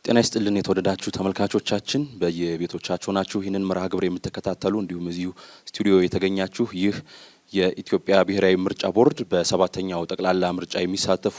ጤና ይስጥልን የተወደዳችሁ ተመልካቾቻችን በየቤቶቻችሁ ናችሁ ይህንን መርሃ ግብር የምትከታተሉ እንዲሁም እዚሁ ስቱዲዮ የተገኛችሁ ይህ የኢትዮጵያ ብሔራዊ ምርጫ ቦርድ በሰባተኛው ጠቅላላ ምርጫ የሚሳተፉ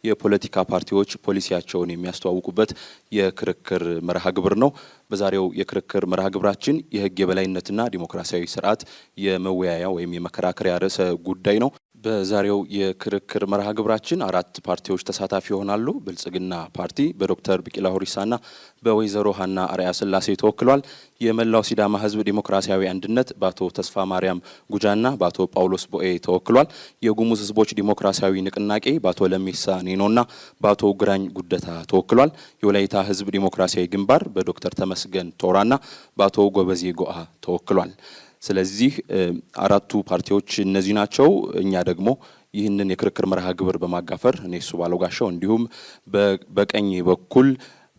የፖለቲካ ፓርቲዎች ፖሊሲያቸውን የሚያስተዋውቁበት የክርክር መርሃ ግብር ነው። በዛሬው የክርክር መርሃ ግብራችን የሕግ የበላይነትና ዲሞክራሲያዊ ስርዓት የመወያያ ወይም የመከራከሪያ ርዕሰ ጉዳይ ነው። በዛሬው የክርክር መርሃ ግብራችን አራት ፓርቲዎች ተሳታፊ ይሆናሉ። ብልጽግና ፓርቲ በዶክተር ቢቂላ ሁሪሳና በወይዘሮ ሀና አርአያ ስላሴ ተወክሏል። የመላው ሲዳማ ሕዝብ ዲሞክራሲያዊ አንድነት በአቶ ተስፋ ማርያም ጉጃና በአቶ ጳውሎስ ቦኤ ተወክሏል። የጉሙዝ ሕዝቦች ዲሞክራሲያዊ ንቅናቄ በአቶ ለሚሳ ኔኖና በአቶ ግራኝ ጉደታ ተወክሏል። የወላይታ ሕዝብ ዲሞክራሲያዊ ግንባር በዶክተር ተመስገን ቶራና በአቶ ጎበዜ ጎአ ተወክሏል። ስለዚህ አራቱ ፓርቲዎች እነዚህ ናቸው። እኛ ደግሞ ይህንን የክርክር መርሃ ግብር በማጋፈር እኔ እሱ ባለጋሻው እንዲሁም በቀኝ በኩል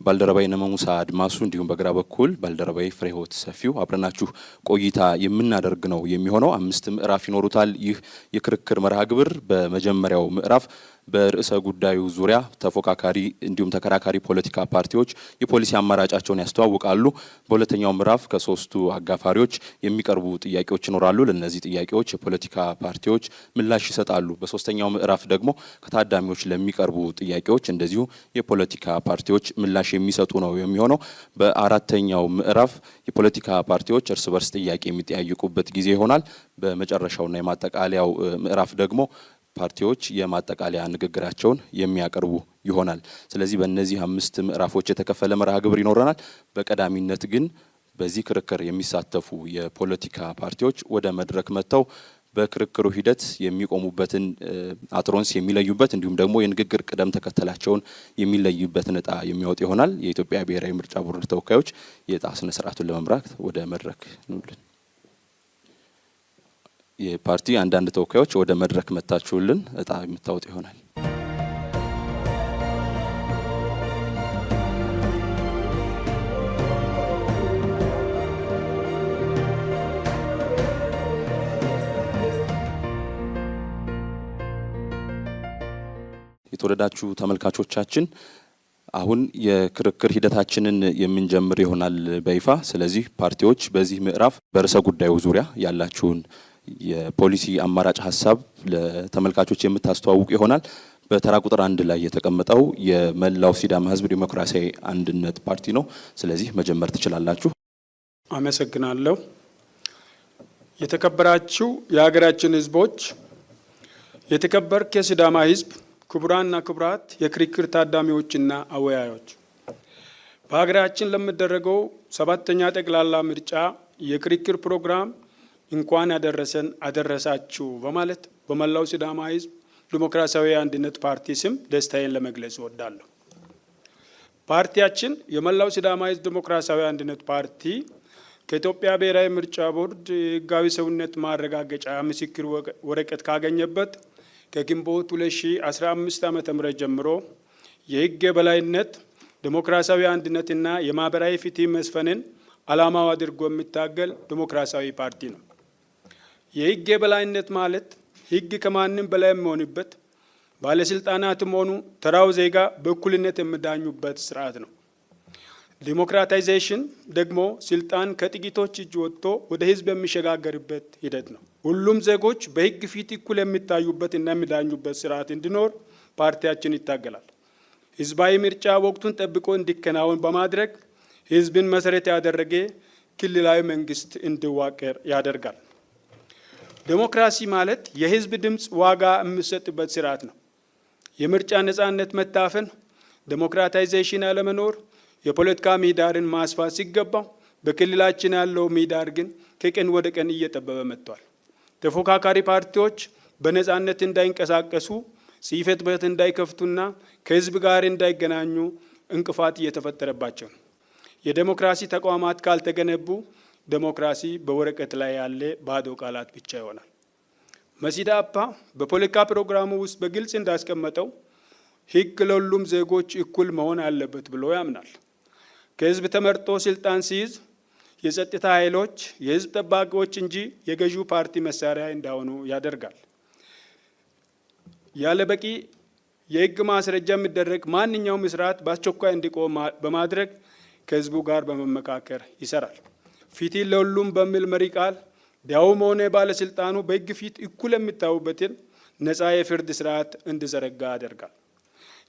ባልደረባይ ነመሙሳ አድማሱ እንዲሁም በግራ በኩል ባልደረባይ ፍሬህይወት ሰፊው አብረናችሁ ቆይታ የምናደርግ ነው የሚሆነው። 5 ምዕራፍ ይኖሩታል ይህ የክርክር መርሃ ግብር። በመጀመሪያው ምዕራፍ በርዕሰ ጉዳዩ ዙሪያ ተፎካካሪ እንዲሁም ተከራካሪ ፖለቲካ ፓርቲዎች የፖሊሲ አማራጫቸውን ያስተዋውቃሉ። በሁለተኛው ምዕራፍ ከሶስቱ አጋፋሪዎች የሚቀርቡ ጥያቄዎች ይኖራሉ። ለነዚህ ጥያቄዎች የፖለቲካ ፓርቲዎች ምላሽ ይሰጣሉ። በሶስተኛው ምዕራፍ ደግሞ ከታዳሚዎች ለሚቀርቡ ጥያቄዎች እንደዚሁ የፖለቲካ ፓርቲዎች ምላሽ የሚሰጡ ነው የሚሆነው። በአራተኛው ምዕራፍ የፖለቲካ ፓርቲዎች እርስ በርስ ጥያቄ የሚጠያየቁበት ጊዜ ይሆናል። በመጨረሻውና የማጠቃለያው ምዕራፍ ደግሞ ፓርቲዎች የማጠቃለያ ንግግራቸውን የሚያቀርቡ ይሆናል። ስለዚህ በእነዚህ 5 ምዕራፎች የተከፈለ መርሃ ግብር ይኖረናል። በቀዳሚነት ግን በዚህ ክርክር የሚሳተፉ የፖለቲካ ፓርቲዎች ወደ መድረክ መጥተው በክርክሩ ሂደት የሚቆሙበትን አትሮንስ የሚለዩበት እንዲሁም ደግሞ የንግግር ቅደም ተከተላቸውን የሚለዩበትን እጣ የሚያወጥ ይሆናል። የኢትዮጵያ ብሔራዊ ምርጫ ቦርድ ተወካዮች የእጣ ስነ ስርዓቱን ለመምራት ወደ መድረክ እንውልን። የፓርቲ አንዳንድ ተወካዮች ወደ መድረክ መታችሁልን እጣ የምታወጡ ይሆናል። የተወደዳችሁ ተመልካቾቻችን አሁን የክርክር ሂደታችንን የምንጀምር ይሆናል በይፋ። ስለዚህ ፓርቲዎች በዚህ ምዕራፍ በርዕሰ ጉዳዩ ዙሪያ ያላችሁን የፖሊሲ አማራጭ ሀሳብ ለተመልካቾች የምታስተዋውቁ ይሆናል። በተራ ቁጥር 1 ላይ የተቀመጠው የመላው ሲዳማ ሕዝብ ዲሞክራሲያዊ አንድነት ፓርቲ ነው። ስለዚህ መጀመር ትችላላችሁ። አመሰግናለሁ። የተከበራችሁ የሀገራችን ሕዝቦች፣ የተከበርክ የሲዳማ ሕዝብ፣ ክቡራንና ክቡራት የክርክር ታዳሚዎችና አወያዮች፣ በሀገራችን ለሚደረገው 7ኛ ጠቅላላ ምርጫ የክርክር ፕሮግራም እንኳን ያደረሰን አደረሳችሁ በማለት በመላው ሲዳማ ሕዝብ ዲሞክራሲያዊ አንድነት ፓርቲ ስም ደስታዬን ለመግለጽ እወዳለሁ። ፓርቲያችን የመላው ሲዳማ ሕዝብ ዲሞክራሲያዊ አንድነት ፓርቲ ከኢትዮጵያ ብሔራዊ ምርጫ ቦርድ ሕጋዊ ሰውነት ማረጋገጫ ምስክር ወረቀት ካገኘበት ከግንቦት 2015 ዓ.ም ጀምሮ የሕግ የበላይነት ዲሞክራሲያዊ አንድነትና የማህበራዊ ፍትህ መስፈንን ዓላማው አድርጎ የሚታገል ዲሞክራሲያዊ ፓርቲ ነው። የሕግ የበላይነት ማለት ሕግ ከማንም በላይ የሚሆንበት፣ ባለስልጣናትም ሆኑ ተራው ዜጋ በእኩልነት የሚዳኙበት ስርዓት ነው። ዲሞክራታይዜሽን ደግሞ ስልጣን ከጥቂቶች እጅ ወጥቶ ወደ ህዝብ የሚሸጋገርበት ሂደት ነው። ሁሉም ዜጎች በሕግ ፊት እኩል የሚታዩበት እና የሚዳኙበት ስርዓት እንዲኖር ፓርቲያችን ይታገላል። ህዝባዊ ምርጫ ወቅቱን ጠብቆ እንዲከናወን በማድረግ ህዝብን መሰረት ያደረገ ክልላዊ መንግስት እንዲዋቀር ያደርጋል። ዲሞክራሲ ማለት የህዝብ ድምፅ ዋጋ የሚሰጥበት ስርዓት ነው። የምርጫ ነጻነት መታፈን፣ ዲሞክራታይዜሽን አለመኖር የፖለቲካ ምህዳርን ማስፋት ሲገባው በክልላችን ያለው ምህዳር ግን ከቀን ወደ ቀን እየጠበበ መጥቷል። ተፎካካሪ ፓርቲዎች በነጻነት እንዳይንቀሳቀሱ፣ ጽሕፈት ቤት እንዳይከፍቱና ከህዝብ ጋር እንዳይገናኙ እንቅፋት እየተፈጠረባቸው ነው። የዲሞክራሲ ተቋማት ካልተገነቡ ዲሞክራሲ በወረቀት ላይ ያለ ባዶ ቃላት ብቻ ይሆናል። መሲዳፓ በፖለቲካ ፕሮግራሙ ውስጥ በግልጽ እንዳስቀመጠው ሕግ ለሁሉም ዜጎች እኩል መሆን አለበት ብሎ ያምናል። ከህዝብ ተመርጦ ስልጣን ሲይዝ የጸጥታ ኃይሎች የህዝብ ጠባቂዎች እንጂ የገዢው ፓርቲ መሳሪያ እንዳይሆኑ ያደርጋል። ያለ በቂ የህግ ማስረጃ የሚደረግ ማንኛውም ስርዓት በአስቸኳይ እንዲቆም በማድረግ ከህዝቡ ጋር በመመካከር ይሰራል። ፍትህ ለሁሉም በሚል መሪ ቃል ዳውም ሆነ ባለስልጣኑ በህግ ፊት እኩል የሚታዩበትን ነፃ የፍርድ ስርዓት እንዲዘረጋ ያደርጋል።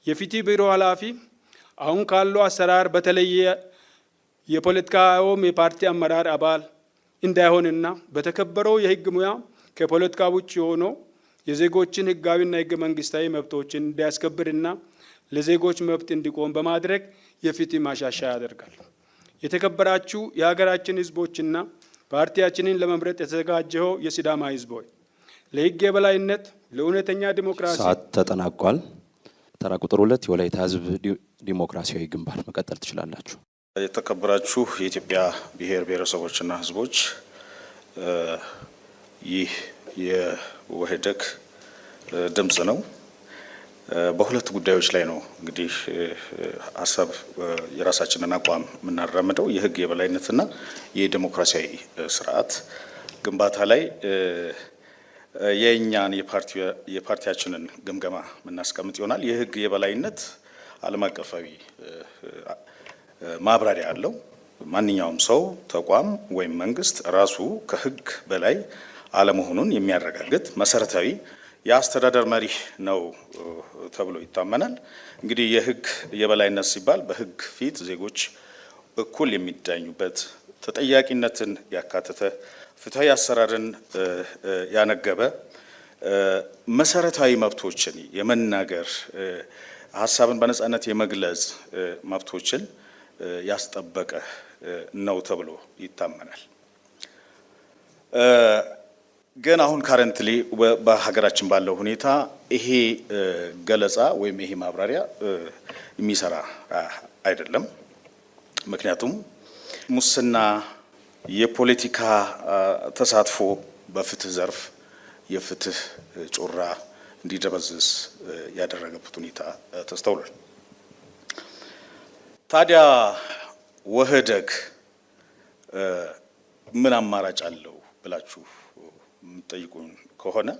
የፍትህ ቢሮ ኃላፊ አሁን ካለው አሰራር በተለየ የፖለቲካውም የፓርቲ አመራር አባል እንዳይሆንና በተከበረው የህግ ሙያ ከፖለቲካ ውጭ ሆኖ የዜጎችን ህጋዊና ህገ መንግስታዊ መብቶችን እንዲያስከብርና ለዜጎች መብት እንዲቆም በማድረግ የፍትህ ማሻሻያ ያደርጋል። የተከበራችሁ የሀገራችን ህዝቦችና ፓርቲያችንን ለመምረጥ የተዘጋጀው የሲዳማ ህዝብ ሆይ ለህግ የበላይነት ለእውነተኛ ዲሞክራሲ ሰዓት ተጠናቋል። ተራ ቁጥር 2 የወላይታ ህዝብ ዲሞክራሲያዊ ግንባር መቀጠል ትችላላችሁ። የተከበራችሁ የኢትዮጵያ ብሔር ብሔረሰቦችና ህዝቦች ይህ የወህደግ ድምጽ ነው። በሁለት ጉዳዮች ላይ ነው እንግዲህ ሀሳብ የራሳችንን አቋም የምናራምደው የህግ የበላይነትና የዲሞክራሲያዊ ስርዓት ግንባታ ላይ የእኛን የፓርቲያችንን ግምገማ የምናስቀምጥ ይሆናል። የህግ የበላይነት ዓለም አቀፋዊ ማብራሪያ አለው። ማንኛውም ሰው ተቋም ወይም መንግስት ራሱ ከህግ በላይ አለመሆኑን የሚያረጋግጥ መሰረታዊ የአስተዳደር መሪ ነው ተብሎ ይታመናል። እንግዲህ የህግ የበላይነት ሲባል በህግ ፊት ዜጎች እኩል የሚዳኙበት፣ ተጠያቂነትን ያካተተ፣ ፍትሃዊ አሰራርን ያነገበ፣ መሰረታዊ መብቶችን የመናገር ሀሳብን በነጻነት የመግለጽ መብቶችን ያስጠበቀ ነው ተብሎ ይታመናል። ግን አሁን ካረንትሊ በሀገራችን ባለው ሁኔታ ይሄ ገለጻ ወይም ይሄ ማብራሪያ የሚሰራ አይደለም። ምክንያቱም ሙስና፣ የፖለቲካ ተሳትፎ በፍትህ ዘርፍ የፍትህ ጮራ እንዲደበዝዝ ያደረገበት ሁኔታ ተስተውሏል። ታዲያ ወህደግ ምን አማራጭ አለው ብላችሁ የምትጠይቁን ከሆነ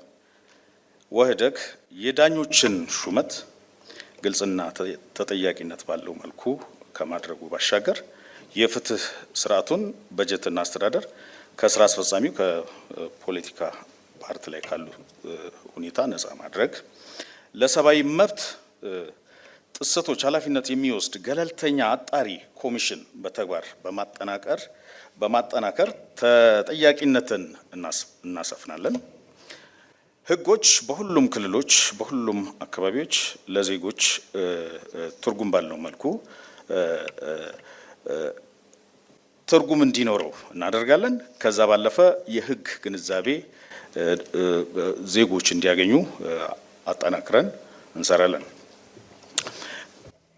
ወህደግ የዳኞችን ሹመት ግልጽና ተጠያቂነት ባለው መልኩ ከማድረጉ ባሻገር የፍትህ ስርዓቱን በጀትና አስተዳደር ከስራ አስፈጻሚው ከፖለቲካ ፓርቲ ላይ ካሉ ሁኔታ ነፃ ማድረግ፣ ለሰብአዊ መብት ጥሰቶች ኃላፊነት የሚወስድ ገለልተኛ አጣሪ ኮሚሽን በተግባር በማጠናከር ተጠያቂነትን እናሰፍናለን። ህጎች በሁሉም ክልሎች በሁሉም አካባቢዎች ለዜጎች ትርጉም ባለው መልኩ ትርጉም እንዲኖረው እናደርጋለን። ከዛ ባለፈ የህግ ግንዛቤ ዜጎች እንዲያገኙ አጠናክረን እንሰራለን።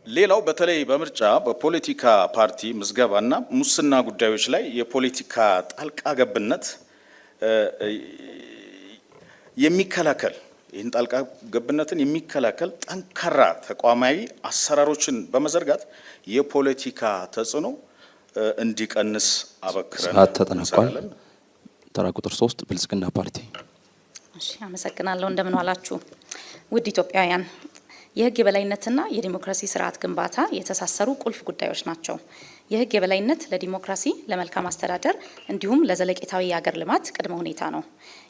ሌላው በተለይ በምርጫ በፖለቲካ ፓርቲ ምዝገባና ሙስና ጉዳዮች ላይ የፖለቲካ ጣልቃ ገብነት የሚከላከል ይህን ጣልቃ ገብነትን የሚከላከል ጠንካራ ተቋማዊ አሰራሮችን በመዘርጋት የፖለቲካ ተጽዕኖ እንዲቀንስ አበክረን ሰዓት ተጠናቋል። ተራ ቁጥር 3 ብልጽግና ፓርቲ። እሺ፣ አመሰግናለሁ። እንደምን ዋላችሁ ውድ ኢትዮጵያውያን። የህግ የበላይነትና የዲሞክራሲ ስርዓት ግንባታ የተሳሰሩ ቁልፍ ጉዳዮች ናቸው። የህግ የበላይነት ለዲሞክራሲ፣ ለመልካም አስተዳደር እንዲሁም ለዘለቄታዊ የሀገር ልማት ቅድመ ሁኔታ ነው።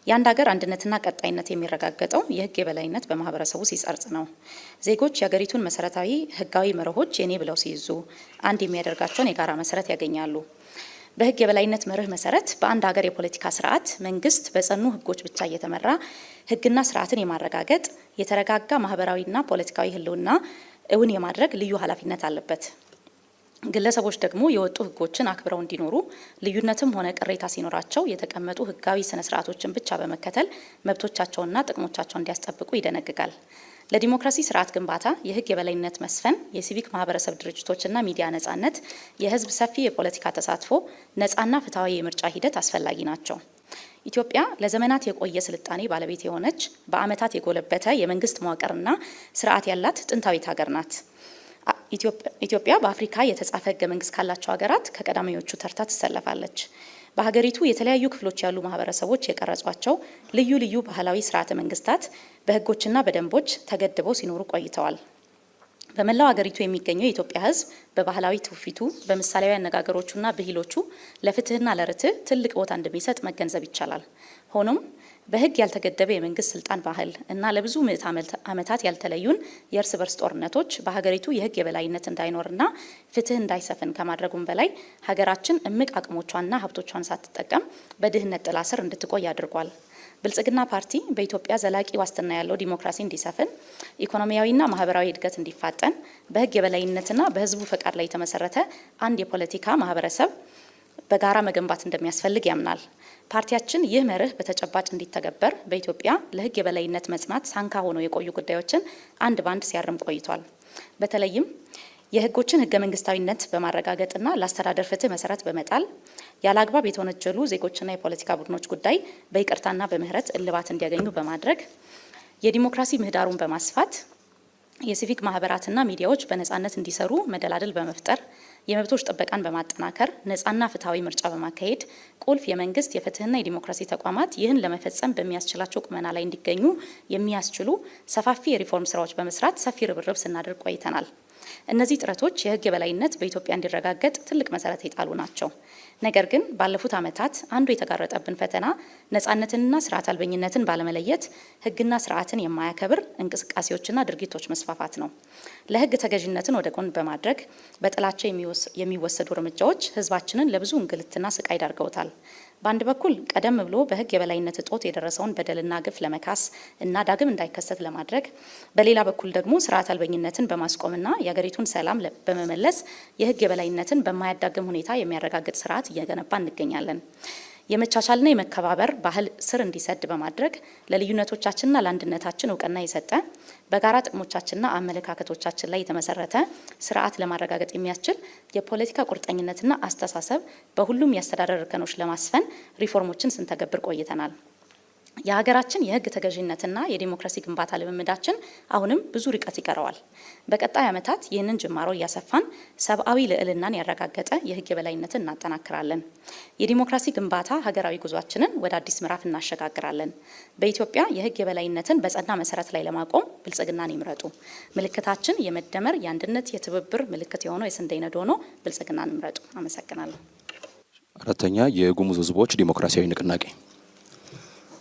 የአንድ ሀገር አንድነትና ቀጣይነት የሚረጋገጠው የህግ የበላይነት በማህበረሰቡ ሲጸርጽ ነው። ዜጎች የሀገሪቱን መሰረታዊ ህጋዊ መርሆች የኔ ብለው ሲይዙ አንድ የሚያደርጋቸውን የጋራ መሰረት ያገኛሉ። በህግ የበላይነት መርህ መሰረት በአንድ ሀገር የፖለቲካ ስርዓት መንግስት በጸኑ ህጎች ብቻ እየተመራ ህግና ስርዓትን የማረጋገጥ የተረጋጋ ማህበራዊና ፖለቲካዊ ህልውና እውን የማድረግ ልዩ ኃላፊነት አለበት። ግለሰቦች ደግሞ የወጡ ህጎችን አክብረው እንዲኖሩ ልዩነትም ሆነ ቅሬታ ሲኖራቸው የተቀመጡ ህጋዊ ስነ ስርዓቶችን ብቻ በመከተል መብቶቻቸውና ጥቅሞቻቸውን እንዲያስጠብቁ ይደነግጋል። ለዲሞክራሲ ስርዓት ግንባታ የህግ የበላይነት መስፈን፣ የሲቪክ ማህበረሰብ ድርጅቶችና ሚዲያ ነጻነት፣ የህዝብ ሰፊ የፖለቲካ ተሳትፎ፣ ነጻና ፍትሃዊ የምርጫ ሂደት አስፈላጊ ናቸው። ኢትዮጵያ ለዘመናት የቆየ ስልጣኔ ባለቤት የሆነች በአመታት የጎለበተ የመንግስት መዋቅርና ስርዓት ያላት ጥንታዊት ሀገር ናት። ኢትዮጵያ በአፍሪካ የተጻፈ ህገ መንግስት ካላቸው ሀገራት ከቀዳሚዎቹ ተርታ ትሰለፋለች። በሀገሪቱ የተለያዩ ክፍሎች ያሉ ማህበረሰቦች የቀረጿቸው ልዩ ልዩ ባህላዊ ስርዓተ መንግስታት በህጎችና በደንቦች ተገድበው ሲኖሩ ቆይተዋል። በመላው ሀገሪቱ የሚገኘው የኢትዮጵያ ህዝብ በባህላዊ ትውፊቱ በምሳሌያዊ አነጋገሮቹና ብሂሎቹ ለፍትህና ለርትዕ ትልቅ ቦታ እንደሚሰጥ መገንዘብ ይቻላል። ሆኖም በህግ ያልተገደበ የመንግስት ስልጣን ባህል እና ለብዙ ምዕት ዓመታት ያልተለዩን የእርስ በርስ ጦርነቶች በሀገሪቱ የህግ የበላይነት እንዳይኖርና ፍትህ እንዳይሰፍን ከማድረጉም በላይ ሀገራችን እምቅ አቅሞቿንና ሀብቶቿን ሳትጠቀም በድህነት ጥላ ስር እንድትቆይ አድርጓል። ብልጽግና ፓርቲ በኢትዮጵያ ዘላቂ ዋስትና ያለው ዲሞክራሲ እንዲሰፍን፣ ኢኮኖሚያዊና ማህበራዊ እድገት እንዲፋጠን፣ በህግ የበላይነትና በህዝቡ ፈቃድ ላይ የተመሰረተ አንድ የፖለቲካ ማህበረሰብ በጋራ መገንባት እንደሚያስፈልግ ያምናል። ፓርቲያችን ይህ መርህ በተጨባጭ እንዲተገበር በኢትዮጵያ ለህግ የበላይነት መጽናት ሳንካ ሆነው የቆዩ ጉዳዮችን አንድ ባንድ ሲያርም ቆይቷል። በተለይም የህጎችን ህገ መንግስታዊነት በማረጋገጥና ለአስተዳደር ፍትህ መሰረት በመጣል ያለ አግባብ የተወነጀሉ ዜጎችና የፖለቲካ ቡድኖች ጉዳይ በይቅርታና በምህረት እልባት እንዲያገኙ በማድረግ የዲሞክራሲ ምህዳሩን በማስፋት የሲቪክ ማህበራትና ሚዲያዎች በነጻነት እንዲሰሩ መደላደል በመፍጠር የመብቶች ጥበቃን በማጠናከር ነጻና ፍትሃዊ ምርጫ በማካሄድ ቁልፍ የመንግስት የፍትህና የዲሞክራሲ ተቋማት ይህን ለመፈጸም በሚያስችላቸው ቁመና ላይ እንዲገኙ የሚያስችሉ ሰፋፊ የሪፎርም ስራዎች በመስራት ሰፊ ርብርብ ስናደርግ ቆይተናል። እነዚህ ጥረቶች የህግ የበላይነት በኢትዮጵያ እንዲረጋገጥ ትልቅ መሰረት የጣሉ ናቸው። ነገር ግን ባለፉት ዓመታት አንዱ የተጋረጠብን ፈተና ነጻነትንና ስርዓት አልበኝነትን ባለመለየት ህግና ስርዓትን የማያከብር እንቅስቃሴዎችና ድርጊቶች መስፋፋት ነው። ለህግ ተገዥነትን ወደ ጎን በማድረግ በጥላቻ የሚወሰዱ እርምጃዎች ህዝባችንን ለብዙ እንግልትና ስቃይ ዳርገውታል። በአንድ በኩል ቀደም ብሎ በህግ የበላይነት እጦት የደረሰውን በደልና ግፍ ለመካስ እና ዳግም እንዳይከሰት ለማድረግ፣ በሌላ በኩል ደግሞ ስርዓት አልበኝነትን በማስቆምና የሀገሪቱን ሰላም በመመለስ የህግ የበላይነትን በማያዳግም ሁኔታ የሚያረጋግጥ ስርዓት እየገነባ እንገኛለን። የመቻቻልና የመከባበር ባህል ስር እንዲሰድ በማድረግ ለልዩነቶቻችንና ለአንድነታችን እውቅና የሰጠ በጋራ ጥቅሞቻችንና አመለካከቶቻችን ላይ የተመሰረተ ስርዓት ለማረጋገጥ የሚያስችል የፖለቲካ ቁርጠኝነትና አስተሳሰብ በሁሉም የአስተዳደር እርከኖች ለማስፈን ሪፎርሞችን ስንተገብር ቆይተናል። የሀገራችን የህግ ተገዥነትና የዲሞክራሲ ግንባታ ልምምዳችን አሁንም ብዙ ርቀት ይቀረዋል። በቀጣይ ዓመታት ይህንን ጅማሮ እያሰፋን ሰብአዊ ልዕልናን ያረጋገጠ የህግ የበላይነትን እናጠናክራለን። የዲሞክራሲ ግንባታ ሀገራዊ ጉዟችንን ወደ አዲስ ምዕራፍ እናሸጋግራለን። በኢትዮጵያ የህግ የበላይነትን በጸና መሰረት ላይ ለማቆም ብልጽግናን ይምረጡ። ምልክታችን የመደመር፣ የአንድነት፣ የትብብር ምልክት የሆነው የስንዴ ነዶ ሆኖ ብልጽግናን ይምረጡ። አመሰግናለሁ። አራተኛ የጉሙዝ ህዝቦች ዲሞክራሲያዊ ንቅናቄ።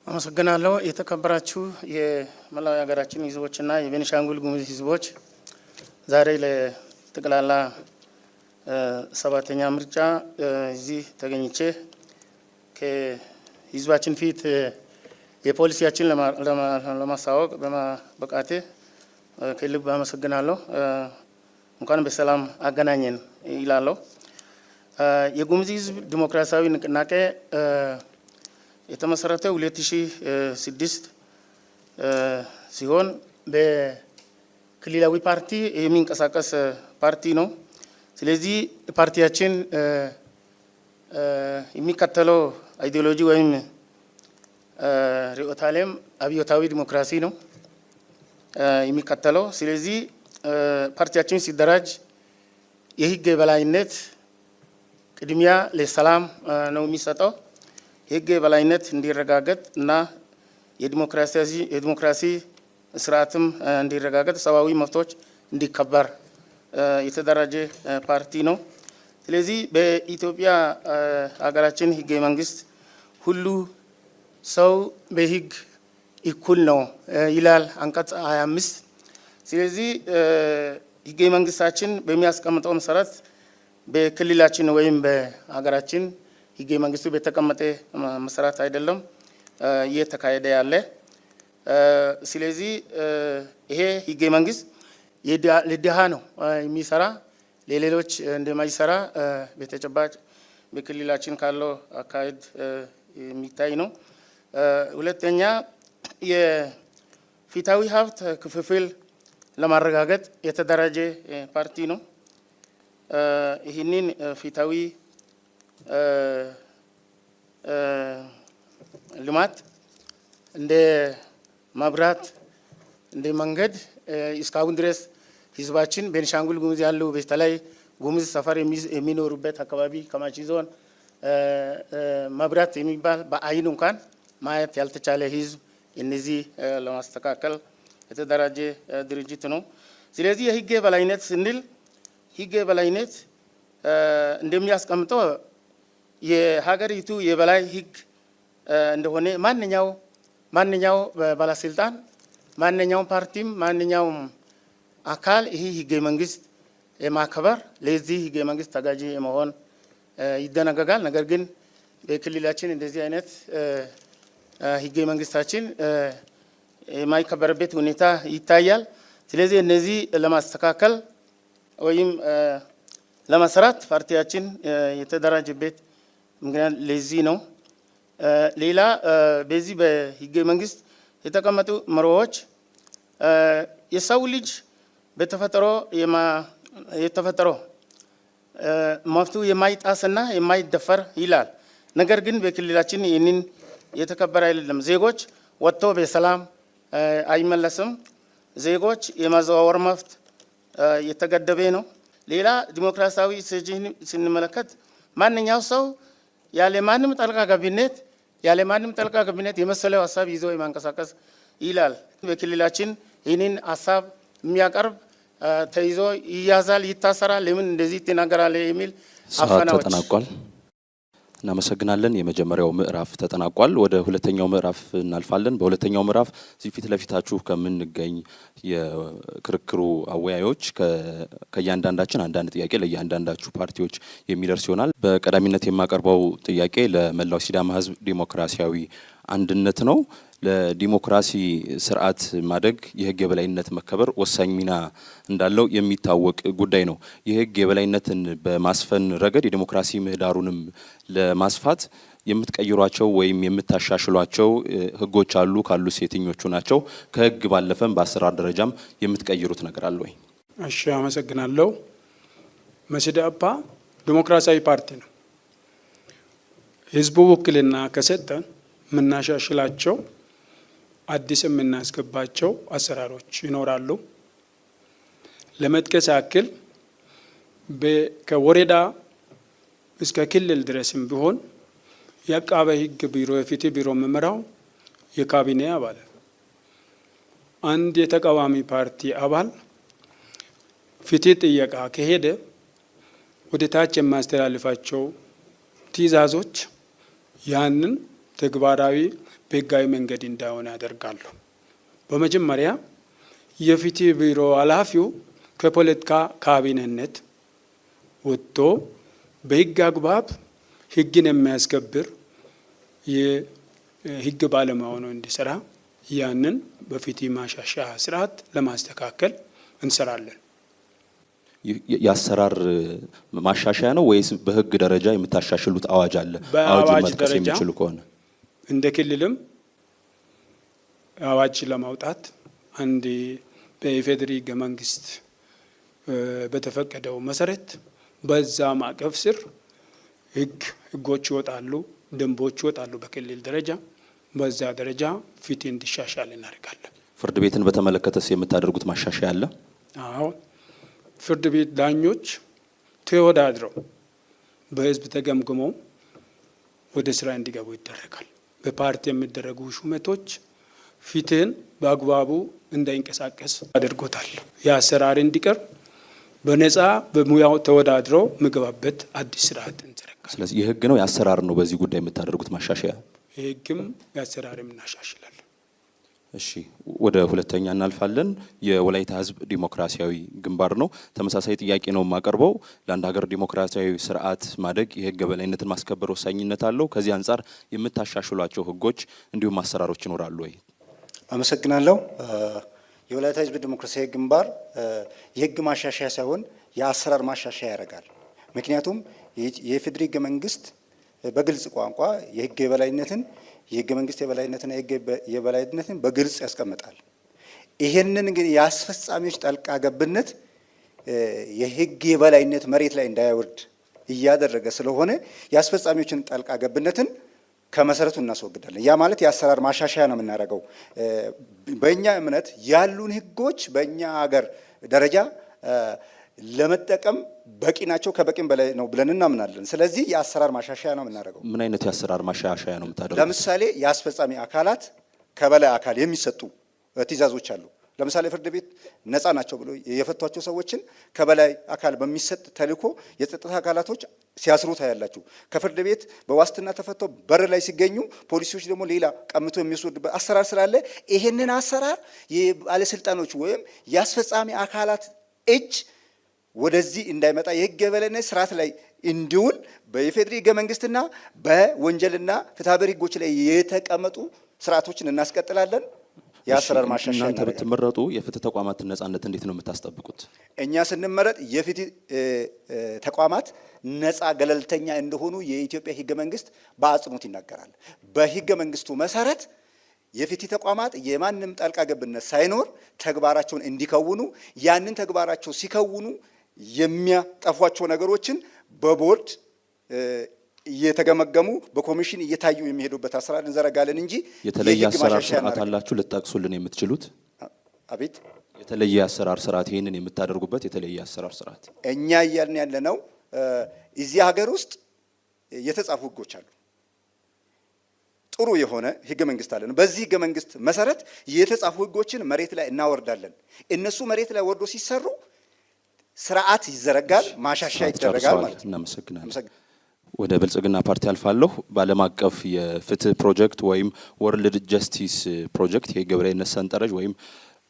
አመሰግናለሁ። የተከበራችሁ የመላው ሀገራችን ህዝቦችና የቤኒሻንጉል ጉሙዝ ህዝቦች ዛሬ ለጠቅላላ ሰባተኛ ምርጫ እዚህ ተገኝቼ ከህዝባችን ፊት የፖሊሲያችን ለማሳወቅ በማበቃቴ ከልብ አመሰግናለሁ። እንኳን በሰላም አገናኘን ይላለሁ። የጉሙዝ ህዝብ ዲሞክራሲያዊ ንቅናቄ የተመሰረተው 2006 ሲሆን በክልላዊ ፓርቲ የሚንቀሳቀስ ፓርቲ ነው። ስለዚህ ፓርቲያችን የሚከተለው አይዲዮሎጂ ወይም ርዕዮተ ዓለም አብዮታዊ ዲሞክራሲ ነው የሚከተለው። ስለዚህ ፓርቲያችን ሲደራጅ የህግ የበላይነት ቅድሚያ ለሰላም ነው የሚሰጠው። የህግ የበላይነት እንዲረጋገጥ እና የዲሞክራሲ ስርዓትም እንዲረጋገጥ፣ ሰብአዊ መብቶች እንዲከበር የተደራጀ ፓርቲ ነው። ስለዚህ በኢትዮጵያ ሀገራችን ህገ መንግስት ሁሉ ሰው በህግ እኩል ነው ይላል አንቀጽ 25። ስለዚህ ህገ መንግስታችን በሚያስቀምጠው መሰረት በክልላችን ወይም በሀገራችን ህገ መንግስቱ በተቀመጠ መሰረት አይደለም እየተካሄደ ያለ። ስለዚህ ይሄ ህገ መንግስት ለድሃ ነው የሚሰራ፣ ለሌሎች እንደማይሰራ በተጨባጭ በክልላችን ካለው አካሄድ የሚታይ ነው። ሁለተኛ የፍትሃዊ ሀብት ክፍፍል ለማረጋገጥ የተደራጀ ፓርቲ ነው። ይህንን ፍትሃዊ ልማት እንደ መብራት፣ እንደ መንገድ እስካሁን ድረስ ህዝባችን ቤኒሻንጉል ጉሙዝ ያለው በተለይ ጉሙዝ ሰፈር የሚኖሩበት አካባቢ ከማሺ ዞን መብራት የሚባል በአይን እንኳን ማየት ያልተቻለ ህዝብ እነዚህ ለማስተካከል የተደራጀ ድርጅት ነው። ስለዚህ የህግ የበላይነት ስንል ህግ የበላይነት እንደሚያስቀምጠው የሀገሪቱ የበላይ ህግ እንደሆነ ማንኛው ባለስልጣን ማንኛውም ፓርቲም ማንኛውም አካል ይህ ህገ መንግስት የማከበር ለዚህ ህገ መንግስት ተጋጂ የመሆን ይደነገጋል። ነገር ግን በክልላችን እንደዚህ አይነት ህገ መንግስታችን የማይከበርበት ሁኔታ ይታያል። ስለዚህ እነዚህ ለማስተካከል ወይም ለመስራት ፓርቲያችን የተደራጀበት ምክንያት ለዚህ ነው። ሌላ በዚህ በህገ መንግስት የተቀመጡ መርሆዎች የሰው ልጅ የተፈጠሮ መብቱ የማይጣስና የማይደፈር ይላል። ነገር ግን በክልላችን ይህንን የተከበረ አይደለም። ዜጎች ወጥቶ በሰላም አይመለስም። ዜጎች የማዘዋወር መብት የተገደበ ነው። ሌላ ዲሞክራሲያዊ ስንመለከት ማንኛው ሰው ያለ ማንም ጣልቃ ገብነት የመሰለው ሀሳብ ይዞ የማንቀሳቀስ ይላል። በክልላችን ይህንን ሀሳብ የሚያቀርብ ተይዞ ይያዛል፣ ይታሰራል። ለምን እንደዚህ ትናገራለህ የሚል አፈናዎች ተጠናቋል። እናመሰግናለን። የመጀመሪያው ምዕራፍ ተጠናቋል። ወደ ሁለተኛው ምዕራፍ እናልፋለን። በሁለተኛው ምዕራፍ እዚህ ፊት ለፊታችሁ ከምንገኝ የክርክሩ አወያዮች ከእያንዳንዳችን አንዳንድ ጥያቄ ለእያንዳንዳችሁ ፓርቲዎች የሚደርስ ይሆናል። በቀዳሚነት የማቀርበው ጥያቄ ለመላው ሲዳማ ሕዝብ ዲሞክራሲያዊ አንድነት ነው። ለዲሞክራሲ ስርዓት ማደግ የህግ የበላይነት መከበር ወሳኝ ሚና እንዳለው የሚታወቅ ጉዳይ ነው። የህግ የበላይነትን በማስፈን ረገድ የዲሞክራሲ ምህዳሩንም ለማስፋት የምትቀይሯቸው ወይም የምታሻሽሏቸው ህጎች አሉ? ካሉስ የትኞቹ ናቸው? ከህግ ባለፈም በአሰራር ደረጃም የምትቀይሩት ነገር አለ ወይ? እሺ፣ አመሰግናለሁ። መሲዳፓ ዲሞክራሲያዊ ፓርቲ ነው። ህዝቡ ውክልና ከሰጠን የምናሻሽላቸው አዲስ የምናስገባቸው አሰራሮች ይኖራሉ። ለመጥቀስ ያክል ከወረዳ እስከ ክልል ድረስም ቢሆን የአቃቤ ህግ ቢሮ የፍትህ ቢሮ መመራው የካቢኔ አባል አንድ የተቃዋሚ ፓርቲ አባል ፍትህ ጥየቃ ከሄደ ወደ ታች የማስተላልፋቸው ትዕዛዞች ያንን ተግባራዊ በህጋዊ መንገድ እንዳይሆን ያደርጋሉ። በመጀመሪያ የፍትህ ቢሮ ኃላፊው ከፖለቲካ ካቢኔነት ወጥቶ በህግ አግባብ ህግን የሚያስከብር የህግ ባለሙያ ሆኖ እንዲሰራ ያንን በፍትህ ማሻሻያ ስርዓት ለማስተካከል እንሰራለን። የአሰራር ማሻሻያ ነው ወይስ በህግ ደረጃ የምታሻሽሉት አዋጅ አለ? በአዋጅ መጥቀስ ደረጃ የሚችሉ ከሆነ እንደ ክልልም አዋጅ ለማውጣት አንድ በኢፌዴሪ ህገ መንግስት በተፈቀደው መሰረት በዛ ማዕቀፍ ስር ህጎች ይወጣሉ፣ ደንቦች ይወጣሉ በክልል ደረጃ። በዛ ደረጃ ፍትህ እንዲሻሻል እናደርጋለን። ፍርድ ቤትን በተመለከተስ የምታደርጉት ማሻሻያ አለ? አዎ፣ ፍርድ ቤት ዳኞች ተወዳድረው በህዝብ ተገምግመው ወደ ስራ እንዲገቡ ይደረጋል። በፓርቲ የሚደረጉ ሹመቶች ፍትህን በአግባቡ እንዳይንቀሳቀስ አድርጎታል። የአሰራር እንዲቀር በነፃ በሙያው ተወዳድረው ምግባበት አዲስ ስርዓት እንዘረጋለን። ስለዚህ የህግ ነው የአሰራር ነው በዚህ ጉዳይ የምታደርጉት ማሻሻያ? የህግም የአሰራርም እናሻሽላለን። እሺ፣ ወደ ሁለተኛ እናልፋለን። የወላይታ ህዝብ ዲሞክራሲያዊ ግንባር ነው። ተመሳሳይ ጥያቄ ነው የማቀርበው። ለአንድ ሀገር ዲሞክራሲያዊ ስርዓት ማደግ የህግ የበላይነትን ማስከበር ወሳኝነት አለው። ከዚህ አንጻር የምታሻሽሏቸው ህጎች እንዲሁም አሰራሮች ይኖራሉ ወይ? አመሰግናለሁ። የወላይታ ህዝብ ዲሞክራሲያዊ ግንባር የህግ ማሻሻያ ሳይሆን የአሰራር ማሻሻያ ያደርጋል። ምክንያቱም የኢፌዴሪ ህገ መንግስት በግልጽ ቋንቋ የህግ የበላይነትን የህገ መንግስት የበላይነትና የህግ የበላይነትን በግልጽ ያስቀምጣል። ይሄንን ግን የአስፈጻሚዎች ጣልቃ ገብነት የህግ የበላይነት መሬት ላይ እንዳይወርድ እያደረገ ስለሆነ የአስፈጻሚዎችን ጣልቃ ገብነትን ከመሰረቱ እናስወግዳለን። ያ ማለት የአሰራር ማሻሻያ ነው የምናደርገው። በእኛ እምነት ያሉን ህጎች በእኛ ሀገር ደረጃ ለመጠቀም በቂ ናቸው፣ ከበቂም በላይ ነው ብለን እናምናለን። ስለዚህ የአሰራር ማሻሻያ ነው የምናደርገው። ምን አይነት የአሰራር ማሻሻያ ነው የምታደርጉት? ለምሳሌ የአስፈጻሚ አካላት ከበላይ አካል የሚሰጡ ትዕዛዞች አሉ። ለምሳሌ ፍርድ ቤት ነፃ ናቸው ብሎ የፈቷቸው ሰዎችን ከበላይ አካል በሚሰጥ ተልእኮ የጸጥታ አካላቶች ሲያስሩ ታያላችሁ። ከፍርድ ቤት በዋስትና ተፈተው በር ላይ ሲገኙ ፖሊሶች ደግሞ ሌላ ቀምቶ የሚወስዱበት አሰራር ስላለ ይሄንን አሰራር የባለስልጣኖች ወይም የአስፈጻሚ አካላት እጅ ወደዚህ እንዳይመጣ የህግ የበላይነት ስርዓት ላይ እንዲውል በኢፌዴሪ ህገ መንግስትና በወንጀልና ፍትሐብሔር ህጎች ላይ የተቀመጡ ስርዓቶችን እናስቀጥላለን። የአሰራር ማሻሻያ እናንተ ብትመረጡ የፍትህ ተቋማትን ነጻነት እንዴት ነው የምታስጠብቁት? እኛ ስንመረጥ የፍትህ ተቋማት ነጻ ገለልተኛ እንደሆኑ የኢትዮጵያ ህገ መንግስት በአጽንኦት ይናገራል። በህገ መንግስቱ መሰረት የፍትህ ተቋማት የማንም ጣልቃ ገብነት ሳይኖር ተግባራቸውን እንዲከውኑ ያንን ተግባራቸው ሲከውኑ የሚያጠፏቸው ነገሮችን በቦርድ እየተገመገሙ በኮሚሽን እየታዩ የሚሄዱበት አሰራር እንዘረጋለን እንጂ የተለየ አሰራር ስርዓት አላችሁ ልትጠቅሱልን የምትችሉት? አቤት። የተለየ አሰራር ስርዓት ይሄንን የምታደርጉበት የተለየ አሰራር ስርዓት እኛ እያልን ያለ ነው። እዚህ ሀገር ውስጥ የተጻፉ ህጎች አሉ። ጥሩ የሆነ ህገ መንግስት አለን። በዚህ ህገ መንግስት መሰረት የተጻፉ ህጎችን መሬት ላይ እናወርዳለን። እነሱ መሬት ላይ ወርዶ ሲሰሩ ስርዓት ይዘረጋል፣ ማሻሻያ ይደረጋል ማለት ነው። እናመሰግናለን። ወደ ብልጽግና ፓርቲ አልፋለሁ። በዓለም አቀፍ የፍትህ ፕሮጀክት ወይም ወርልድ ጀስቲስ ፕሮጀክት የህግ የበላይነት ሰንጠረዥ ወይም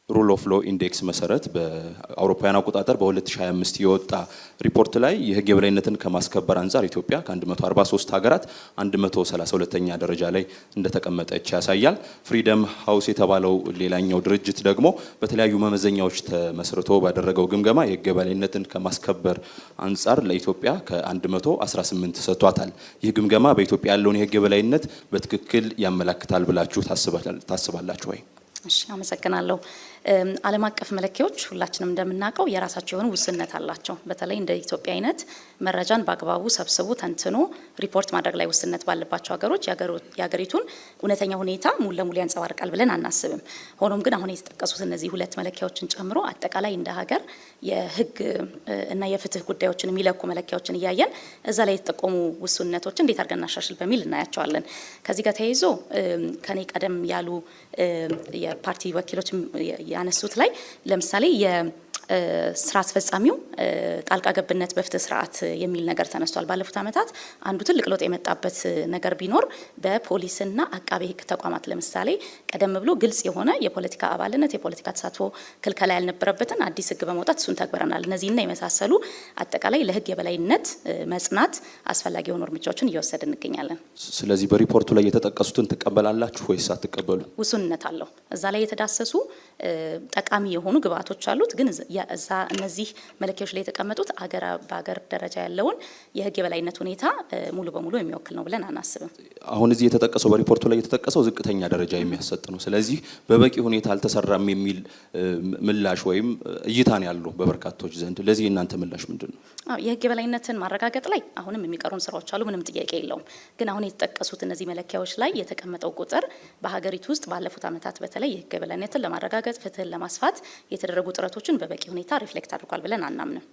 ሩል ኦፍ ሎ ኢንዴክስ መሰረት በአውሮፓውያን አቆጣጠር በ2025 የወጣ ሪፖርት ላይ የህግ የበላይነትን ከማስከበር አንጻር ኢትዮጵያ ከ143 ሀገራት 132ኛ ደረጃ ላይ እንደተቀመጠች ያሳያል። ፍሪደም ሃውስ የተባለው ሌላኛው ድርጅት ደግሞ በተለያዩ መመዘኛዎች ተመስርቶ ባደረገው ግምገማ የህግ የበላይነትን ከማስከበር አንጻር ለኢትዮጵያ ከ118 ሰጥቷታል። ይህ ግምገማ በኢትዮጵያ ያለውን የህግ የበላይነት በትክክል ያመላክታል ብላችሁ ታስባላችሁ ወይ? እሺ፣ አመሰግናለሁ። ዓለም አቀፍ መለኪያዎች ሁላችንም እንደምናውቀው የራሳቸው የሆኑ ውስንነት አላቸው። በተለይ እንደ ኢትዮጵያ አይነት መረጃን በአግባቡ ሰብስቦ ተንትኖ ሪፖርት ማድረግ ላይ ውስንነት ባለባቸው ሀገሮች የሀገሪቱን እውነተኛ ሁኔታ ሙሉ ለሙሉ ያንጸባርቃል ብለን አናስብም። ሆኖም ግን አሁን የተጠቀሱት እነዚህ ሁለት መለኪያዎችን ጨምሮ አጠቃላይ እንደ ሀገር የህግ እና የፍትህ ጉዳዮችን የሚለኩ መለኪያዎችን እያየን እዛ ላይ የተጠቆሙ ውስንነቶችን እንዴት አድርገን እናሻሽል በሚል እናያቸዋለን። ከዚህ ጋር ተያይዞ ከኔ ቀደም ያሉ የፓርቲ ወኪሎች ያነሱት ላይ ለምሳሌ የስራ አስፈጻሚው ጣልቃ ገብነት በፍትህ ስርዓት የሚል ነገር ተነስቷል። ባለፉት ዓመታት አንዱ ትልቅ ለውጥ የመጣበት ነገር ቢኖር በፖሊስና አቃቤ ህግ ተቋማት ለምሳሌ ቀደም ብሎ ግልጽ የሆነ የፖለቲካ አባልነት፣ የፖለቲካ ተሳትፎ ክልከላ ያልነበረበትን አዲስ ህግ በመውጣት እሱን ተግበረናል። እነዚህና የመሳሰሉ አጠቃላይ ለህግ የበላይነት መጽናት አስፈላጊ የሆኑ እርምጃዎችን እየወሰድን እንገኛለን። ስለዚህ በሪፖርቱ ላይ የተጠቀሱትን ትቀበላላችሁ ወይስ አትቀበሉ? ውሱንነት አለው። እዛ ላይ የተዳሰሱ ጠቃሚ የሆኑ ግብአቶች አሉት። ግን እዛ እነዚህ መለኪያዎች ላይ የተቀመጡት በሀገር ደረጃ ያለውን የህግ የበላይነት ሁኔታ ሙሉ በሙሉ የሚወክል ነው ብለን አናስብም። አሁን እዚህ የተጠቀሰው በሪፖርቱ ላይ የተጠቀሰው ዝቅተኛ ደረጃ የሚያሰጥ ነው። ስለዚህ በበቂ ሁኔታ አልተሰራም የሚል ምላሽ ወይም እይታ ነው ያለው በበርካቶች ዘንድ። ለዚህ እናንተ ምላሽ ምንድን ነው? የህግ የበላይነትን ማረጋገጥ ላይ አሁንም የሚቀሩን ስራዎች አሉ፣ ምንም ጥያቄ የለውም። ግን አሁን የተጠቀሱት እነዚህ መለኪያዎች ላይ የተቀመጠው ቁጥር በሀገሪቱ ውስጥ ባለፉት ዓመታት በተለይ የህግ የበላይነትን ለማረጋገጥ ፍትህን ለማስፋት የተደረጉ ጥረቶችን በበቂ ሁኔታ ሪፍሌክት አድርጓል ብለን አናምንም።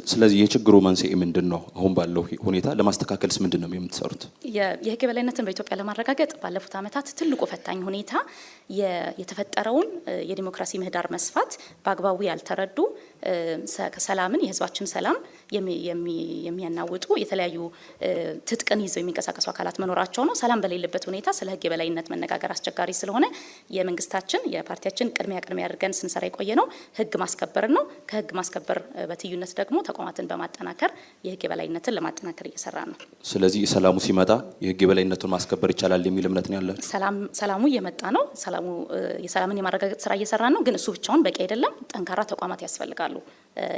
ስለዚህ የችግሩ መንስኤ ምንድን ነው? አሁን ባለው ሁኔታ ለማስተካከልስ ምንድን ነው የምትሰሩት? የህግ የበላይነትን በኢትዮጵያ ለማረጋገጥ ባለፉት ዓመታት ትልቁ ፈታኝ ሁኔታ የተፈጠረውን የዲሞክራሲ ምህዳር መስፋት በአግባቡ ያልተረዱ ሰላምን የህዝባችን ሰላም የሚያናውጡ የተለያዩ ትጥቅን ይዘው የሚንቀሳቀሱ አካላት መኖራቸው ነው። ሰላም በሌለበት ሁኔታ ስለ ህግ የበላይነት መነጋገር አስቸጋሪ ስለሆነ የመንግስታችን የፓርቲያችን ቅድሚያ አድርገን ስንሰራ የቆየ ነው ህግ ማስከበር ነው። ከህግ ማስከበር በትዩነት ደግሞ ተቋማትን በማጠናከር የህግ የበላይነትን ለማጠናከር እየሰራ ነው። ስለዚህ ሰላሙ ሲመጣ የህግ የበላይነትን ማስከበር ይቻላል የሚል እምነት ነው ያለው። ሰላሙ እየመጣ ነው። የሰላምን የማረጋገጥ ስራ እየሰራ ነው። ግን እሱ ብቻውን በቂ አይደለም። ጠንካራ ተቋማት ያስፈልጋሉ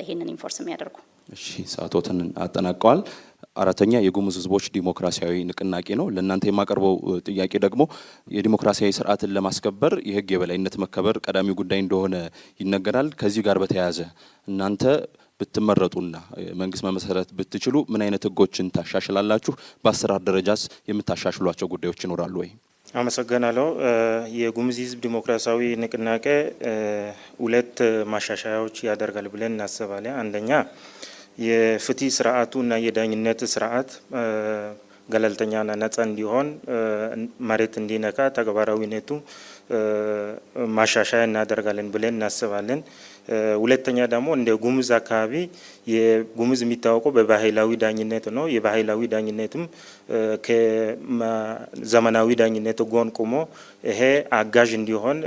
ይሄንን ኢንፎርስ የሚያደርጉ። እሺ፣ ሰዓቶትን አጠናቀዋል። አራተኛ የጉሙዝ ህዝቦች ዲሞክራሲያዊ ንቅናቄ ነው። ለእናንተ የማቀርበው ጥያቄ ደግሞ የዲሞክራሲያዊ ስርዓትን ለማስከበር የህግ የበላይነት መከበር ቀዳሚ ጉዳይ እንደሆነ ይነገራል። ከዚህ ጋር በተያያዘ እናንተ ብትመረጡና መንግስት መመሰረት ብትችሉ ምን አይነት ህጎችን ታሻሽላላችሁ? በአሰራር ደረጃስ የምታሻሽሏቸው ጉዳዮች ይኖራሉ ወይ? አመሰግናለሁ። የጉሙዝ ሕዝብ ዲሞክራሲያዊ ንቅናቄ ሁለት ማሻሻያዎች ያደርጋል ብለን እናስባለን። አንደኛ የፍትህ ስርዓቱና የዳኝነት ስርዓት ገለልተኛና ነጻ እንዲሆን መሬት እንዲነካ ተግባራዊነቱ ማሻሻያ እናደርጋለን ብለን እናስባለን። ሁለተኛ ደግሞ እንደ ጉሙዝ አካባቢ የጉሙዝ የሚታወቀው በባህላዊ ዳኝነት ነው። የባህላዊ ዳኝነትም ከዘመናዊ ዳኝነት ጎን ቆሞ ይሄ አጋዥ እንዲሆን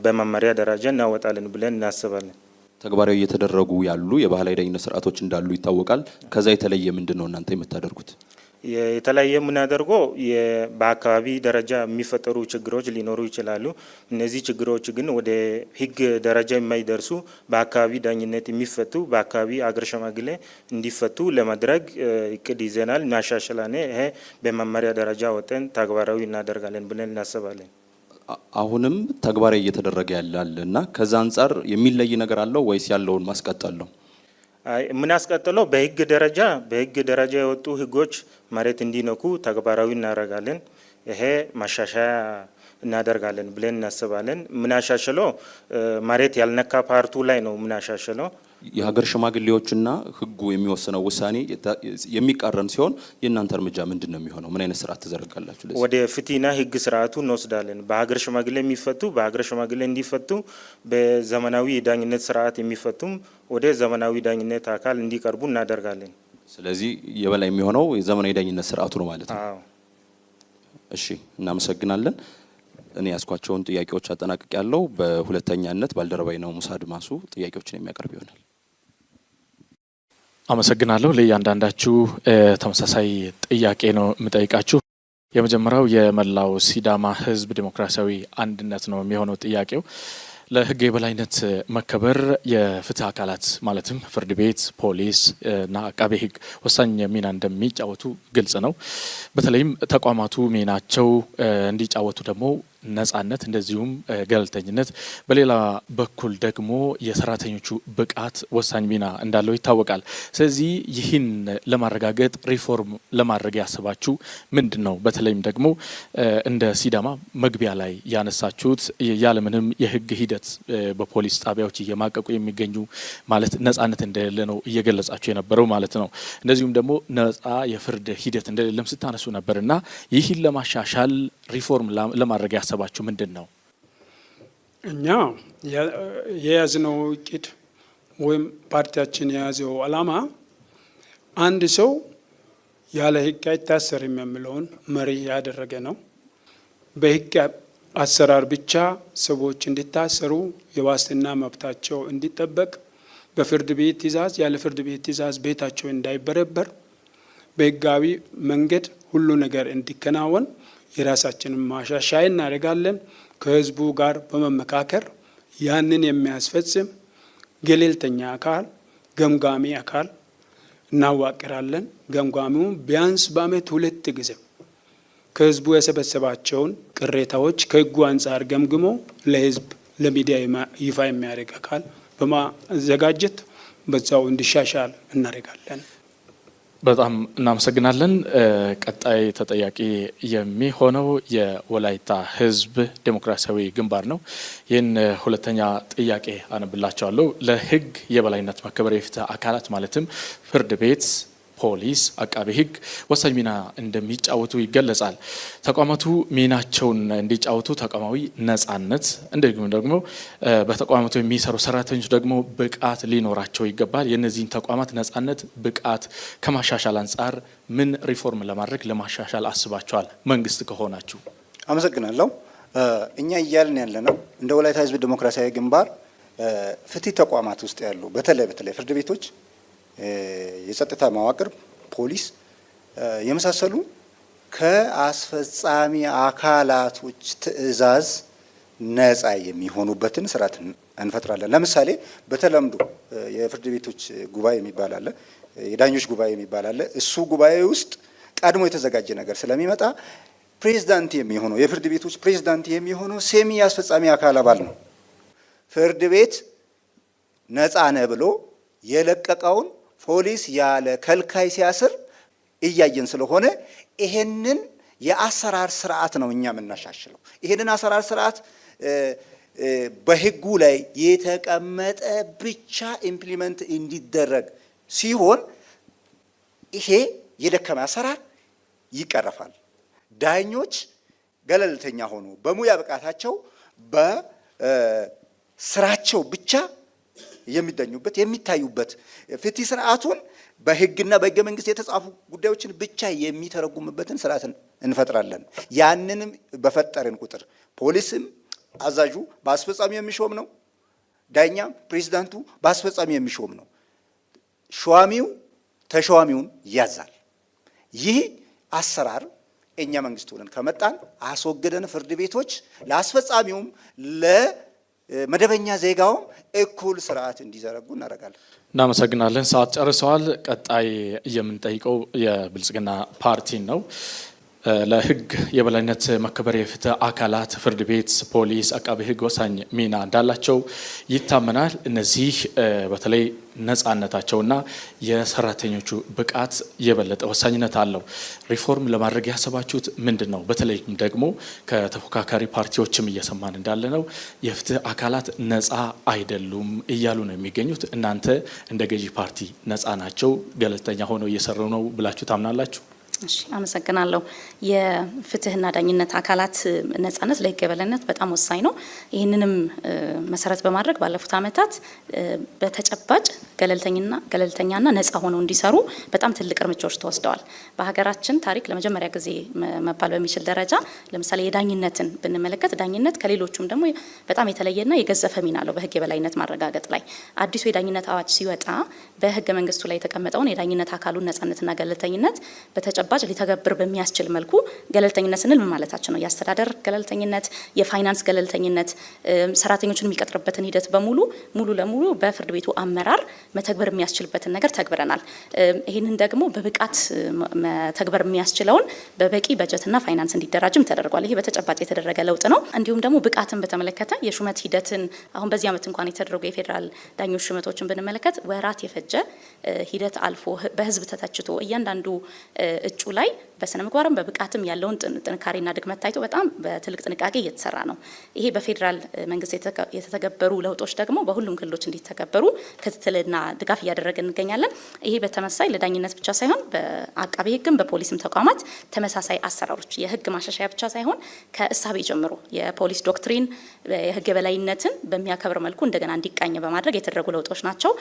በመመሪያ ደረጃ እናወጣለን ብለን እናስባለን። ተግባራዊ እየተደረጉ ያሉ የባህላዊ ዳኝነት ስርዓቶች እንዳሉ ይታወቃል። ከዛ የተለየ ምንድን ነው እናንተ የምታደርጉት? የተለያየ የምናደርገው በአካባቢ ደረጃ የሚፈጠሩ ችግሮች ሊኖሩ ይችላሉ። እነዚህ ችግሮች ግን ወደ ሕግ ደረጃ የማይደርሱ በአካባቢ ዳኝነት የሚፈቱ በአካባቢ አገር ሽማግሌ እንዲፈቱ ለማድረግ እቅድ ይዘናል። እናሻሽላለን። ይሄ በመመሪያ ደረጃ ወጥተን ተግባራዊ እናደርጋለን ብለን እናስባለን። አሁንም ተግባራዊ እየተደረገ ያለ እና ከዛ አንጻር የሚለይ ነገር አለው ወይስ ያለውን ማስቀጠል ነው? የምናስቀጥለው በህግ ደረጃ የወጡ ህጎች መሬት እንዲነኩ ተግባራዊ እናደርጋለን። ይሄ ማሻሻያ እናደርጋለን ብለን እናስባለን። ምናሻሽለው መሬት ያልነካ ፓርቱ ላይ ነው ምናሻሽለው። የሀገር ሽማግሌዎችና ህጉ የሚወስነው ውሳኔ የሚቃረን ሲሆን የእናንተ እርምጃ ምንድን ነው የሚሆነው? ምን አይነት ስርዓት ትዘረጋላችሁ? ወደ ፍትህና ህግ ስርዓቱ እንወስዳለን። በሀገር ሽማግሌ የሚፈቱ በሀገር ሽማግሌ እንዲፈቱ፣ በዘመናዊ የዳኝነት ስርዓት የሚፈቱም ወደ ዘመናዊ ዳኝነት አካል እንዲቀርቡ እናደርጋለን። ስለዚህ የበላይ የሚሆነው የዘመናዊ ዳኝነት ስርዓቱ ነው ማለት ነው። አዎ። እሺ፣ እናመሰግናለን። እኔ ያስኳቸውን ጥያቄዎች አጠናቅቅ ያለው በሁለተኛነት ባልደረባይ ነው ሙሳ አድማሱ ጥያቄዎችን የሚያቀርብ ይሆናል። አመሰግናለሁ። ለእያንዳንዳችሁ ተመሳሳይ ጥያቄ ነው የምጠይቃችሁ። የመጀመሪያው የመላው ሲዳማ ህዝብ ዲሞክራሲያዊ አንድነት ነው የሚሆነው ጥያቄው። ለህግ የበላይነት መከበር የፍትህ አካላት ማለትም ፍርድ ቤት፣ ፖሊስ እና አቃቤ ህግ ወሳኝ ሚና እንደሚጫወቱ ግልጽ ነው። በተለይም ተቋማቱ ሚናቸው እንዲጫወቱ ደግሞ ነጻነት እንደዚሁም ገለልተኝነት፣ በሌላ በኩል ደግሞ የሰራተኞቹ ብቃት ወሳኝ ሚና እንዳለው ይታወቃል። ስለዚህ ይህን ለማረጋገጥ ሪፎርም ለማድረግ ያስባችሁ ምንድን ነው? በተለይም ደግሞ እንደ ሲዳማ መግቢያ ላይ ያነሳችሁት ያለምንም የህግ ሂደት በፖሊስ ጣቢያዎች እየማቀቁ የሚገኙ ማለት ነጻነት እንደሌለ ነው እየገለጻችሁ የነበረው ማለት ነው። እንደዚሁም ደግሞ ነጻ የፍርድ ሂደት እንደሌለም ስታነሱ ነበርና ይህን ለማሻሻል ሪፎርም ለማድረግ ያሰባችሁ ምንድን ነው? እኛ የያዝነው እቅድ ወይም ፓርቲያችን የያዘው ዓላማ አንድ ሰው ያለ ህግ አይታሰርም የሚለውን መሪ ያደረገ ነው። በህግ አሰራር ብቻ ሰዎች እንዲታሰሩ፣ የዋስትና መብታቸው እንዲጠበቅ፣ በፍርድ ቤት ትዕዛዝ ያለ ፍርድ ቤት ትዕዛዝ ቤታቸው እንዳይበረበር፣ በህጋዊ መንገድ ሁሉ ነገር እንዲከናወን የራሳችንን ማሻሻያ እናደርጋለን። ከህዝቡ ጋር በመመካከር ያንን የሚያስፈጽም ገለልተኛ አካል፣ ገምጋሚ አካል እናዋቅራለን። ገምጋሚው ቢያንስ በአመት 2 ጊዜ ከህዝቡ የሰበሰባቸውን ቅሬታዎች ከህጉ አንጻር ገምግሞ ለህዝብ ለሚዲያ ይፋ የሚያደርግ አካል በማዘጋጀት በዛው እንዲሻሻል እናደርጋለን። በጣም እናመሰግናለን። ቀጣይ ተጠያቂ የሚሆነው የወላይታ ህዝብ ዴሞክራሲያዊ ግንባር ነው። ይህን ሁለተኛ ጥያቄ አነብላቸዋለሁ። ለህግ የበላይነት መከበር የፍትህ አካላት ማለትም ፍርድ ቤት፣ ፖሊስ፣ አቃቤ ህግ ወሳኝ ሚና እንደሚጫወቱ ይገለጻል። ተቋማቱ ሚናቸውን እንዲጫወቱ ተቋማዊ ነጻነት እንዲሁም ደግሞ በተቋማቱ የሚሰሩ ሰራተኞች ደግሞ ብቃት ሊኖራቸው ይገባል። የእነዚህን ተቋማት ነጻነት፣ ብቃት ከማሻሻል አንጻር ምን ሪፎርም ለማድረግ ለማሻሻል አስባቸዋል መንግስት ከሆናችሁ? አመሰግናለሁ። እኛ እያልን ያለ ነው እንደ ወላይታ ህዝብ ዲሞክራሲያዊ ግንባር ፍትህ ተቋማት ውስጥ ያሉ በተለይ ፍርድ ቤቶች፣ የጸጥታ መዋቅር፣ ፖሊስ የመሳሰሉ ከአስፈጻሚ አካላቶች ትዕዛዝ ነጻ የሚሆኑበትን ስርዓት እንፈጥራለን። ለምሳሌ በተለምዶ የፍርድ ቤቶች ጉባኤ የሚባል አለ፣ የዳኞች ጉባኤ የሚባል አለ። እሱ ጉባኤ ውስጥ ቀድሞ የተዘጋጀ ነገር ስለሚመጣ ፕሬዝዳንት የሚሆነው የፍርድ ቤቶች ፕሬዝዳንት የሚሆነው ሴሚ አስፈጻሚ አካል አባል ነው። ፍርድ ቤት ነጻ ነህ ብሎ የለቀቀውን ፖሊስ ያለ ከልካይ ሲያስር እያየን ስለሆነ ይሄንን የአሰራር ስርዓት ነው እኛ የምናሻሽለው። ይሄንን አሰራር ስርዓት በህጉ ላይ የተቀመጠ ብቻ ኢምፕሊመንት እንዲደረግ ሲሆን ይሄ የደከመ አሰራር ይቀረፋል። ዳኞች ገለልተኛ ሆኖ በሙያ ብቃታቸው በስራቸው ብቻ የሚዳኙበት የሚታዩበት ፍትህ ስርዓቱን በህግና በህገ መንግስት የተጻፉ ጉዳዮችን ብቻ የሚተረጉምበትን ስርዓት እንፈጥራለን። ያንንም በፈጠርን ቁጥር ፖሊስም አዛዡ በአስፈጻሚ የሚሾም ነው። ዳኛም ፕሬዝዳንቱ በአስፈጻሚ የሚሾም ነው። ሿሚው ተሿሚውን ያዛል። ይህ አሰራር እኛ መንግስት ሆነን ከመጣን አስወግደን ፍርድ ቤቶች ለአስፈጻሚውም ለመደበኛ ዜጋውም እኩል ስርዓት እንዲዘረጉ እናደርጋለን። እናመሰግናለን። ሰዓት ጨርሰዋል። ቀጣይ የምንጠይቀው የብልጽግና ፓርቲን ነው። ለህግ የበላይነት መከበር የፍትህ አካላት ፍርድ ቤት፣ ፖሊስ፣ አቃቤ ህግ ወሳኝ ሚና እንዳላቸው ይታመናል። እነዚህ በተለይ ነጻነታቸውና የሰራተኞቹ ብቃት የበለጠ ወሳኝነት አለው። ሪፎርም ለማድረግ ያሰባችሁት ምንድን ነው? በተለይም ደግሞ ከተፎካካሪ ፓርቲዎችም እየሰማን እንዳለ ነው የፍትህ አካላት ነጻ አይደሉም እያሉ ነው የሚገኙት። እናንተ እንደ ገዢ ፓርቲ ነጻ ናቸው፣ ገለልተኛ ሆነው እየሰሩ ነው ብላችሁ ታምናላችሁ? እሺ አመሰግናለሁ። የፍትህና ዳኝነት አካላት ነጻነት ለህግ የበላይነት በጣም ወሳኝ ነው። ይህንንም መሰረት በማድረግ ባለፉት ዓመታት በተጨባጭ ገለልተኛና ነጻ ሆነው እንዲሰሩ በጣም ትልቅ እርምጃዎች ተወስደዋል። በሀገራችን ታሪክ ለመጀመሪያ ጊዜ መባል በሚችል ደረጃ ለምሳሌ የዳኝነትን ብንመለከት ዳኝነት ከሌሎቹም ደግሞ በጣም የተለየና የገዘፈ ሚና አለው በህግ የበላይነት ማረጋገጥ ላይ። አዲሱ የዳኝነት አዋጅ ሲወጣ በህገ መንግስቱ ላይ የተቀመጠውን የዳኝነት አካሉን ነጻነትና ገለልተኝነት በተጨባጭ ሊተገብር በሚያስችል መልኩ ገለልተኝነት ስንል ምን ማለታችን ነው? የአስተዳደር ገለልተኝነት፣ የፋይናንስ ገለልተኝነት፣ ሰራተኞችን የሚቀጥርበትን ሂደት ሙሉ ለሙሉ በፍርድ ቤቱ አመራር መተግበር የሚያስችልበትን ነገር ተግብረናል። ይህንን ደግሞ በብቃት መተግበር የሚያስችለውን በበቂ በጀትና ፋይናንስ እንዲደራጅም ተደርጓል። ይሄ በተጨባጭ የተደረገ ለውጥ ነው። እንዲሁም ደግሞ ብቃትን በተመለከተ የሹመት ሂደትን አሁን በዚህ ዓመት እንኳን የተደረጉ የፌዴራል ዳኞች ሹመቶችን ብንመለከት ወራት የፈጀ ሂደት አልፎ በህዝብ ተተችቶ እያንዳንዱ እጩ ላይ በስነ ምግባርም በብቃትም ያለውን ጥንካሬና ድክመት ታይቶ በጣም በትልቅ ጥንቃቄ እየተሰራ ነው። ይሄ በፌዴራል መንግስት የተተገበሩ ለውጦች ደግሞ በሁሉም ክልሎች እንዲተገበሩ ክትትልና ድጋፍ እያደረግን እንገኛለን። ይሄ በተመሳይ ለዳኝነት ብቻ ሳይሆን በአቃቤ ህግም በፖሊስም ተቋማት ተመሳሳይ አሰራሮች የህግ ማሻሻያ ብቻ ሳይሆን ከእሳቤ ጀምሮ የፖሊስ ዶክትሪን የህግ የበላይነትን በሚያከብር መልኩ እንደገና እንዲቃኝ በማድረግ የተደረጉ ለውጦች ናቸው።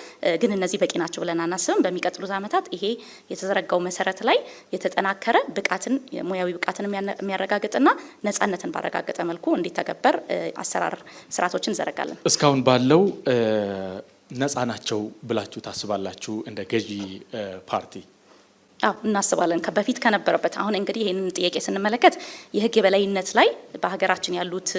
ግን እነዚህ በቂ ናቸው ብለን አናስብም። በሚቀጥሉት ዓመታት ይሄ የተዘረጋው መሰረት ላይ የተጠናከረ ብቃትን ሙያዊ ብቃትን የሚያረጋግጥና ነጻነትን ባረጋገጠ መልኩ እንዲተገበር አሰራር ስርዓቶችን እንዘረጋለን። እስካሁን ባለው ነጻ ናቸው ብላችሁ ታስባላችሁ እንደ ገዢ ፓርቲ? አዎ እናስባለን። በፊት ከነበረበት አሁን እንግዲህ ይህንን ጥያቄ ስንመለከት የህግ የበላይነት ላይ በሀገራችን ያሉት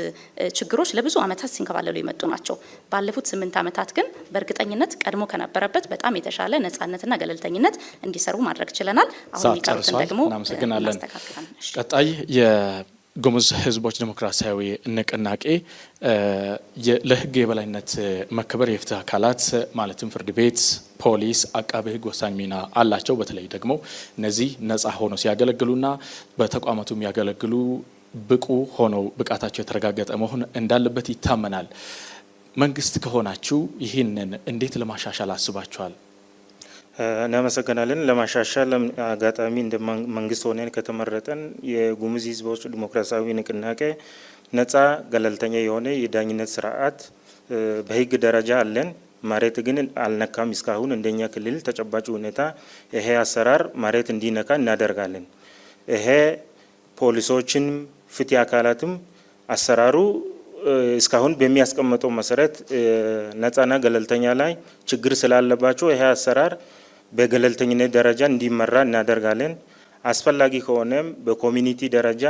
ችግሮች ለብዙ ዓመታት ሲንከባለሉ የመጡ ናቸው። ባለፉት 8 ዓመታት ግን በእርግጠኝነት ቀድሞ ከነበረበት በጣም የተሻለ ነጻነትና ገለልተኝነት እንዲሰሩ ማድረግ ችለናል። አሁን የሚቀሩትን ደግሞ እናመሰግናለን። ቀጣይ የጉሙዝ ህዝቦች ዲሞክራሲያዊ ንቅናቄ ለህግ የበላይነት መከበር የፍትህ አካላት ማለትም ፍርድ ቤት፣ ፖሊስ፣ አቃቤ ህግ ወሳኝ ሚና አላቸው። በተለይ ደግሞ እነዚህ ነጻ ሆነው ሲያገለግሉና በተቋማቱ የሚያገለግሉ ብቁ ሆነው ብቃታቸው የተረጋገጠ መሆን እንዳለበት ይታመናል። መንግስት ከሆናችሁ ይህንን እንዴት ለማሻሻል አስባችኋል? እናመሰግናለን። ለማሻሻል አጋጣሚ እንደ መንግስት ሆነን ከተመረጠን የጉሙዝ ህዝቦች ዲሞክራሲያዊ ንቅናቄ ነጻ ገለልተኛ የሆነ የዳኝነት ስርዓት በህግ ደረጃ አለን። መሬት ግን አልነካም። እስካሁን እንደኛ ክልል ተጨባጭ ሁኔታ ይሄ አሰራር መሬት እንዲነካ እናደርጋለን። ይሄ ፖሊሶችን ፍትህ አካላትም አሰራሩ እስካሁን በሚያስቀምጠው መሰረት ነጻና ገለልተኛ ላይ ችግር ስላለባቸው ይሄ አሰራር በገለልተኝነት ደረጃ እንዲመራ እናደርጋለን። አስፈላጊ ከሆነም በኮሚኒቲ ደረጃ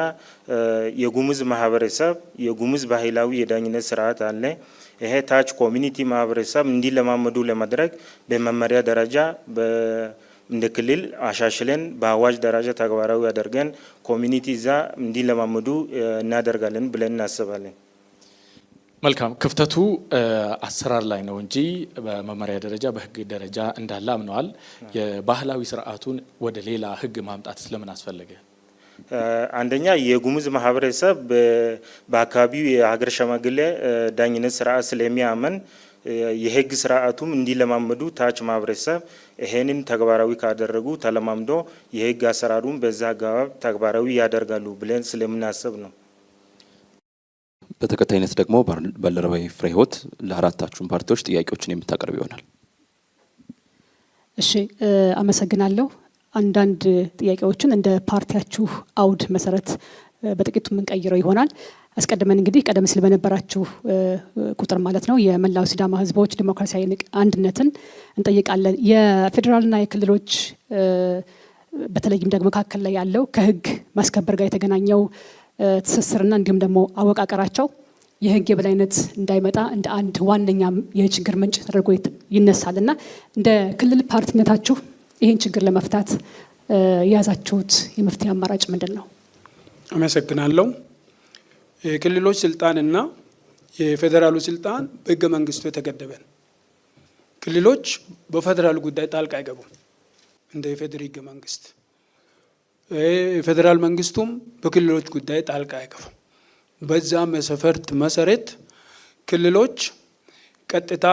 የጉሙዝ ማህበረሰብ የጉሙዝ ባህላዊ የዳኝነት ስርዓት አለ። ይሄ ታች ኮሚኒቲ ማህበረሰብ እንዲለማመዱ ለማድረግ በመመሪያ ደረጃ እንደ ክልል አሻሽለን በአዋጅ ደረጃ ተግባራዊ አድርገን ኮሚኒቲ እዛ እንዲለማመዱ እናደርጋለን ብለን እናስባለን። መልካም። ክፍተቱ አሰራር ላይ ነው እንጂ በመመሪያ ደረጃ በህግ ደረጃ እንዳለ አምነዋል። የባህላዊ ስርዓቱን ወደ ሌላ ህግ ማምጣት ስለምን አስፈለገ? አንደኛ የጉሙዝ ማህበረሰብ በአካባቢው የሀገር ሽማግሌ ዳኝነት ስርዓት ስለሚያመን የህግ ስርዓቱም እንዲለማመዱ ታች ማህበረሰብ ይሄንን ተግባራዊ ካደረጉ ተለማምዶ የህግ አሰራሩን በዛ አግባብ ተግባራዊ ያደርጋሉ ብለን ስለምናስብ ነው። በተከታይነት ደግሞ ባልደረባዊ ፍሬህይወት ለአራታችሁም ፓርቲዎች ጥያቄዎችን የምታቀርብ ይሆናል። እሺ፣ አመሰግናለሁ። አንዳንድ ጥያቄዎችን እንደ ፓርቲያችሁ አውድ መሰረት በጥቂቱ የምንቀይረው ይሆናል። አስቀድመን እንግዲህ ቀደም ሲል በነበራችሁ ቁጥር ማለት ነው የመላው ሲዳማ ህዝቦች ዲሞክራሲያዊ አንድነትን እንጠይቃለን። የፌዴራልና የክልሎች በተለይም ደግሞ መካከል ላይ ያለው ከህግ ማስከበር ጋር የተገናኘው ትስስርና እንዲሁም ደግሞ አወቃቀራቸው የህግ የበላይነት እንዳይመጣ እንደ አንድ ዋነኛ የችግር ምንጭ ተደርጎ ይነሳል እና እንደ ክልል ፓርቲነታችሁ ይህን ችግር ለመፍታት የያዛችሁት የመፍትሄ አማራጭ ምንድን ነው? አመሰግናለሁ። የክልሎች ስልጣንና የፌዴራሉ ስልጣን በህገ መንግስቱ የተገደበ ነው። ክልሎች በፌዴራሉ ጉዳይ ጣልቃ አይገቡም እንደ የፌዴራል ህገ መንግስት። የፌዴራል መንግስቱም በክልሎች ጉዳይ ጣልቃ አይገቡም። በዛ መስፈርት መሰረት ክልሎች ቀጥታ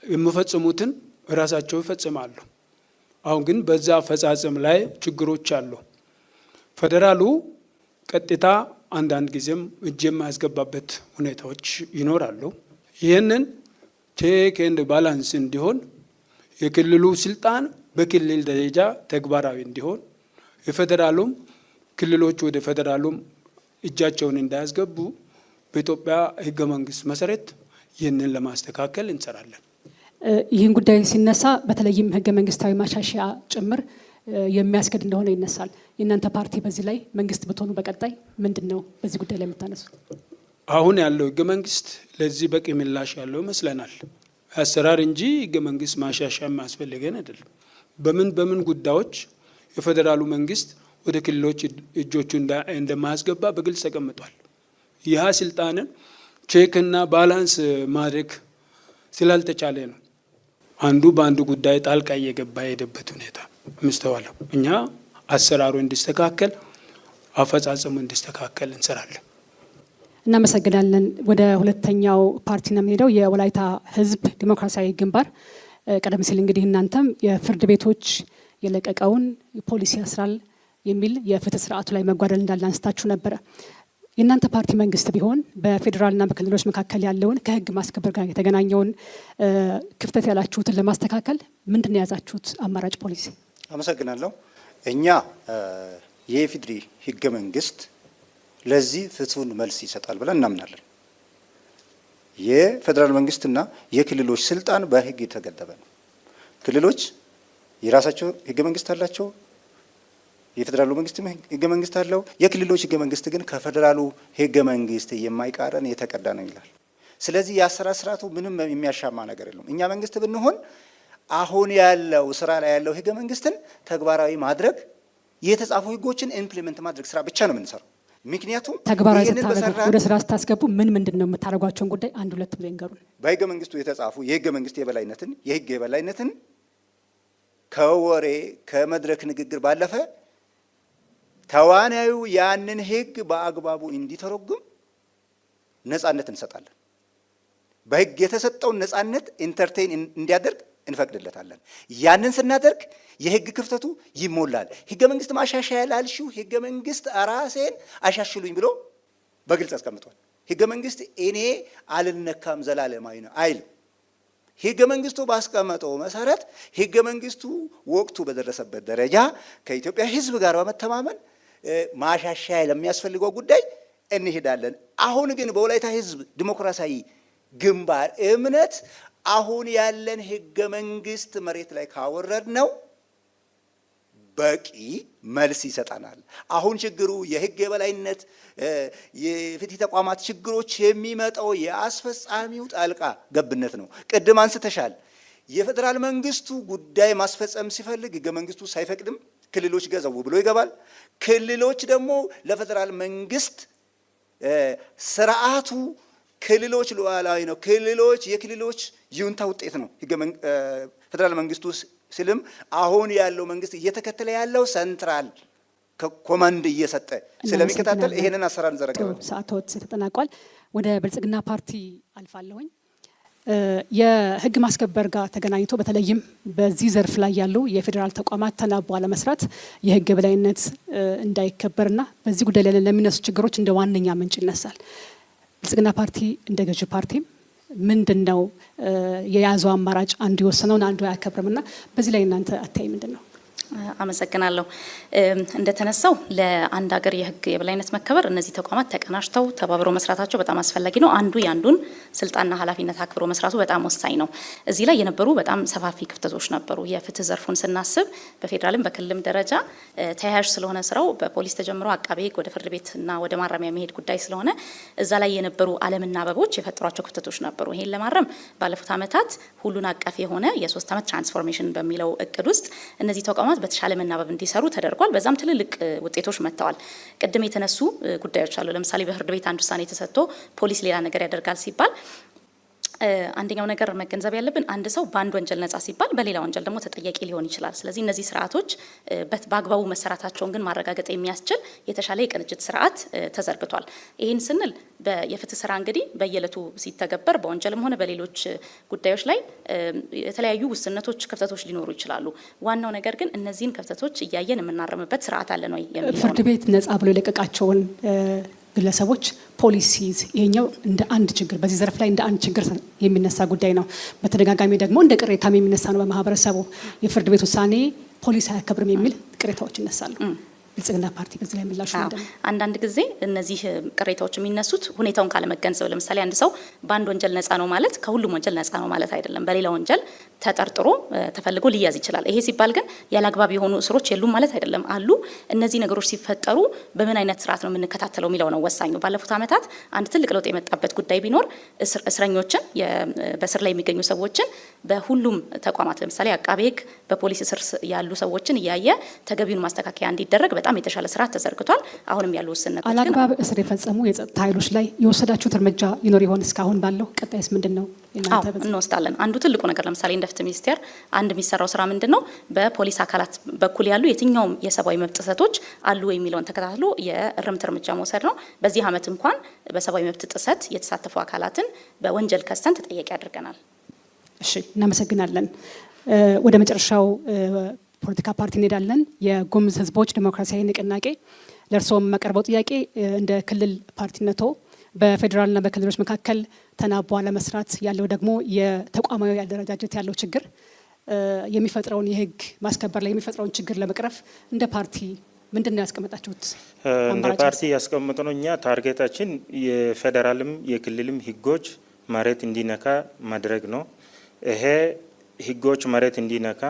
የሚፈጽሙትን ራሳቸው ይፈጽማሉ። አሁን ግን በዛ አፈጻጸም ላይ ችግሮች አሉ። ፌዴራሉ ቀጥታ አንዳንድ ጊዜም እጅ የማያስገባበት ሁኔታዎች ይኖራሉ። ይህንን ቼክ ኤንድ ባላንስ እንዲሆን የክልሉ ስልጣን በክልል ደረጃ ተግባራዊ እንዲሆን የፌዴራሉም ክልሎች ወደ ፌዴራሉም እጃቸውን እንዳያስገቡ በኢትዮጵያ ህገ መንግስት መሰረት ይህንን ለማስተካከል እንሰራለን። ይህን ጉዳይ ሲነሳ በተለይም ህገ መንግስታዊ ማሻሻያ ጭምር የሚያስገድ እንደሆነ ይነሳል። የእናንተ ፓርቲ በዚህ ላይ መንግስት ብትሆኑ በቀጣይ ምንድን ነው በዚህ ጉዳይ ላይ የምታነሱት? አሁን ያለው ህገ መንግስት ለዚህ በቂ ምላሽ ያለው ይመስለናል። አሰራር እንጂ ህገ መንግስት ማሻሻያ የሚያስፈልገን አይደለም። በምን ጉዳዮች የፌዴራሉ መንግስት ወደ ክልሎች እጆቹ እንደማያስገባ በግልጽ ተቀምጧል። ይህ ስልጣንን ቼክና ባላንስ ማድረግ ስላልተቻለ ነው አንዱ በአንዱ ጉዳይ ጣልቃ እየገባ የሄደበት ሁኔታ ምስተዋለው። እኛ አሰራሩ እንዲስተካከል አፈጻጸሙ እንዲስተካከል እንሰራለን። እናመሰግናለን። ወደ ሁለተኛው ፓርቲ ነው የምንሄደው። የወላይታ ህዝብ ዲሞክራሲያዊ ግንባር ቀደም ሲል እንግዲህ እናንተም የፍርድ ቤቶች የለቀቀውን ፖሊሲ ያስራል የሚል የፍትህ ስርዓቱ ላይ መጓደል እንዳለ አንስታችሁ ነበረ። የእናንተ ፓርቲ መንግስት ቢሆን በፌዴራልና በክልሎች መካከል ያለውን ከህግ ማስከበር ጋር የተገናኘውን ክፍተት ያላችሁትን ለማስተካከል ምንድን ነው የያዛችሁት አማራጭ ፖሊሲ? አመሰግናለሁ። እኛ የኢፌዴሪ ህገ መንግስት ለዚህ ፍቱን መልስ ይሰጣል ብለን እናምናለን። የፌዴራል መንግስትና የክልሎች ስልጣን በህግ የተገደበ ነው። ክልሎች የራሳቸው ህገ መንግስት አላቸው። የፌዴራሉ መንግስት ህገ መንግስት አለው። የክልሎች ህገ መንግስት ግን ከፌዴራሉ ህገ መንግስት የማይቃረን የተቀዳ ነው ይላል። ስለዚህ የአሰራር ስርዓቱ ምንም የሚያሻማ ነገር የለውም። እኛ መንግስት ብንሆን አሁን ያለው ስራ ላይ ያለው ህገ መንግስትን ተግባራዊ ማድረግ፣ የተጻፉ ህጎችን ኢምፕሊመንት ማድረግ ስራ ብቻ ነው የምንሰራው። ምክንያቱም ተግባራዊ ስታደርጉ ወደ ስራ ስታስገቡ ምንድን ነው የምታደርጓቸውን ጉዳይ አንድ ሁለት ብለው ይንገሩን። በህገ መንግስቱ የተጻፉ የህገ መንግስት የህግ የበላይነትን ከወሬ ከመድረክ ንግግር ባለፈ ተዋናዩ ያንን ህግ በአግባቡ እንዲተረጉም ነጻነት እንሰጣለን። በህግ የተሰጠውን ነጻነት ኢንተርቴን እንዲያደርግ እንፈቅድለታለን። ያንን ስናደርግ የህግ ክፍተቱ ይሞላል። ህገ መንግስት ማሻሻያ ላልሽው ህገ መንግስት ራሴን አሻሽሉኝ ብሎ በግልጽ አስቀምጧል። ህገ መንግስት እኔ አልነካም ዘላለማዊ ነው አይልም። ህገ መንግስቱ ባስቀመጠው መሰረት ህገ መንግስቱ ወቅቱ በደረሰበት ደረጃ ከኢትዮጵያ ህዝብ ጋር በመተማመን ማሻሻያ ለሚያስፈልገው ጉዳይ እንሄዳለን። አሁን ግን በወላይታ ህዝብ ዲሞክራሲያዊ ግንባር እምነት አሁን ያለን ህገ መንግስት መሬት ላይ ካወረድ ነው በቂ መልስ ይሰጠናል። አሁን ችግሩ የህግ የበላይነት የፍትህ ተቋማት ችግሮች የሚመጣው የአስፈጻሚው ጣልቃ ገብነት ነው። ቅድም አንስተሻል። የፌዴራል መንግስቱ ጉዳይ ማስፈጸም ሲፈልግ ህገ መንግስቱ ሳይፈቅድም ክልሎች ገዘው ብሎ ይገባል። ክልሎች ደግሞ ለፌዴራል መንግስት ስርዓቱ ክልሎች ሉዓላዊ ነው። የክልሎች ይሁንታ ውጤት ነው። ፌዴራል መንግስቱ ስልም አሁን ያለው መንግስት እየተከተለ ያለው ሰንትራል ኮማንድ እየሰጠ ስለሚከታተል ይሄንን አሰራር እንዘረጋለን። ሰዓቶት ተጠናቋል። ወደ ብልጽግና ፓርቲ አልፋለሁኝ። የህግ ማስከበር ጋር ተገናኝቶ በተለይም በዚህ ዘርፍ ላይ ያሉ የፌዴራል ተቋማት ተናቦ አለመስራት የህግ የበላይነት እንዳይከበርና በዚህ ጉዳይ ላይ ለሚነሱ ችግሮች እንደ ዋነኛ ምንጭ ይነሳል። ብልጽግና ፓርቲ እንደ ገዢ ፓርቲም ምንድነው የያዘው አማራጭ? አንዱ የወሰነውን አንዱ አያከብርምና በዚህ ላይ እናንተ አታይ ምንድነው? አመሰግናለሁ። እንደተነሳው ለአንድ ሀገር የህግ የበላይነት መከበር እነዚህ ተቋማት ተቀናጅተው ተባብረው መስራታቸው በጣም አስፈላጊ ነው። አንዱ ያንዱን ስልጣንና ኃላፊነት አክብሮ መስራቱ በጣም ወሳኝ ነው። እዚህ ላይ የነበሩ በጣም ሰፋፊ ክፍተቶች ነበሩ። የፍትህ ዘርፉን ስናስብ በፌዴራልም በክልልም ደረጃ ተያያዥ ስለሆነ ስራው በፖሊስ ተጀምሮ አቃቤ ህግ ወደ ፍርድ ቤትና ወደ ማረሚያ መሄድ ጉዳይ ስለሆነ እዛ ላይ የነበሩ አለመናበቦች የፈጠሯቸው ክፍተቶች ነበሩ። ይሄን ለማረም ባለፉት ዓመታት ሁሉን አቀፍ የሆነ የ3 ዓመት ትራንስፎርሜሽን በሚለው እቅድ ውስጥ እነዚህ ተቋማት በተሻለ መናበብ እንዲሰሩ ተደርጓል። በዛም ትልልቅ ውጤቶች መጥተዋል። ቅድም የተነሱ ጉዳዮች አሉ። ለምሳሌ በፍርድ ቤት አንድ ውሳኔ ተሰጥቶ ፖሊስ ሌላ ነገር ያደርጋል ሲባል አንደኛው ነገር መገንዘብ ያለብን አንድ ሰው በአንድ ወንጀል ነጻ ሲባል በሌላ ወንጀል ደግሞ ተጠያቂ ሊሆን ይችላል። ስለዚህ እነዚህ ስርዓቶች በአግባቡ መሰራታቸውን ግን ማረጋገጥ የሚያስችል የተሻለ የቅንጅት ስርዓት ተዘርግቷል። ይህን ስንል የፍትህ ስራ እንግዲህ በየዕለቱ ሲተገበር በወንጀልም ሆነ በሌሎች ጉዳዮች ላይ የተለያዩ ውስንነቶች፣ ክፍተቶች ሊኖሩ ይችላሉ። ዋናው ነገር ግን እነዚህን ክፍተቶች እያየን የምናረምበት ስርዓት አለ ነው የሚለው። ፍርድ ቤት ነጻ ብሎ የለቀቃቸውን ግለሰቦች ፖሊስ ሲይዝ ይሄኛው እንደ አንድ ችግር በዚህ ዘርፍ ላይ እንደ አንድ ችግር የሚነሳ ጉዳይ ነው። በተደጋጋሚ ደግሞ እንደ ቅሬታም የሚነሳ ነው። በማህበረሰቡ የፍርድ ቤት ውሳኔ ፖሊስ አያከብርም የሚል ቅሬታዎች ይነሳሉ። ብልጽግና ፓርቲ በዚህ ላይ ምላሹ ምንድን ነው? አንዳንድ ጊዜ እነዚህ ቅሬታዎች የሚነሱት ሁኔታውን ካለመገንዘብ፣ ለምሳሌ አንድ ሰው በአንድ ወንጀል ነጻ ነው ማለት ከሁሉም ወንጀል ነጻ ነው ማለት አይደለም። በሌላ ወንጀል ተጠርጥሮ ተፈልጎ ሊያዝ ይችላል። ይሄ ሲባል ግን ያለአግባብ የሆኑ እስሮች የሉም ማለት አይደለም፣ አሉ። እነዚህ ነገሮች ሲፈጠሩ በምን አይነት ስርዓት ነው የምንከታተለው የሚለው ነው ወሳኙ። ባለፉት ዓመታት አንድ ትልቅ ለውጥ የመጣበት ጉዳይ ቢኖር እስረኞችን በስር ላይ የሚገኙ ሰዎችን በሁሉም ተቋማት ለምሳሌ አቃቤ ሕግ በፖሊስ እስር ያሉ ሰዎችን እያየ ተገቢውን ማስተካከያ እንዲደረግ በጣም የተሻለ ስርዓት ተዘርግቷል። አሁንም ያሉ ውስንነቶች ግን አላግባብ እስር የፈጸሙ የጸጥታ ኃይሎች ላይ የወሰዳችሁት እርምጃ ይኖር ይሆን? እስካሁን ባለው ቀጣይስ ምንድን ነው? እንወስዳለን። አንዱ ትልቁ ነገር ለምሳሌ እንደ ፍትህ ሚኒስቴር አንድ የሚሰራው ስራ ምንድን ነው? በፖሊስ አካላት በኩል ያሉ የትኛውም የሰብአዊ መብት ጥሰቶች አሉ የሚለውን ተከታትሎ የእርምት እርምጃ መውሰድ ነው። በዚህ ዓመት እንኳን በሰብአዊ መብት ጥሰት የተሳተፉ አካላትን በወንጀል ከሰን ተጠያቂ አድርገናል። እሺ፣ እናመሰግናለን። ወደ መጨረሻው ፖለቲካ ፓርቲ እንሄዳለን። የጉሙዝ ህዝቦች ዲሞክራሲያዊ ንቅናቄ ለእርስዎም የማቀርበው ጥያቄ እንደ ክልል ፓርቲነቶ በፌዴራልና በክልሎች መካከል ተናቦ አለመስራት ያለው ደግሞ የተቋማዊ አደረጃጀት ያለው ችግር የሚፈጥረውን የህግ ማስከበር ላይ የሚፈጥረውን ችግር ለመቅረፍ እንደ ፓርቲ ምንድን ነው ያስቀመጣችሁት? እንደ ፓርቲ ያስቀመጥነው እኛ ታርጌታችን የፌዴራልም የክልልም ህጎች መሬት እንዲነካ ማድረግ ነው። ይሄ ህጎች መሬት እንዲነካ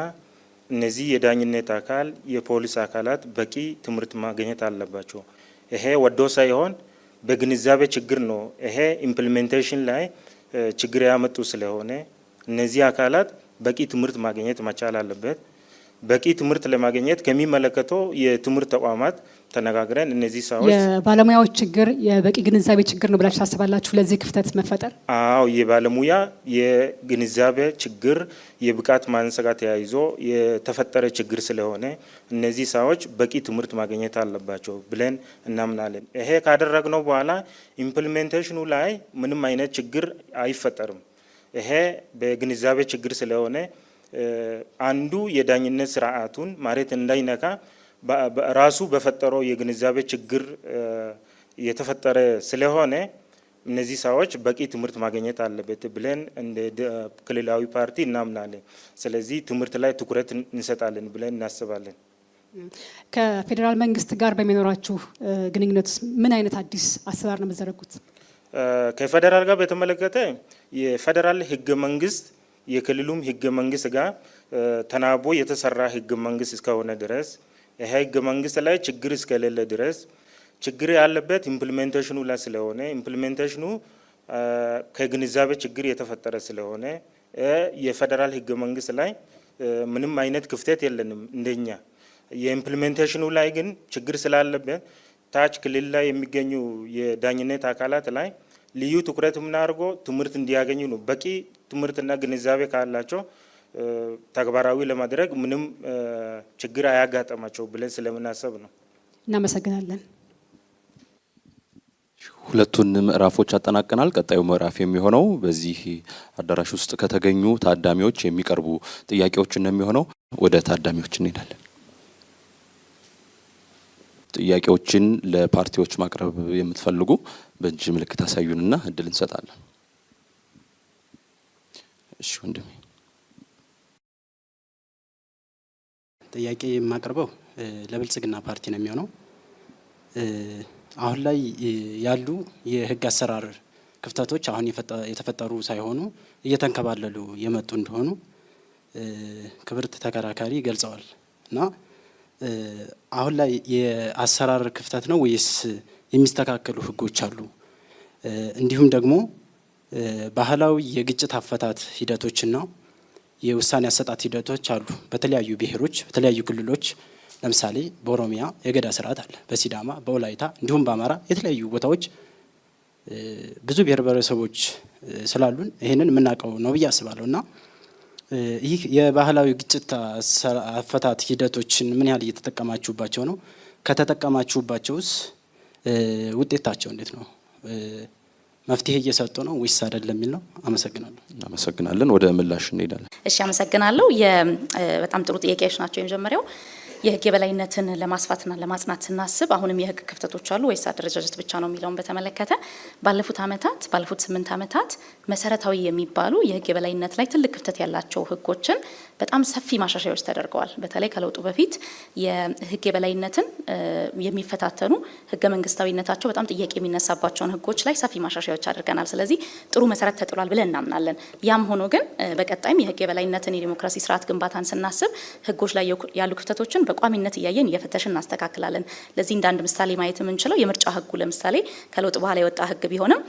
እነዚህ የዳኝነት አካል የፖሊስ አካላት በቂ ትምህርት ማግኘት አለባቸው። ይሄ ወዶ ሳይሆን በግንዛቤ ችግር ነው። ይሄ ኢምፕሊሜንቴሽን ላይ ችግር ያመጡ ስለሆነ እነዚህ አካላት በቂ ትምህርት ማግኘት መቻል አለበት። በቂ ትምህርት ለማግኘት ከሚመለከተው የትምህርት ተቋማት ተነጋግረን እነዚህ ሰዎች የባለሙያዎች ችግር የበቂ ግንዛቤ ችግር ነው ብላችሁ ታስባላችሁ? ለዚህ ክፍተት መፈጠር? አዎ፣ የባለሙያ የግንዛቤ ችግር የብቃት ማነስ ጋር ተያይዞ የተፈጠረ ችግር ስለሆነ እነዚህ ሰዎች በቂ ትምህርት ማግኘት አለባቸው ብለን እናምናለን። ይሄ ካደረግነው በኋላ ኢምፕሊሜንቴሽኑ ላይ ምንም አይነት ችግር አይፈጠርም። ይሄ በግንዛቤ ችግር ስለሆነ አንዱ የዳኝነት ስርዓቱን መሬት እንዳይነካ ራሱ በፈጠረው የግንዛቤ ችግር የተፈጠረ ስለሆነ እነዚህ ሰዎች በቂ ትምህርት ማግኘት አለበት ብለን እንደ ክልላዊ ፓርቲ እናምናለን። ስለዚህ ትምህርት ላይ ትኩረት እንሰጣለን ብለን እናስባለን። ከፌዴራል መንግስት ጋር በሚኖራችሁ ግንኙነት ምን አይነት አዲስ አሰራር ነው የምትዘረጉት? ከፌዴራል ጋር በተመለከተ የፌዴራል ህገ መንግስት የክልሉም ህገ መንግስት ጋር ተናቦ የተሰራ ህገ መንግስት እስከሆነ ድረስ ይሄ ህገ መንግስት ላይ ችግር እስከሌለ ድረስ ችግር ያለበት ኢምፕሊሜንቴሽኑ ላይ ስለሆነ ኢምፕሊሜንቴሽኑ ከግንዛቤ ችግር የተፈጠረ ስለሆነ የፌዴራል ህገ መንግስት ላይ ምንም አይነት ክፍተት የለንም እንደኛ። የኢምፕሊሜንቴሽኑ ላይ ግን ችግር ስላለበት ታች ክልል ላይ የሚገኙ የዳኝነት አካላት ላይ ልዩ ትኩረት የምናደርገው ትምህርት እንዲያገኙ ነው። በቂ ትምህርትና ግንዛቤ ካላቸው ተግባራዊ ለማድረግ ምንም ችግር አያጋጠማቸው ብለን ስለምናሰብ ነው። እናመሰግናለን። ሁለቱን ምዕራፎች አጠናቀናል። ቀጣዩ ምዕራፍ የሚሆነው በዚህ አዳራሽ ውስጥ ከተገኙ ታዳሚዎች የሚቀርቡ ጥያቄዎችን ነው የሚሆነው። ወደ ታዳሚዎች እንሄዳለን። ጥያቄዎችን ለፓርቲዎች ማቅረብ የምትፈልጉ በእጅ ምልክት አሳዩንና እድል እንሰጣለን። እሺ ወንድሜ። ጥያቄ የማቀርበው ለብልጽግና ፓርቲ ነው የሚሆነው። አሁን ላይ ያሉ የህግ አሰራር ክፍተቶች አሁን የተፈጠሩ ሳይሆኑ እየተንከባለሉ የመጡ እንደሆኑ ክብርት ተከራካሪ ገልጸዋል እና አሁን ላይ የአሰራር ክፍተት ነው ወይስ የሚስተካከሉ ህጎች አሉ? እንዲሁም ደግሞ ባህላዊ የግጭት አፈታት ሂደቶችና የውሳኔ አሰጣጥ ሂደቶች አሉ በተለያዩ ብሔሮች፣ በተለያዩ ክልሎች። ለምሳሌ በኦሮሚያ የገዳ ስርዓት አለ፣ በሲዳማ፣ በወላይታ እንዲሁም በአማራ የተለያዩ ቦታዎች ብዙ ብሔር ብሔረሰቦች ስላሉን ይህንን የምናውቀው ነው ብዬ አስባለሁ እና ይህ የባህላዊ ግጭት አፈታት ሂደቶችን ምን ያህል እየተጠቀማችሁባቸው ነው? ከተጠቀማችሁባቸውስ ውጤታቸው እንዴት ነው? መፍትሄ እየሰጡ ነው ወይስ አይደለም የሚል ነው። አመሰግናለሁ። እናመሰግናለን። ወደ ምላሽ እንሄዳለን። እሺ፣ አመሰግናለሁ። በጣም ጥሩ ጥያቄዎች ናቸው። የመጀመሪያው የህግ የበላይነትን ለማስፋትና ለማጽናት ስናስብ አሁንም የህግ ክፍተቶች አሉ ወይስ አደረጃጀት ብቻ ነው የሚለውን በተመለከተ ባለፉት 8 ዓመታት መሰረታዊ የሚባሉ የህግ የበላይነት ላይ ትልቅ ክፍተት ያላቸው ህጎችን በጣም ሰፊ ማሻሻያዎች ተደርገዋል። በተለይ ከለውጡ በፊት የህግ የበላይነትን የሚፈታተኑ ህገ መንግስታዊነታቸው በጣም ጥያቄ የሚነሳባቸውን ህጎች ላይ ሰፊ ማሻሻያዎች አድርገናል። ስለዚህ ጥሩ መሰረት ተጥሏል ብለን እናምናለን። ያም ሆኖ ግን በቀጣይም የህግ የበላይነትን የዲሞክራሲ ስርዓት ግንባታን ስናስብ ህጎች ላይ ያሉ ክፍተቶችን በቋሚነት እያየን እየፈተሽን እናስተካክላለን። ለዚህ እንደ አንድ ምሳሌ ማየት የምንችለው የምርጫ ህጉ ለምሳሌ ከለውጥ በኋላ የወጣ ህግ ቢሆንም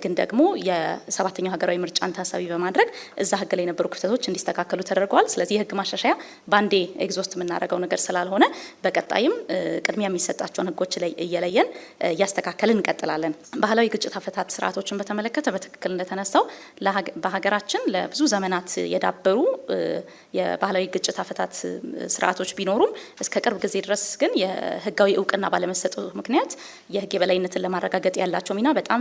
ግን ደግሞ የ7ኛው ሀገራዊ ምርጫን ታሳቢ በማድረግ እዛ ህግ ላይ የነበሩ ክፍተቶች እንዲስተካከሉ ተደርገዋል። ስለዚህ የህግ ማሻሻያ ባንዴ ኤግዞስት የምናደርገው ነገር ስላልሆነ በቀጣይም ቅድሚያ የሚሰጣቸውን ህጎች ላይ እየለየን እያስተካከልን እንቀጥላለን። ባህላዊ ግጭት አፈታት ስርዓቶችን በተመለከተ በትክክል እንደተነሳው በሀገራችን ለብዙ ዘመናት የዳበሩ የባህላዊ ግጭት አፈታት ስርዓቶች ቢኖሩም እስከ ቅርብ ጊዜ ድረስ ግን የህጋዊ እውቅና ባለመሰጠቱ ምክንያት የህግ የበላይነትን ለማረጋገጥ ያላቸው ሚና በጣም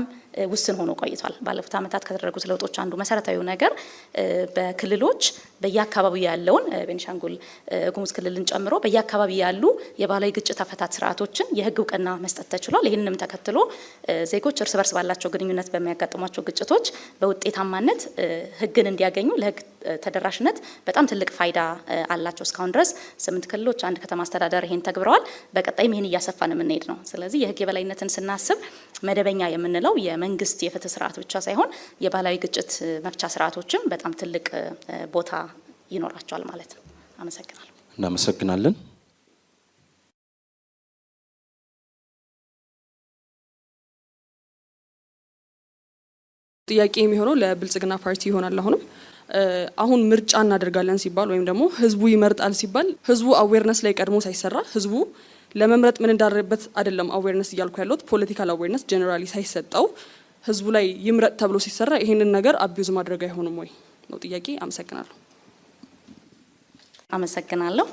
ውስን ሆኖ ቆይቷል። ባለፉት ዓመታት ከተደረጉት ለውጦች አንዱ መሰረታዊ ነገር በክልሎች በየአካባቢው ያለውን ቤኒሻንጉል ጉሙዝ ክልልን ጨምሮ በየአካባቢው ያሉ የባህላዊ ግጭት አፈታት ስርዓቶችን የህግ እውቅና መስጠት ተችሏል። ይህንንም ተከትሎ ዜጎች እርስ በርስ ባላቸው ግንኙነት በሚያጋጥሟቸው ግጭቶች በውጤታማነት ህግን እንዲያገኙ ለህግ ተደራሽነት በጣም ትልቅ ፋይዳ አላቸው። እስካሁን ድረስ 8 ክልሎች፣ 1 ከተማ አስተዳደር ይሄን ተግብረዋል። በቀጣይም ይሄን እያሰፋን የምንሄድ ነው። ስለዚህ የህግ የበላይነትን ስናስብ መደበኛ የምንለው የመንግስት የፍትህ ስርዓት ብቻ ሳይሆን የባህላዊ ግጭት መፍቻ ስርዓቶችም በጣም ትልቅ ቦታ ይኖራቸዋል ማለት ነው። አመሰግናለሁ። እናመሰግናለን። ጥያቄ የሚሆነው ለብልጽግና ፓርቲ ይሆናል። አሁን ምርጫ እናደርጋለን ሲባል ወይም ደግሞ ህዝቡ ይመርጣል ሲባል ህዝቡ አዌርነስ ላይ ቀድሞ ሳይሰራ ህዝቡ ለመምረጥ ምን እንዳረበት አይደለም አዌርነስ እያልኩ ያለሁት ፖለቲካል አዌርነስ ጀነራሊ ሳይሰጠው ህዝቡ ላይ ይምረጥ ተብሎ ሲሰራ ይሄንን ነገር አቢዩዝ ማድረግ አይሆንም ወይ ነው ጥያቄ። አመሰግናለሁ።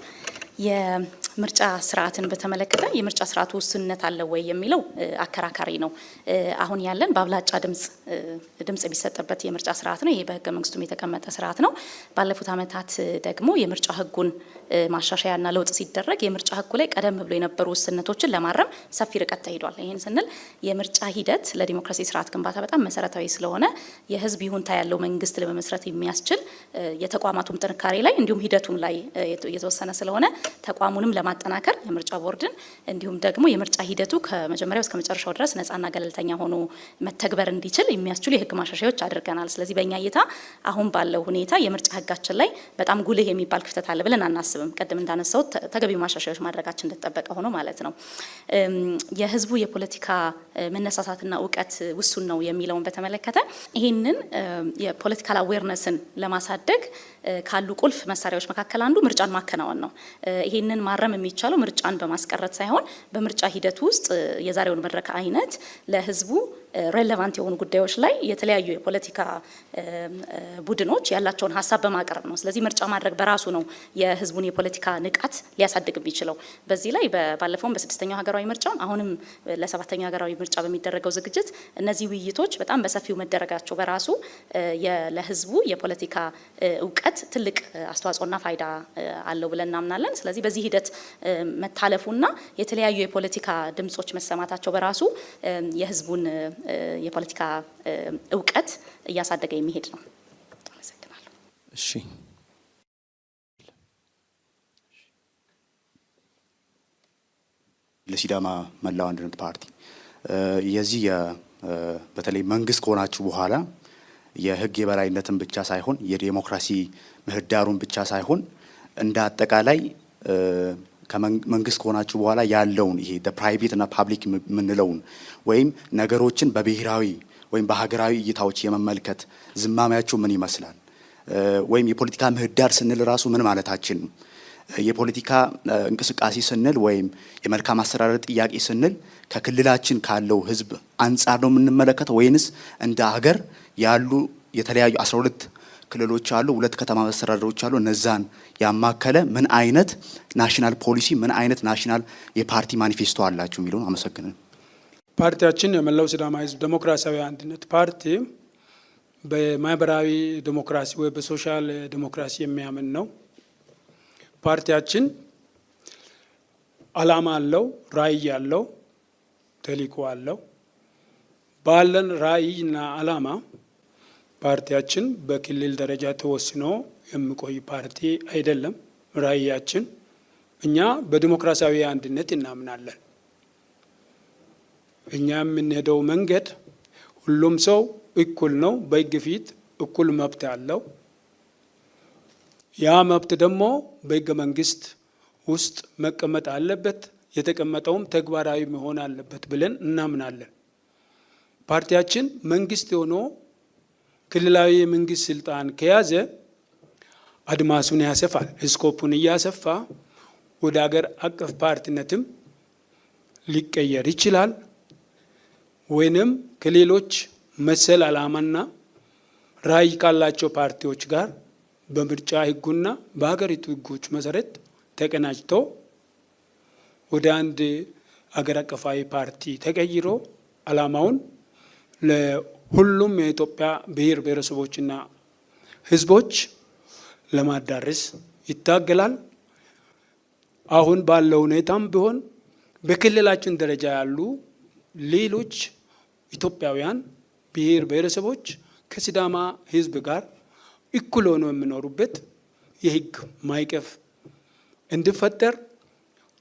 የምርጫ ስርዓትን በተመለከተ የምርጫ ስርዓቱ ውስንነት አለ ወይ የሚለው አከራካሪ ነው። አሁን ያለን በአብላጫ ድምጽ የሚሰጥበት የምርጫ ስርዓት ነው። ይሄ በህገ መንግስቱም የተቀመጠ ስርዓት ነው። ባለፉት ዓመታት ደግሞ የምርጫ ህጉን ማሻሻያና ለውጥ ሲደረግ የምርጫ ህጉ ላይ ቀደም ብሎ የነበሩ ውስንነቶችን ለማረም ሰፊ ርቀት ተሄዷል። ይህን ስንል የምርጫ ሂደት ለዲሞክራሲ ስርዓት ግንባታ በጣም መሰረታዊ ስለሆነ የህዝብ ይሁንታ ያለው መንግስት ለመመስረት የሚያስችል የተቋማቱም ጥንካሬ ላይ እንዲሁም ሂደቱም ላይ የተወሰነ ስለሆነ ተቋሙንም ለማጠናከር የምርጫ ቦርድን እንዲሁም ደግሞ የምርጫ ሂደቱ ከመጀመሪያው እስከ መጨረሻው ድረስ ነፃና ገለልተኛ ሆኖ መተግበር እንዲችል የሚያስችሉ የህግ ማሻሻያዎች አድርገናል። ስለዚህ በእኛ እይታ አሁን ባለው ሁኔታ የምርጫ ህጋችን ላይ በጣም ጉልህ የሚባል ክፍተት አለ ብለን አናስብም። ቅድም እንዳነሳው ተገቢ ማሻሻያዎች ማድረጋችን እንደተጠበቀ ሆኖ ማለት ነው። የህዝቡ የፖለቲካ መነሳሳትና እውቀት ውሱን ነው የሚለውን በተመለከተ ይህንን የፖለቲካል አዌርነስን ለማሳደግ ካሉ ቁልፍ መሳሪያዎች መካከል አንዱ ምርጫን ማከናወን ነው። ይህንን ማረም የሚቻለው ምርጫን በማስቀረት ሳይሆን በምርጫ ሂደት ውስጥ የዛሬውን መድረክ አይነት ለህዝቡ ሬሌቫንት የሆኑ ጉዳዮች ላይ የተለያዩ የፖለቲካ ቡድኖች ያላቸውን ሀሳብ በማቅረብ ነው። ስለዚህ ምርጫ ማድረግ በራሱ ነው የህዝቡን የፖለቲካ ንቃት ሊያሳድግ የሚችለው። በዚህ ላይ ባለፈውም በ6ኛው ሀገራዊ ምርጫ አሁንም ለ7ኛው ሀገራዊ ምርጫ በሚደረገው ዝግጅት እነዚህ ውይይቶች በጣም በሰፊው መደረጋቸው በራሱ ለህዝቡ የፖለቲካ እውቀት ትልቅ አስተዋጽኦና ፋይዳ አለው ብለን እናምናለን። ስለዚህ በዚህ ሂደት መታለፉና የተለያዩ የፖለቲካ ድምጾች መሰማታቸው በራሱ የህዝቡን የፖለቲካ እውቀት እያሳደገ የሚሄድ ነው። አመሰግናለሁ። እሺ ለሲዳማ መላው አንድነት ፓርቲ የዚህ በተለይ መንግስት ከሆናችሁ በኋላ የህግ የበላይነትን ብቻ ሳይሆን የዲሞክራሲ ምህዳሩን ብቻ ሳይሆን እንደ አጠቃላይ ከመንግስት ከሆናችሁ በኋላ ያለውን ይሄ ፕራይቬት እና ፓብሊክ የምንለውን ወይም ነገሮችን በብሔራዊ ወይም በሀገራዊ እይታዎች የመመልከት ዝማሚያችሁ ምን ይመስላል? ወይም የፖለቲካ ምህዳር ስንል ራሱ ምን ማለታችን ነው? የፖለቲካ እንቅስቃሴ ስንል ወይም የመልካም አስተዳደር ጥያቄ ስንል ከክልላችን ካለው ህዝብ አንጻር ነው የምንመለከተው ወይንስ እንደ ሀገር ያሉ የተለያዩ 12 ክልሎች አሉ፣ 2 ከተማ መስተዳድሮች አሉ። እነዛን ያማከለ ምን አይነት ናሽናል ፖሊሲ ምን አይነት ናሽናል የፓርቲ ማኒፌስቶ አላችሁ የሚለውን አመሰግናለሁ። ፓርቲያችን የመላው ሲዳማ ህዝብ ዴሞክራሲያዊ አንድነት ፓርቲ በማህበራዊ ዴሞክራሲ ወይ በሶሻል ዴሞክራሲ የሚያምን ነው። ፓርቲያችን አላማ አለው፣ ራዕይ አለው፣ ተልዕኮ አለው። ባለን ራዕይና አላማ ፓርቲያችን በክልል ደረጃ ተወስኖ የሚቆይ ፓርቲ አይደለም። ራዕያችን እኛ በዲሞክራሲያዊ አንድነት እናምናለን። እኛ የምንሄደው መንገድ ሁሉም ሰው እኩል ነው፣ በሕግ ፊት እኩል መብት አለው። ያ መብት ደግሞ በሕገ መንግስት ውስጥ መቀመጥ አለበት፣ የተቀመጠውም ተግባራዊ መሆን አለበት ብለን እናምናለን። ፓርቲያችን መንግስት ሆኖ ክልላዊ የመንግስት ስልጣን ከያዘ አድማሱን ያሰፋል፣ ስኮፑን እያሰፋ ወደ ሀገር አቀፍ ፓርቲነትም ሊቀየር ይችላል። ወይንም ከሌሎች መሰል ዓላማና ራዕይ ካላቸው ፓርቲዎች ጋር በምርጫ ህጉና በሀገሪቱ ህጎች መሰረት ተቀናጅቶ ወደ አንድ አገር አቀፋዊ ፓርቲ ተቀይሮ ዓላማውን ለሁሉም የኢትዮጵያ ብሔር ብሔረሰቦችና ህዝቦች ለማዳረስ ይታገላል። አሁን ባለው ሁኔታም ቢሆን በክልላችን ደረጃ ያሉ ሌሎች ኢትዮጵያውያን ብሔር ብሔረሰቦች ከሲዳማ ህዝብ ጋር እኩል ሆኖ የሚኖሩበት የህግ ማዕቀፍ እንዲፈጠር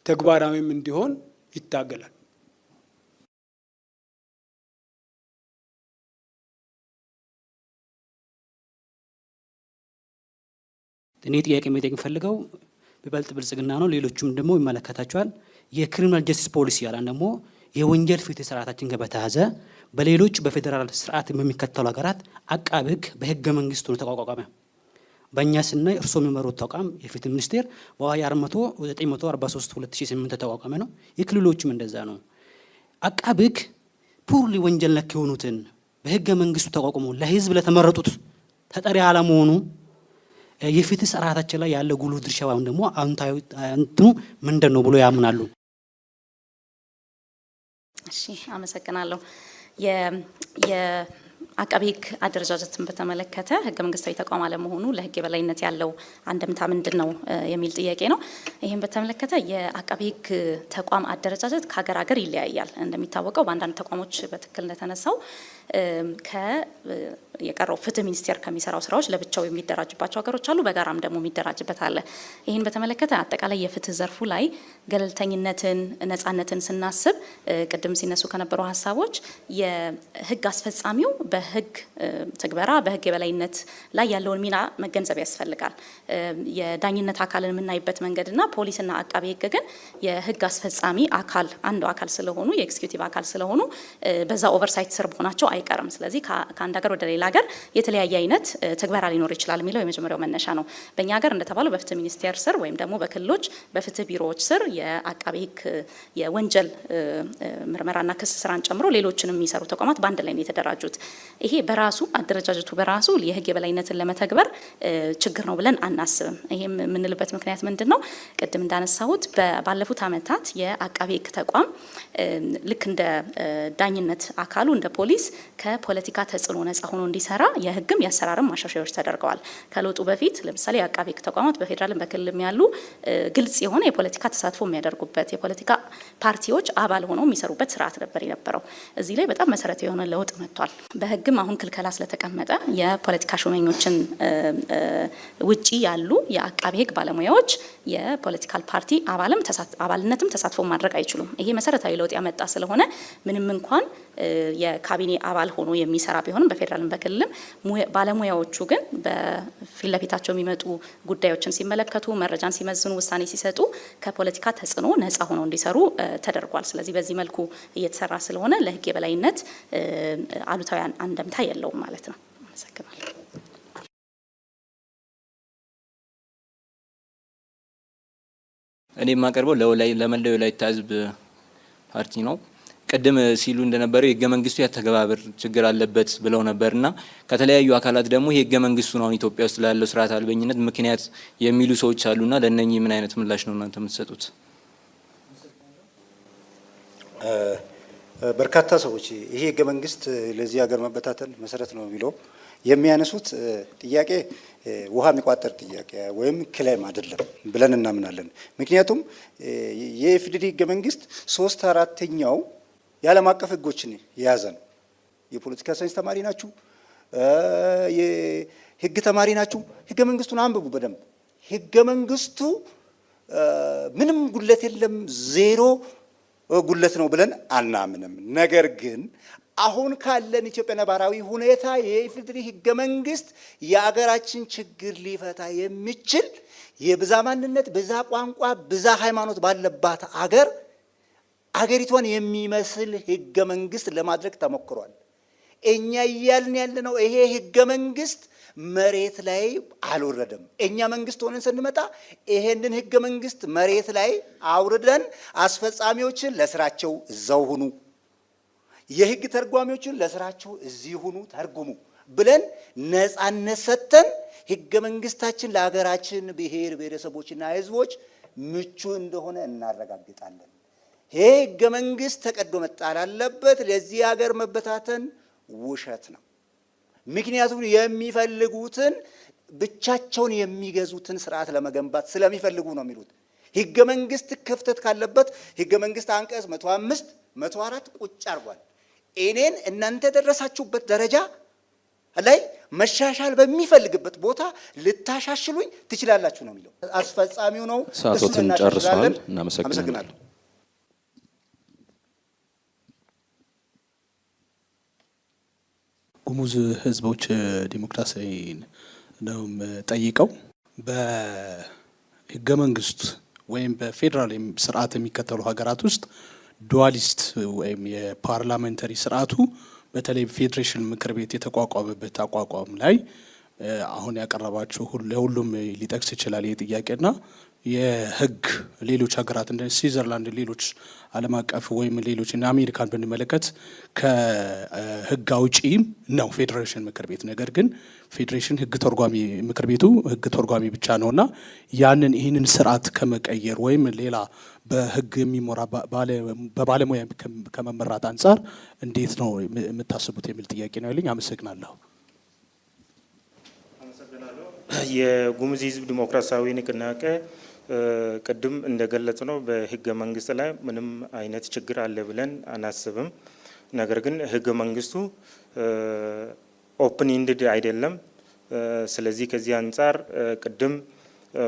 ተግባራዊም እንዲሆን ይታገላል። እኔ ጥያቄ መጠየቅ የምፈልገው በበልጥ ብልጽግና ነው፣ ሌሎቹም ደግሞ ይመለከታቸዋል። የክሪሚናል ጀስቲስ ፖሊሲ ያለን ደግሞ የወንጀል ፍትህ ስርዓታችን ጋር በተያያዘ በሌሎች በፌዴራል ስርዓት በሚከተሉ ሀገራት አቃቤ ህግ በህገ መንግስቱ ነው ተቋቋመ። በእኛ ስናይ እርስዎ የሚመሩት ተቋም የፍትህ ሚኒስቴር በአዋጅ 943/2008 ተቋቋመ ነው። የክልሎችም እንደዛ ነው። አቃቤ ህግ ፑርሊ ወንጀል ነክ የሆኑትን በህገ መንግስቱ ተቋቁሞ ለህዝብ ለተመረጡት ተጠሪ አለመሆኑ የፍትህ ስርዓታችን ላይ ያለ ጉልህ ድርሻ ወይም ደግሞ አዎንታዊ እንትኑ ምንድን ነው ብሎ ያምናሉ? እሺ፣ አመሰግናለሁ። የአቃቤ ህግ አደረጃጀትን በተመለከተ ህገ መንግስታዊ ተቋም አለመሆኑ ለህግ የበላይነት ያለው አንድምታ ምንድን ነው የሚል ጥያቄ ነው። ይህም በተመለከተ የአቃቤ ህግ ተቋም አደረጃጀት ከሀገር ሀገር ይለያያል። እንደሚታወቀው በአንዳንድ ተቋሞች በትክክል እንደተነሳው የቀረው ፍትህ ሚኒስቴር ከሚሰራው ስራዎች ለብቻው የሚደራጅባቸው ሀገሮች አሉ፣ በጋራም ደግሞ የሚደራጅበት አለ። ይህን በተመለከተ አጠቃላይ የፍትህ ዘርፉ ላይ ገለልተኝነትን፣ ነጻነትን ስናስብ ቅድም ሲነሱ ከነበሩ ሀሳቦች የህግ አስፈጻሚው በህግ ትግበራ በህግ የበላይነት ላይ ያለውን ሚና መገንዘብ ያስፈልጋል። የዳኝነት አካልን የምናይበት መንገድና ፖሊስና አቃቤ ህግ ግን የህግ አስፈጻሚ አካል አንዱ አካል ስለሆኑ የኤክስኪዩቲቭ አካል ስለሆኑ በዛ ኦቨርሳይት ስር መሆናቸው አይቀርም። ስለዚህ ከአንድ ሀገር ወደ ሌላ ሀገር የተለያየ አይነት ትግበራ ሊኖር ይችላል የሚለው የመጀመሪያው መነሻ ነው። በእኛ ሀገር እንደተባለው በፍትህ ሚኒስቴር ስር ወይም ደግሞ በክልሎች በፍትህ ቢሮዎች ስር የአቃቤ ህግ የወንጀል ምርመራና ክስ ስራን ጨምሮ ሌሎችንም የሚሰሩ ተቋማት በአንድ ላይ ነው የተደራጁት። ይሄ በራሱ አደረጃጀቱ በራሱ የህግ የበላይነትን ለመተግበር ችግር ነው ብለን አናስብም። ይሄም የምንልበት ምክንያት ምንድነው? ቅድም እንዳነሳሁት ባለፉት አመታት የአቃቤ ህግ ተቋም ልክ እንደ ዳኝነት አካሉ እንደ ፖሊስ ከፖለቲካ ተጽዕኖ ነጻ ሆኖ እንዲሰራ የህግም የአሰራርም ማሻሻያዎች ተደርገዋል። ከለውጡ በፊት ለምሳሌ የአቃቤ ህግ ተቋማት በፌዴራልም በክልልም ያሉ ግልጽ የሆነ የፖለቲካ ተሳትፎ የሚያደርጉበት የፖለቲካ ፓርቲዎች አባል ሆነው የሚሰሩበት ስርዓት ነበር የነበረው። እዚህ ላይ በጣም መሰረታዊ የሆነ ለውጥ መጥቷል። በህግም አሁን ክልከላ ስለተቀመጠ የፖለቲካ ሹመኞችን ውጪ ያሉ የአቃቤ ህግ ባለሙያዎች የፖለቲካል ፓርቲ አባልነትም ተሳትፎ ማድረግ አይችሉም። ይሄ መሰረታዊ ለውጥ ያመጣ ስለሆነ ምንም እንኳን የካቢኔ አባል ሆኖ የሚሰራ ቢሆንም በፌዴራልም በክልልም ባለሙያዎቹ ግን በፊት ለፊታቸው የሚመጡ ጉዳዮችን ሲመለከቱ፣ መረጃን ሲመዝኑ፣ ውሳኔ ሲሰጡ ከፖለቲካ ተጽዕኖ ነጻ ሆነው እንዲሰሩ ተደርጓል። ስለዚህ በዚህ መልኩ እየተሰራ ስለሆነ ለህግ የበላይነት አሉታዊ አንደምታ የለውም ማለት ነው። አመሰግናለሁ። እኔ የማቀርበው ለመላው የወላይታ ህዝብ ፓርቲ ነው። ቀደም ሲሉ እንደነበረው የህገ መንግስቱ ያተገባበር ችግር አለበት ብለው ነበርና ከተለያዩ አካላት ደግሞ የህገ መንግስቱ ነው ኢትዮጵያ ውስጥ ላለው ስርዓት አልበኝነት ምክንያት የሚሉ ሰዎች አሉና ለነኚህ ምን አይነት ምላሽ ነው እናንተ የምትሰጡት? በርካታ ሰዎች ይሄ ህገ መንግስት ለዚህ ሀገር መበታተን መሰረት ነው የሚለው የሚያነሱት ጥያቄ ውሃ የሚቋጠር ጥያቄ ወይም ክላይም አይደለም ብለን እናምናለን። ምክንያቱም የኢፌዴሪ ህገ መንግስት 3/4ኛው የዓለም አቀፍ ህጎችን የያዘ ነው። የፖለቲካ ሳይንስ ተማሪ ናችሁ፣ የህግ ተማሪ ናችሁ፣ ህገ መንግስቱን አንብቡ በደንብ። ህገ መንግስቱ ምንም ጉለት የለም፣ ዜሮ ጉለት ነው ብለን አናምንም። ነገር ግን አሁን ካለን ኢትዮጵያ ነባራዊ ሁኔታ የኢፌዴሪ ህገ መንግስት የአገራችን ችግር ሊፈታ የሚችል የብዛ ማንነት፣ ብዛ ቋንቋ፣ ብዛ ሃይማኖት ባለባት አገሪቷን የሚመስል ህገ መንግስት ለማድረግ ተሞክሯል። እኛ እያልን ያለነው ይሄ ህገ መንግስት መሬት ላይ አልወረደም። እኛ መንግስት ሆነን ስንመጣ ይሄንን ህገ መንግስት መሬት ላይ አውርደን አስፈጻሚዎችን ለስራቸው እዛው ሁኑ፣ የህግ ተርጓሚዎችን ለስራቸው እዚህ ሁኑ ተርጉሙ ብለን ነፃነት ሰጥተን ህገ መንግስታችን ለሀገራችን ብሔር ብሔረሰቦችና ህዝቦች ምቹ እንደሆነ እናረጋግጣለን። ይሄ ህገ መንግስት ተቀዶ መጣል አለበት። ለዚህ ሀገር መበታተን ውሸት ነው። ምክንያቱም የሚፈልጉትን ብቻቸውን የሚገዙትን ስርዓት ለመገንባት ስለሚፈልጉ ነው የሚሉት። ህገ መንግስት ክፍተት ካለበት ህገ መንግስት አንቀጽ 105 104 ቁጭ አርጓል። እኔን እናንተ ደረሳችሁበት ደረጃ ላይ መሻሻል በሚፈልግበት ቦታ ልታሻሽሉኝ ትችላላችሁ ነው የሚለው። አስፈጻሚው ነው። ሰዓቶትን ጨርሷል። እናመሰግናለን። ጉሙዝ ህዝቦች ዲሞክራሲያዊ ነው ጠይቀው በህገ መንግስት ወይም በፌዴራል ስርዓት የሚከተሉ ሀገራት ውስጥ ዱዋሊስት ወይም የፓርላሜንታሪ ስርዓቱ በተለይ ፌዴሬሽን ምክር ቤት የተቋቋመበት አቋቋም ላይ አሁን ያቀረባቸው ለሁሉም ሊጠቅስ ይችላል ይህ ጥያቄና የህግ ሌሎች ሀገራት እንደ ስዊዘርላንድ ሌሎች ዓለም አቀፍ ወይም ሌሎች እና አሜሪካን ብንመለከት ከህግ አውጪ ነው ፌዴሬሽን ምክር ቤት። ነገር ግን ፌዴሬሽን ህግ ተርጓሚ ምክር ቤቱ ህግ ተርጓሚ ብቻ ነውና ይህንን ስርዓት ከመቀየር ወይም ሌላ በህግ የሚመራ በባለሙያ ከመመራት አንጻር እንዴት ነው የምታስቡት የሚል ጥያቄ ነው ያለኝ። አመሰግናለሁ። የጉሙዝ ህዝብ ዲሞክራሲያዊ ንቅናቄ ቅድም እንደገለጽ ነው በህገ መንግስት ላይ ምንም አይነት ችግር አለ ብለን አናስብም። ነገር ግን ህገ መንግስቱ ኦፕን ኢንድድ አይደለም። ስለዚህ ከዚህ አንጻር ቅድም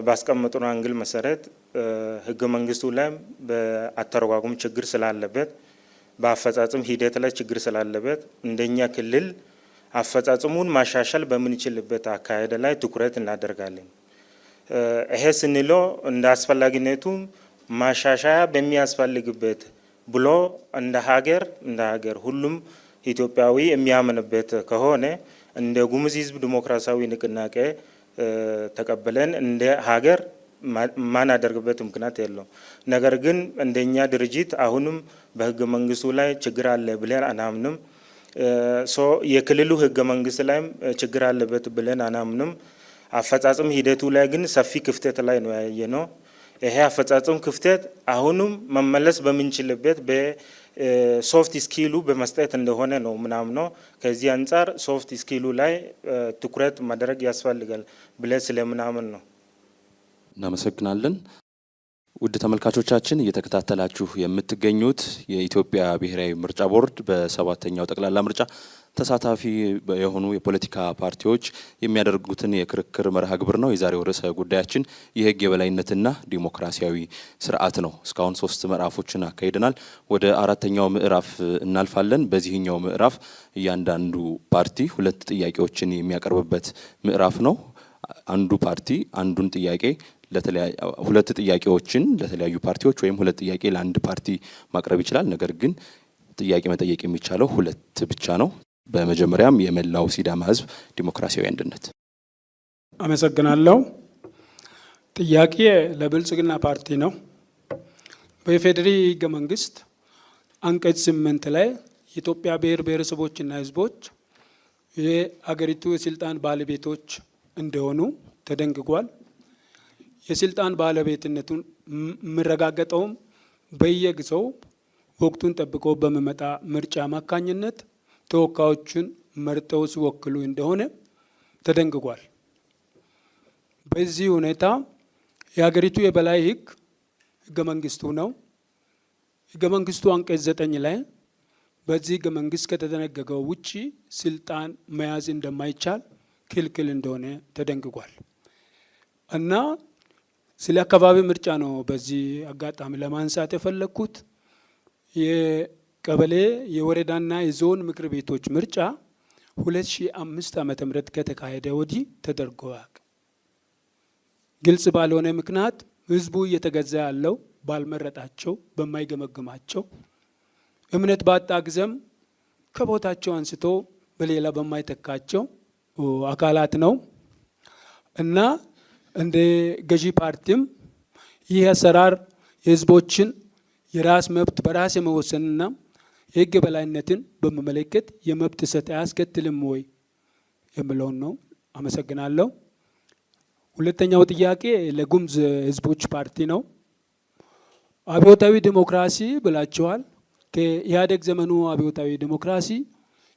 ባስቀመጥነው አንግል መሰረት ህገ መንግስቱ ላይ በአተረጓጉም ችግር ስላለበት፣ በአፈጻጸም ሂደት ላይ ችግር ስላለበት እንደኛ ክልል አፈጻጸሙን ማሻሻል በምንችልበት አካሄድ ላይ ትኩረት እናደርጋለን። ይሄ ስንለው እንደ አስፈላጊነቱ ማሻሻያ በሚያስፈልግበት ብሎ እንደ ሀገር ሁሉም ኢትዮጵያዊ የሚያምንበት ከሆነ እንደ ጉሙዝ ሕዝብ ዲሞክራሲያዊ ንቅናቄ ተቀበለን እንደ ሀገር ማናደርግበት ምክንያት የለው። ነገር ግን እንደኛ ድርጅት አሁንም በህገ መንግስቱ ላይ ችግር አለ ብለን አናምንም። የክልሉ ህገ መንግስት ላይም ችግር አለበት ብለን አናምንም። አፈጻጸም ሂደቱ ላይ ግን ሰፊ ክፍተት ላይ ነው ያየነው። ይሄ አፈጻጸም ክፍተት አሁንም መመለስ በምንችልበት በሶፍት ስኪሉ በመስጠት እንደሆነ ነው ምናምነው። ከዚህ አንጻር ሶፍት ስኪሉ ላይ ትኩረት ማድረግ ያስፈልጋል ብለን ስለምናምን ነው። እናመሰግናለን። ውድ ተመልካቾቻችን እየተከታተላችሁ የምትገኙት የኢትዮጵያ ብሔራዊ ምርጫ ቦርድ በሰባተኛው ጠቅላላ ምርጫ ተሳታፊ የሆኑ የፖለቲካ ፓርቲዎች የሚያደርጉትን የክርክር መርሃ ግብር ነው። የዛሬው ርዕሰ ጉዳያችን የህግ የበላይነትና ዲሞክራሲያዊ ስርዓት ነው። እስካሁን 3 ምዕራፎችን አካሂደናል። ወደ 4ኛው ምዕራፍ እናልፋለን። በዚህኛው ምዕራፍ እያንዳንዱ ፓርቲ 2 ጥያቄዎችን የሚያቀርብበት ምዕራፍ ነው። አንዱ ፓርቲ አንዱን ጥያቄ ሁለት ጥያቄዎችን ለተለያዩ ፓርቲዎች ወይም 2 ጥያቄ ለአንድ ፓርቲ ማቅረብ ይችላል። ነገር ግን ጥያቄ መጠየቅ የሚቻለው 2 ብቻ ነው። በመጀመሪያም የመላው ሲዳማ ህዝብ ዲሞክራሲያዊ አንድነት። አመሰግናለሁ። ጥያቄ ለብልጽግና ፓርቲ ነው። በኢፌዴሪ ህገ መንግስት አንቀጽ 8 ላይ የኢትዮጵያ ብሔር ብሔረሰቦችና ህዝቦች የአገሪቱ የስልጣን ባለቤቶች እንደሆኑ ተደንግጓል። የስልጣን ባለቤትነቱን የሚረጋገጠውም በየጊዜው ወቅቱን ጠብቆ በሚመጣ ምርጫ አማካኝነት ተወካዮችን መርጠው ሲወክሉ እንደሆነ ተደንግጓል። በዚህ ሁኔታ የሀገሪቱ የበላይ ህገ መንግስቱ ነው። ህገ መንግስቱ አንቀጽ 9 ላይ በዚህ ህገ መንግስት ከተደነገገው ውጪ ስልጣን መያዝ እንደማይቻል ክልክል እንደሆነ ተደንግጓል እና ስለ አካባቢ ምርጫ ነው በዚህ አጋጣሚ ለማንሳት የፈለኩት። የቀበሌ የወረዳና የዞን ምክር ቤቶች ምርጫ 2005 ዓመተ ምህረት ከተካሄደ ወዲህ ተደርጎ አያውቅም። ግልጽ ባልሆነ ምክንያት ህዝቡ እየተገዛ ያለው ባልመረጣቸው በማይገመግማቸው እምነት ባጣ ጊዜም ከቦታቸው አንስቶ በሌላ በማይተካቸው አካላት ነው እና እንደ ገዢ ፓርቲም ይህ አሰራር የህዝቦችን የራስ መብት በራስ የመወሰንና የህግ የበላይነትን በመመለከት የመብት ጥሰት አያስከትልም ወይ የሚለውን ነው። አመሰግናለሁ። ሁለተኛው ጥያቄ ለጉሙዝ ህዝቦች ፓርቲ ነው። አብዮታዊ ዲሞክራሲ ብላችኋል። ከኢህአዴግ ዘመኑ አብዮታዊ ዲሞክራሲ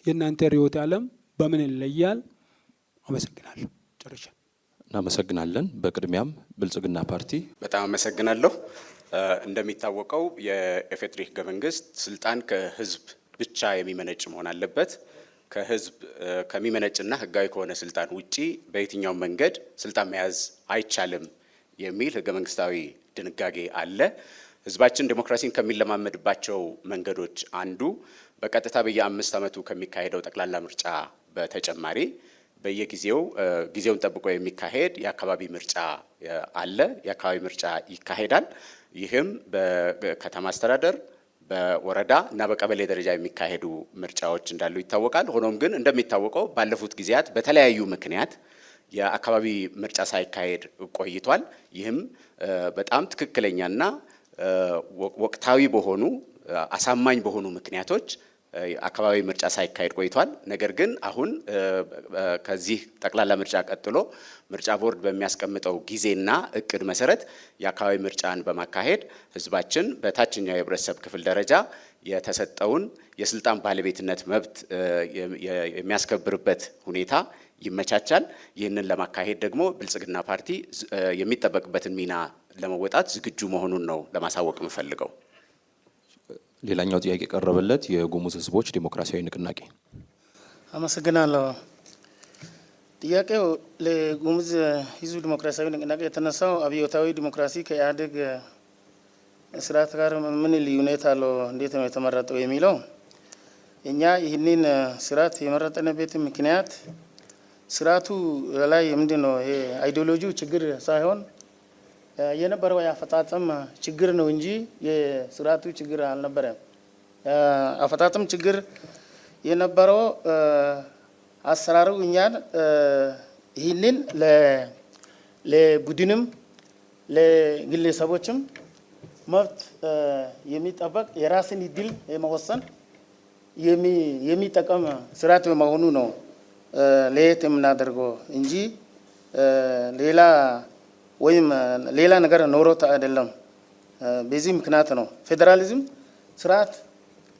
የእናንተ ርዕዮተ ዓለም በምን ይለያል? አመሰግናለሁ። ጨርሻ። እናመሰግናለን። በቅድሚያም ብልጽግና ፓርቲ። በጣም አመሰግናለሁ። እንደሚታወቀው የኢፌዴሪ ህገ መንግስት ስልጣን ከህዝብ ብቻ የሚመነጭ መሆን አለበት። ከህዝብ ከሚመነጭና ህጋዊ ከሆነ ስልጣን ውጪ በየትኛው መንገድ ስልጣን መያዝ አይቻልም የሚል ህገ መንግስታዊ ድንጋጌ አለ። ህዝባችን ዲሞክራሲን ከሚለማመድባቸው መንገዶች አንዱ በቀጥታ በየ5 ዓመቱ ከሚካሄደው ጠቅላላ ምርጫ በተጨማሪ በየጊዜው ጊዜውን ጠብቆ የሚካሄድ የአካባቢ ምርጫ አለ። የአካባቢ ምርጫ ይካሄዳል። ይህም በከተማ አስተዳደር፣ በወረዳ እና በቀበሌ ደረጃ የሚካሄዱ ምርጫዎች እንዳሉ ይታወቃል። ሆኖም ግን እንደሚታወቀው ባለፉት ጊዜያት በተለያዩ ምክንያት የአካባቢ ምርጫ ሳይካሄድ ቆይቷል። ይህም በጣም ትክክለኛና ወቅታዊ በሆኑ አሳማኝ በሆኑ ምክንያቶች አካባቢ ምርጫ ሳይካሄድ ቆይቷል። ነገር ግን አሁን ከዚህ ጠቅላላ ምርጫ ቀጥሎ ምርጫ ቦርድ በሚያስቀምጠው ጊዜና እቅድ መሰረት የአካባቢ ምርጫን በማካሄድ ህዝባችን በታችኛው የህብረተሰብ ክፍል ደረጃ የተሰጠውን የስልጣን ባለቤትነት መብት የሚያስከብርበት ሁኔታ ይመቻቻል። ይህንን ለማካሄድ ደግሞ ብልጽግና ፓርቲ የሚጠበቅበትን ሚና ለመወጣት ዝግጁ መሆኑን ነው ለማሳወቅ የምፈልገው። ሌላኛው ጥያቄ ቀረበለት የጉሙዝ ህዝቦች ዲሞክራሲያዊ ንቅናቄ። አመሰግናለሁ። ጥያቄው ለጉሙዝ ህዝብ ዲሞክራሲያዊ ንቅናቄ የተነሳው አብዮታዊ ዲሞክራሲ ከኢህአዴግ ስርዓት ጋር ምን ልዩነት አለው፣ እንዴት ነው የተመረጠው የሚለው እኛ ይህንን ስርዓት የመረጥንበት ምክንያት ስርዓቱ ላይ ምንድን ነው ይሄ አይዲዮሎጂው ችግር ሳይሆን የነበረው የአፈጻጸም ችግር ነው እንጂ የስርዓቱ ችግር አልነበረም። አፈጻጸም ችግር የነበረው አሰራሩ እኛን ይህንን ለቡድንም ለግለሰቦችም መብት የሚጠበቅ የራስን እድል የመወሰን የሚጠቀም ስርዓት በመሆኑ ነው ለየት የምናደርገው እንጂ ሌላ ወይም ሌላ ነገር ኖሮት አይደለም። በዚህ ምክንያት ነው ፌዴራሊዝም ስርዓት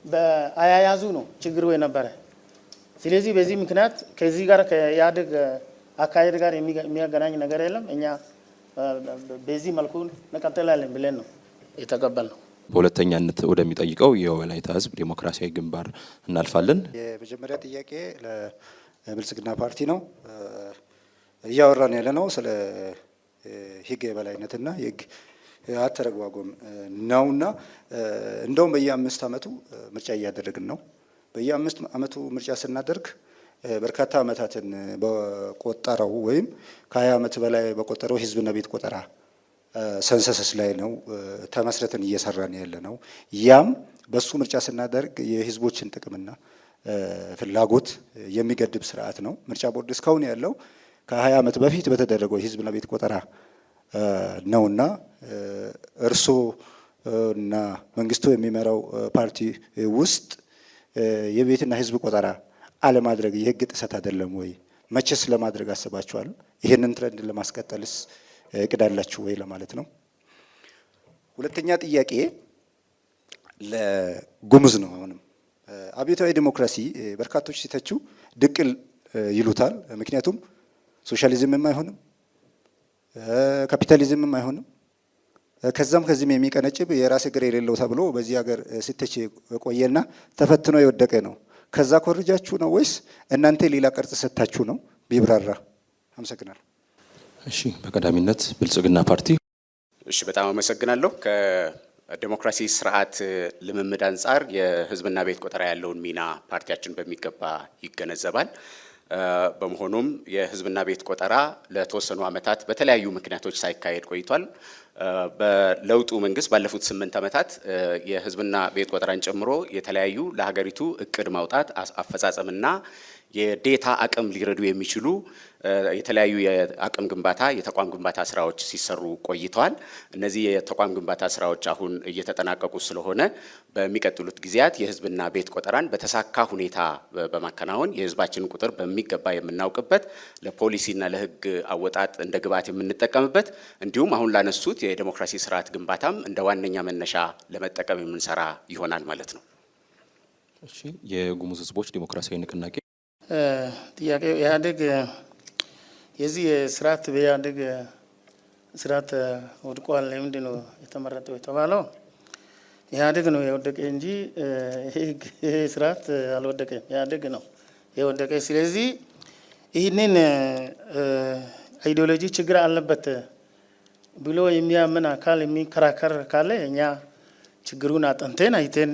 በአያያዙ ነው ችግሩ የነበረ። ስለዚህ በዚህ ምክንያት ከዚህ ጋር ከኢህአዴግ አካሄድ ጋር የሚያገናኝ ነገር የለም። እኛ በዚህ መልኩ እንቀጥላለን ብለን ነው የተቀበልነው። በሁለተኛነት ወደሚጠይቀው የወላይታ ህዝብ ዴሞክራሲያዊ ግንባር እናልፋለን። የመጀመሪያ ጥያቄ ለብልጽግና ፓርቲ ነው። እያወራን ያለ ነው ስለ ህግ የበላይነትና የህግ አተረጓጎም ነውና እንደውም በየ5 ዓመቱ ምርጫ እያደረግን ነው። በየ5 ዓመቱ ምርጫ ስናደርግ በርካታ ዓመታትን በቆጠረው ወይም ከ20 ዓመት በላይ በቆጠረው ህዝብና ቤት ቆጠራ ሰንሰሰስ ላይ ነው ተመስረትን እየሰራን ያለ ነው። ያም በሱ ምርጫ ስናደርግ የህዝቦችን ጥቅምና ፍላጎት የሚገድብ ስርዓት ነው። ምርጫ ቦርድ እስካሁን ያለው ከ20 ዓመት በፊት በተደረገው የህዝብና ቤት ቆጠራ ነውና እርሶ እና መንግስቱ የሚመራው ፓርቲ ውስጥ የቤትና ህዝብ ቆጠራ አለማድረግ የህግ ጥሰት አይደለም ወይ? መቼስ ለማድረግ አስባችኋል? ይህንን ትሬንድ ለማስቀጠልስ እቅድ አላችሁ ወይ ለማለት ነው። ሁለተኛ ጥያቄ ለጉሙዝ ነው። አሁንም አብዮታዊ ዲሞክራሲ በርካቶች ሲተቹ ድቅል ይሉታል። ምክንያቱም ሶሻሊዝምም አይሆንም፣ ካፒታሊዝምም አይሆንም፣ ከዛም ከዚህም የሚቀነጭብ የራስ እግር የሌለው ተብሎ በዚህ ሀገር ሲተች ቆየና ተፈትኖ የወደቀ ነው። ከዛ ኮርጃችሁ ነው ወይስ እናንተ ሌላ ቅርጽ ሰጥታችሁ ነው? ቢብራራ። አመሰግናለሁ። እሺ፣ በቀዳሚነት ብልጽግና ፓርቲ። እሺ፣ በጣም አመሰግናለሁ። ከዲሞክራሲ ስርዓት ልምምድ አንጻር የህዝብና ቤት ቆጠራ ያለውን ሚና ፓርቲያችን በሚገባ ይገነዘባል። በመሆኑም የህዝብና ቤት ቆጠራ ለተወሰኑ ዓመታት በተለያዩ ምክንያቶች ሳይካሄድ ቆይቷል። በለውጡ መንግስት ባለፉት 8 ዓመታት የህዝብና ቤት ቆጠራን ጨምሮ የተለያዩ ለሀገሪቱ እቅድ ማውጣት አፈጻጸምና የዴታ አቅም ሊረዱ የሚችሉ የተለያዩ የአቅም ግንባታ የተቋም ግንባታ ስራዎች ሲሰሩ ቆይተዋል። እነዚህ የተቋም ግንባታ ስራዎች አሁን እየተጠናቀቁ ስለሆነ በሚቀጥሉት ጊዜያት የህዝብና ቤት ቆጠራን በተሳካ ሁኔታ በማከናወን የህዝባችንን ቁጥር በሚገባ የምናውቅበት ለፖሊሲና ለህግ አወጣጥ እንደ ግብዓት የምንጠቀምበት እንዲሁም አሁን ላነሱት የዲሞክራሲ ስርዓት ግንባታም እንደ ዋነኛ መነሻ ለመጠቀም የምንሰራ ይሆናል ማለት ነው። እሺ፣ የጉሙዝ ህዝቦች ዲሞክራሲያዊ ንቅናቄ ጥያቄው ኢህአዴግ የዚህ ስርዓት በኢህአዴግ ስርዓት ወድቋል። ምንድን ነው የተመረጠው የተባለው? ኢህአዴግ ነው የወደቀ እንጂ ይሄ ስርዓት አልወደቀም። ኢህአዴግ ነው የወደቀ። ስለዚህ ይህንን አይዲዮሎጂ ችግር አለበት ብሎ የሚያምን አካል የሚከራከር ካለ እኛ ችግሩን አጥንተን አይተን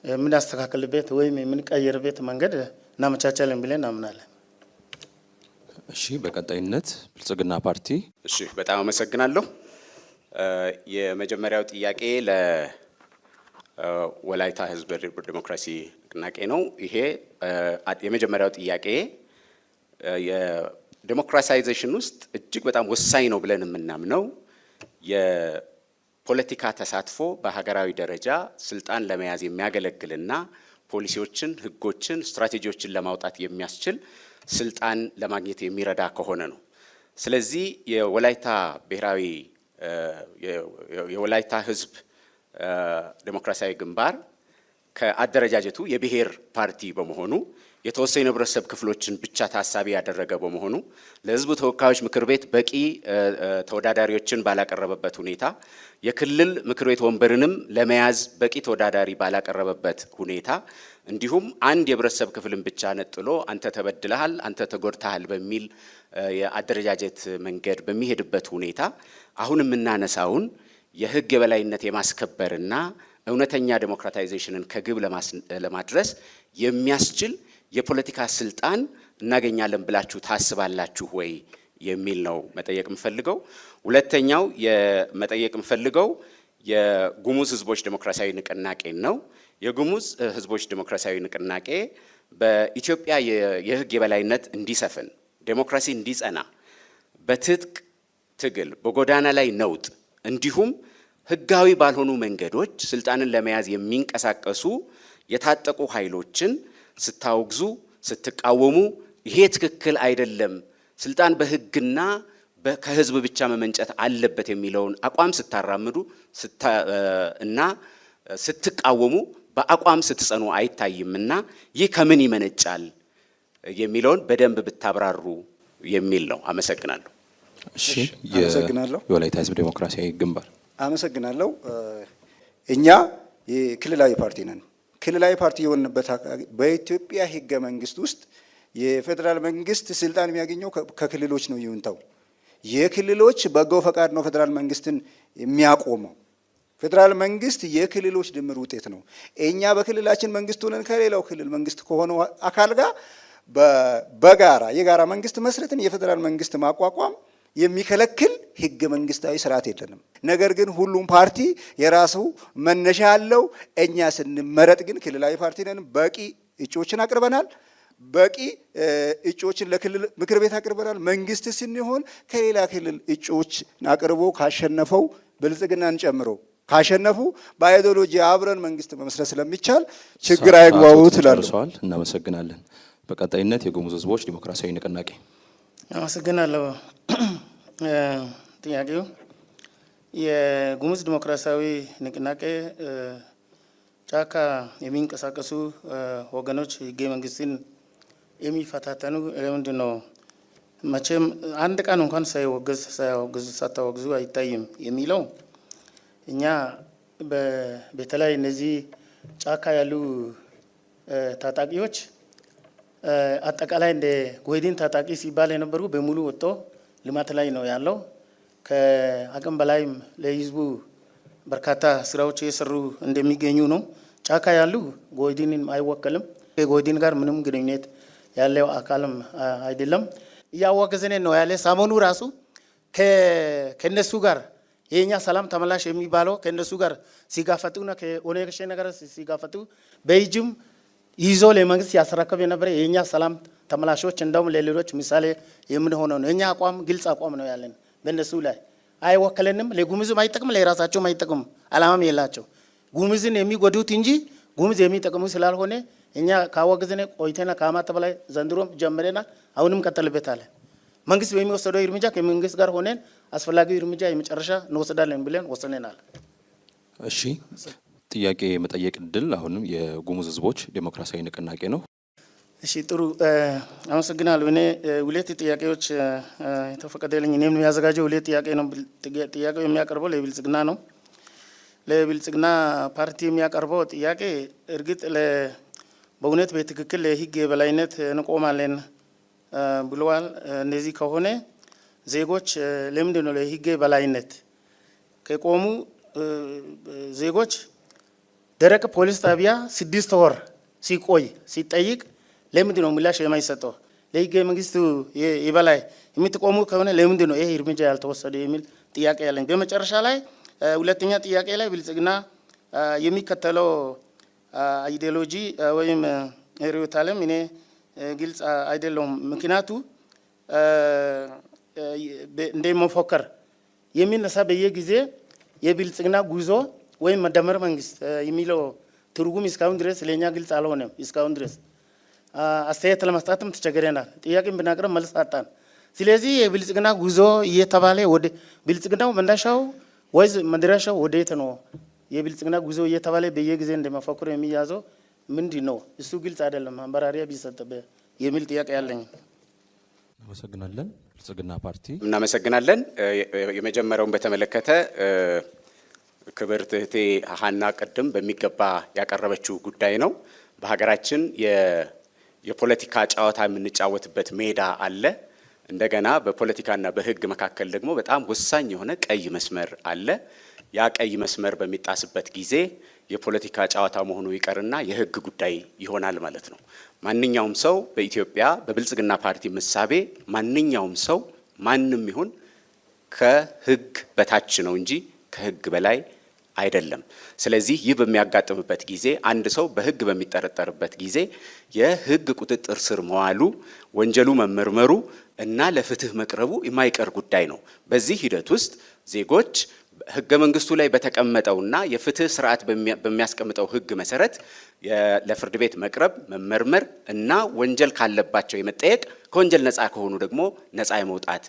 የምናስተካክልበት ወይም የምንቀይርበት መንገድ እናመቻቻለን ብለን እናምናለን። እሺ፣ በቀጣይነት ብልጽግና ፓርቲ። እሺ፣ በጣም አመሰግናለሁ። የመጀመሪያው ጥያቄ ለወላይታ ህዝብ ዲሞክራሲ ንቅናቄ ነው። ይሄ የመጀመሪያው ጥያቄ የዲሞክራሳይዜሽን ውስጥ እጅግ በጣም ወሳኝ ነው ብለን የምናምነው የፖለቲካ ተሳትፎ በሀገራዊ ደረጃ ስልጣን ለመያዝ የሚያገለግልና ፖሊሲዎችን፣ ህጎችን፣ ስትራቴጂዎችን ለማውጣት የሚያስችል ስልጣን ለማግኘት የሚረዳ ከሆነ ነው። ስለዚህ የወላይታ ህዝብ ዴሞክራሲያዊ ግንባር ከአደረጃጀቱ የብሔር ፓርቲ በመሆኑ የተወሰኑ የህብረተሰብ ክፍሎችን ብቻ ታሳቢ ያደረገ በመሆኑ ለህዝቡ ተወካዮች ምክር ቤት በቂ ተወዳዳሪዎችን ባላቀረበበት ሁኔታ የክልል ምክር ቤት ወንበርንም ለመያዝ በቂ ተወዳዳሪ ባላቀረበበት ሁኔታ እንዲሁም አንድ የህብረተሰብ ክፍልን ብቻ ነጥሎ አንተ ተበድለሃል፣ አንተ ተጎድተሃል በሚል የአደረጃጀት መንገድ በሚሄድበት ሁኔታ አሁን የምናነሳውን የህግ የበላይነት የማስከበርና እውነተኛ ዴሞክራታይዜሽንን ከግብ ለማድረስ የሚያስችል የፖለቲካ ስልጣን እናገኛለን ብላችሁ ታስባላችሁ ወይ የሚል ነው መጠየቅ የምፈልገው። ሁለተኛው የመጠየቅ የምፈልገው የጉሙዝ ህዝቦች ዴሞክራሲያዊ ንቅናቄ ነው። የጉሙዝ ህዝቦች ዴሞክራሲያዊ ንቅናቄ በኢትዮጵያ የህግ የበላይነት እንዲሰፍን፣ ዴሞክራሲ እንዲጸና፣ በትጥቅ ትግል፣ በጎዳና ላይ ነውጥ እንዲሁም ህጋዊ ባልሆኑ መንገዶች ስልጣንን ለመያዝ የሚንቀሳቀሱ የታጠቁ ኃይሎችን ስታወግዙ፣ ስትቃወሙ ይሄ ትክክል አይደለም፣ ስልጣን በህግና ከህዝብ ብቻ መመንጨት አለበት የሚለውን አቋም ስታራምዱ እና ስትቃወሙ በአቋም ስትጸኑ አይታይምና ይህ ከምን ይመነጫል የሚለውን በደንብ ብታብራሩ የሚል ነው። አመሰግናለሁ። እሺ፣ አመሰግናለሁ። የወላይታ ህዝብ ዴሞክራሲያዊ ግንባር። አመሰግናለሁ። እኛ የክልላዊ ፓርቲ ነን። ክልላዊ ፓርቲ የሆንበት በኢትዮጵያ ህገ መንግስት ውስጥ የፌዴራል መንግስት ስልጣን የሚያገኘው ከክልሎች ነው። ይሁንታው የክልሎች በጎ ፈቃድ ነው ፌዴራል መንግስትን የሚያቆመው። ፌዴራል መንግስት የክልሎች ድምር ውጤት ነው። እኛ በክልላችን መንግስት ሆነን ከሌላው ክልል መንግስት ከሆነው አካል ጋር በጋራ የጋራ መንግስት መስረትን የፌዴራል መንግስት ማቋቋም የሚከለክል ህገ መንግስታዊ ስርዓት የለንም። ነገር ግን ሁሉም ፓርቲ የራሱ መነሻ አለው። እኛ ስንመረጥ ግን ክልላዊ ፓርቲ ነን። በቂ እጩዎችን አቅርበናል። በቂ እጩዎችን ለክልል ምክር ቤት አቅርበናል። መንግስት ስንሆን ከሌላ ክልል እጩዎች አቅርቦ ካሸነፈው ብልጽግናን ጨምሮ ካሸነፉ በአይዲዮሎጂ አብረን መንግስት መመስረት ስለሚቻል ችግር አይግባው ትላለሁ። እናመሰግናለን። በቀጣይነት የጉሙዝ ህዝቦች ዲሞክራሲያዊ ንቅናቄ። አመሰግናለሁ። ጥያቄው የጉሙዝ ዲሞክራሲያዊ ንቅናቄ ጫካ የሚንቀሳቀሱ ወገኖች ህገ መንግስትን የሚፈታተኑ ለምንድን ነው? መቼም አንድ ቀን እንኳን ሳታወግዙ አይታይም የሚለው እኛ በተለይ እነዚህ ጫካ ያሉ ታጣቂዎች አጠቃላይ እንደ ጎይዲን ታጣቂ ሲባል የነበሩ በሙሉ ወጥቶ ልማት ላይ ነው ያለው። ከአቅም በላይም ለህዝቡ በርካታ ስራዎች እየሰሩ እንደሚገኙ ነው። ጫካ ያሉ ጎይዲንን አይወከልም። ከጎይዲን ጋር ምንም ግንኙነት ያለው አካልም አይደለም። እያወገዘን ነው ያለ። ሰሞኑ ራሱ ከነሱ ጋር የኛ ሰላም ተመላሽ የሚባለው ከነሱ ጋር ሲጋፈጡና ከኦነግ ሸኔ ጋር ሲጋፈጡ በእጅም ይዞ ለመንግስት ያስረከብ የነበረ የኛ ሰላም ተመላሾች እንደውም ለሌሎች ምሳሌ የምንሆነው ነው። የኛ አቋም ግልጽ አቋም ነው ያለን። በእነሱ ላይ አይወከለንም። ለጉሙዝም አይጠቅም፣ ለራሳቸውም አይጠቅም። አላማም የላቸው ጉሙዝን የሚጎዱት እንጂ ጉሙዝ የሚጠቅሙ ስላልሆነ እኛ ካወገዝነ ቆይተና ከአመት በላይ ዘንድሮም ጀምረናል። አሁንም ቀጥልበታለን። መንግስት በሚወሰደው እርምጃ ከመንግስት ጋር ሆነን አስፈላጊ እርምጃ የመጨረሻ እንወስዳለን ብለን ወስነናል። እሺ፣ ጥያቄ መጠየቅ እድል አሁንም የጉሙዝ ህዝቦች ዴሞክራሲያዊ ንቅናቄ ነው። እሺ፣ ጥሩ አመሰግናለሁ። እኔ ሁለት ጥያቄዎች የተፈቀደልኝ እኔም የሚያዘጋጀው ሁለት ጥያቄ ነው። ጥያቄው የሚያቀርበው ለብልጽግና ነው። ለብልጽግና ፓርቲ የሚያቀርበው ጥያቄ እርግጥ በእውነት በትክክል ለህግ የበላይነት እንቆማለን ብለዋል። እንደዚህ ከሆነ ዜጎች ለምንድን ነው ለህግ የበላይነት ከቆሙ ዜጎች ደረቅ ፖሊስ ጣቢያ 6 ወር ሲቆይ ሲጠይቅ ለምንድን ነው ምላሽ የማይሰጠው? ለህገ መንግስቱ የበላይ የምትቆሙ ከሆነ ለምንድን ነው ይሄ እርምጃ ያልተወሰደ የሚል ጥያቄ ያለኝ። በመጨረሻ ላይ ሁለተኛ ጥያቄ ላይ ብልጽግና የሚከተለው አይዲዮሎጂ ወይም ርዕዮተ ዓለም እኔ ግልጽ አይደለም። ምክንያቱ እንደ መፎከር የሚነሳ በየጊዜ የብልጽግና ጉዞ ወይም መደመር መንግስት የሚለው ትርጉም እስካሁን ድረስ ለኛ ግልጽ አልሆነም። እስካሁን ድረስ አስተያየት ለመስጠትም ተቸግረናል። ጥያቄም ብናቀርብ መልስ አጣን። ስለዚህ የብልጽግና ጉዞ እየተባለ ወደ ብልጽግናው መነሻው ወይስ መድረሻው ወዴት ነው? የብልጽግና ጉዞ እየተባለ በየጊዜ እንደመፈክር የሚያዘው ምንድን ነው? እሱ ግልጽ አይደለም። ማብራሪያ ቢሰጥበት የሚል ጥያቄ ያለኝ። እናመሰግናለን። ብልጽግና ፓርቲ። እናመሰግናለን። የመጀመሪያውን በተመለከተ ክብርት እህቴ ሀና ቅድም በሚገባ ያቀረበችው ጉዳይ ነው። በሀገራችን የፖለቲካ ጨዋታ የምንጫወትበት ሜዳ አለ። እንደገና በፖለቲካና በሕግ መካከል ደግሞ በጣም ወሳኝ የሆነ ቀይ መስመር አለ። ያ ቀይ መስመር በሚጣስበት ጊዜ የፖለቲካ ጨዋታ መሆኑ ይቀርና የህግ ጉዳይ ይሆናል ማለት ነው። ማንኛውም ሰው በኢትዮጵያ በብልጽግና ፓርቲ ምሳቤ ማንኛውም ሰው ማንም ይሁን ከህግ በታች ነው እንጂ ከህግ በላይ አይደለም። ስለዚህ ይህ በሚያጋጥምበት ጊዜ አንድ ሰው በህግ በሚጠረጠርበት ጊዜ የህግ ቁጥጥር ስር መዋሉ፣ ወንጀሉ መመርመሩ እና ለፍትህ መቅረቡ የማይቀር ጉዳይ ነው። በዚህ ሂደት ውስጥ ዜጎች ህገ መንግስቱ ላይ በተቀመጠውና የፍትህ ስርዓት በሚያስቀምጠው ህግ መሰረት ለፍርድ ቤት መቅረብ፣ መመርመር እና ወንጀል ካለባቸው የመጠየቅ ከወንጀል ነፃ ከሆኑ ደግሞ ነፃ የመውጣት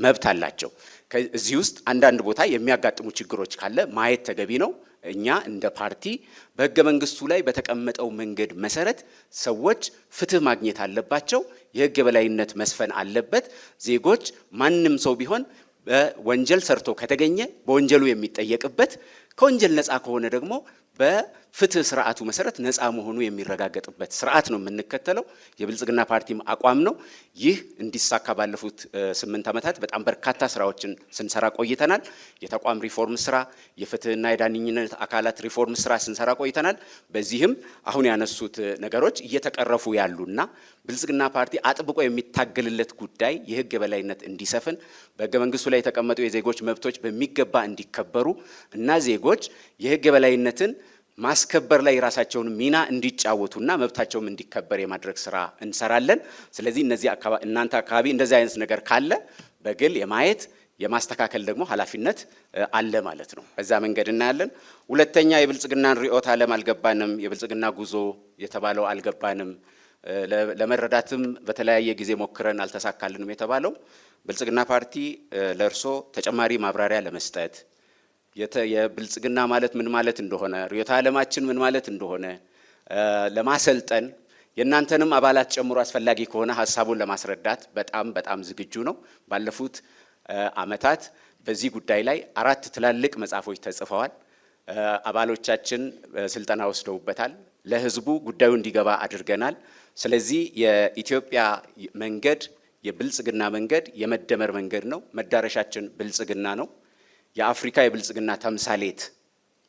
መብት አላቸው። እዚህ ውስጥ አንዳንድ ቦታ የሚያጋጥሙ ችግሮች ካለ ማየት ተገቢ ነው። እኛ እንደ ፓርቲ በህገ መንግስቱ ላይ በተቀመጠው መንገድ መሰረት ሰዎች ፍትህ ማግኘት አለባቸው። የህግ የበላይነት መስፈን አለበት። ዜጎች ማንም ሰው ቢሆን በወንጀል ሰርቶ ከተገኘ በወንጀሉ የሚጠየቅበት፣ ከወንጀል ነፃ ከሆነ ደግሞ በፍትህ ስርዓቱ መሰረት ነፃ መሆኑ የሚረጋገጥበት ስርዓት ነው የምንከተለው። የብልጽግና ፓርቲም አቋም ነው። ይህ እንዲሳካ ባለፉት 8 ዓመታት በጣም በርካታ ስራዎችን ስንሰራ ቆይተናል። የተቋም ሪፎርም ስራ፣ የፍትህና የዳኝነት አካላት ሪፎርም ስራ ስንሰራ ቆይተናል። በዚህም አሁን ያነሱት ነገሮች እየተቀረፉ ያሉና ብልጽግና ፓርቲ አጥብቆ የሚታገልለት ጉዳይ የህግ የበላይነት እንዲሰፍን፣ በህገ መንግስቱ ላይ የተቀመጡ የዜጎች መብቶች በሚገባ እንዲከበሩ እና ዜጎች የህግ የበላይነትን ማስከበር ላይ የራሳቸውን ሚና እንዲጫወቱና መብታቸውም እንዲከበር የማድረግ ስራ እንሰራለን። ስለዚህ እናንተ አካባቢ እንደዚህ አይነት ነገር ካለ በግል የማየት የማስተካከል ደግሞ ኃላፊነት አለ ማለት ነው። በዛ መንገድ እናያለን። ሁለተኛ የብልጽግናን ርዕዮተ ዓለም አልገባንም፣ የብልጽግና ጉዞ የተባለው አልገባንም፣ ለመረዳትም በተለያየ ጊዜ ሞክረን አልተሳካልንም የተባለው ብልጽግና ፓርቲ ለእርሶ ተጨማሪ ማብራሪያ ለመስጠት የብልጽግና ማለት ምን ማለት እንደሆነ፣ ርዕዮተ ዓለማችን ምን ማለት እንደሆነ ለማሰልጠን የእናንተንም አባላት ጨምሮ አስፈላጊ ከሆነ ሀሳቡን ለማስረዳት በጣም ዝግጁ ነው። ባለፉት ዓመታት በዚህ ጉዳይ ላይ 4 ትላልቅ መጽሐፎች ተጽፈዋል። አባሎቻችን ስልጠና ወስደውበታል። ለህዝቡ ጉዳዩ እንዲገባ አድርገናል። ስለዚህ የኢትዮጵያ መንገድ የብልጽግና መንገድ የመደመር መንገድ ነው። መዳረሻችን ብልጽግና ነው። የአፍሪካ የብልጽግና ተምሳሌት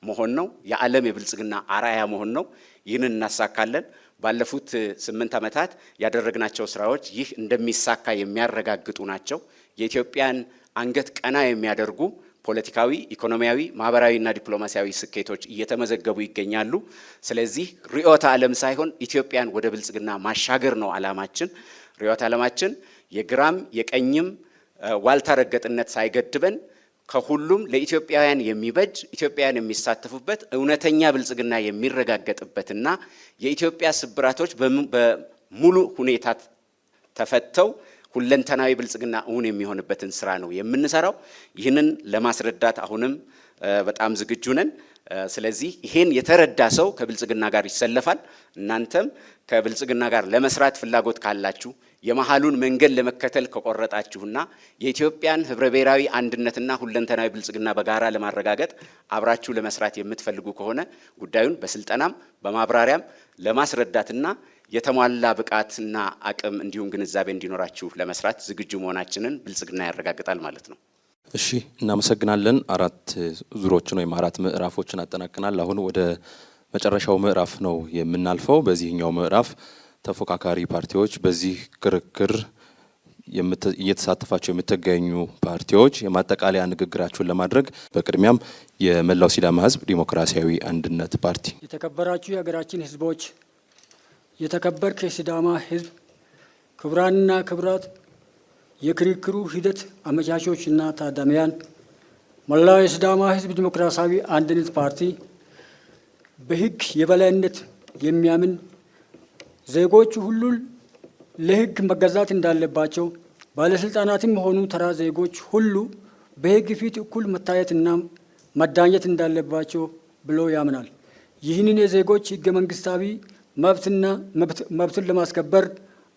መሆን ነው። የዓለም የብልጽግና አርአያ መሆን ነው። ይህንን እናሳካለን። ባለፉት 8 ዓመታት ያደረግናቸው ስራዎች ይህ እንደሚሳካ የሚያረጋግጡ ናቸው። የኢትዮጵያን አንገት ቀና የሚያደርጉ ፖለቲካዊ፣ ኢኮኖሚያዊ፣ ማህበራዊና ዲፕሎማሲያዊ ስኬቶች እየተመዘገቡ ይገኛሉ። ስለዚህ ርዕዮተ ዓለም ሳይሆን ኢትዮጵያን ወደ ብልጽግና ማሻገር ነው ዓላማችን። ርዕዮተ ዓለማችን የግራም የቀኝም ዋልታ ረገጥነት ሳይገድበን ከሁሉም ለኢትዮጵያውያን የሚበጅ ኢትዮጵያውያን የሚሳተፉበት እውነተኛ ብልጽግና የሚረጋገጥበትና የኢትዮጵያ ስብራቶች በሙሉ ሁኔታ ተፈተው ሁለንተናዊ ብልጽግና እውን የሚሆንበትን ስራ ነው የምንሰራው። ይህንን ለማስረዳት አሁንም በጣም ዝግጁ ነን። ስለዚህ ይሄን የተረዳ ሰው ከብልጽግና ጋር ይሰለፋል። እናንተም ከብልጽግና ጋር ለመስራት ፍላጎት ካላችሁ የመሃሉን መንገድ ለመከተል ከቆረጣችሁና የኢትዮጵያን ህብረ ብሔራዊ አንድነትና ሁለንተናዊ ብልጽግና በጋራ ለማረጋገጥ አብራችሁ ለመስራት የምትፈልጉ ከሆነ ጉዳዩን በስልጠናም በማብራሪያም ለማስረዳትና የተሟላ ብቃትና አቅም እንዲሁም ግንዛቤ እንዲኖራችሁ ለመስራት ዝግጁ መሆናችንን ብልጽግና ያረጋግጣል ማለት ነው። እሺ፣ እናመሰግናለን። 4 ዙሮችን ወይም 4 ምዕራፎችን አጠናቅናል። አሁን ወደ መጨረሻው ምዕራፍ ነው የምናልፈው። በዚህኛው ምዕራፍ ተፎካካሪ ፓርቲዎች በዚህ ክርክር እየተሳተፋቸው የምትገኙ ፓርቲዎች የማጠቃለያ ንግግራቸውን ለማድረግ በቅድሚያም የመላው ሲዳማ ህዝብ ዲሞክራሲያዊ አንድነት ፓርቲ። የተከበራችሁ የሀገራችን ህዝቦች፣ የተከበርክ የሲዳማ ህዝብ፣ ክቡራንና ክቡራት፣ የክርክሩ ሂደት አመቻቾችና ታዳሚያን፣ መላው የሲዳማ ህዝብ ዲሞክራሲያዊ አንድነት ፓርቲ በህግ የበላይነት የሚያምን ዜጎች ሁሉ ለህግ መገዛት እንዳለባቸው፣ ባለስልጣናትም ሆኑ ተራ ዜጎች ሁሉ በህግ ፊት እኩል መታየትና መዳኘት እንዳለባቸው ብሎ ያምናል። ይህንን የዜጎች ህገ መንግስታዊ መብትን ለማስከበር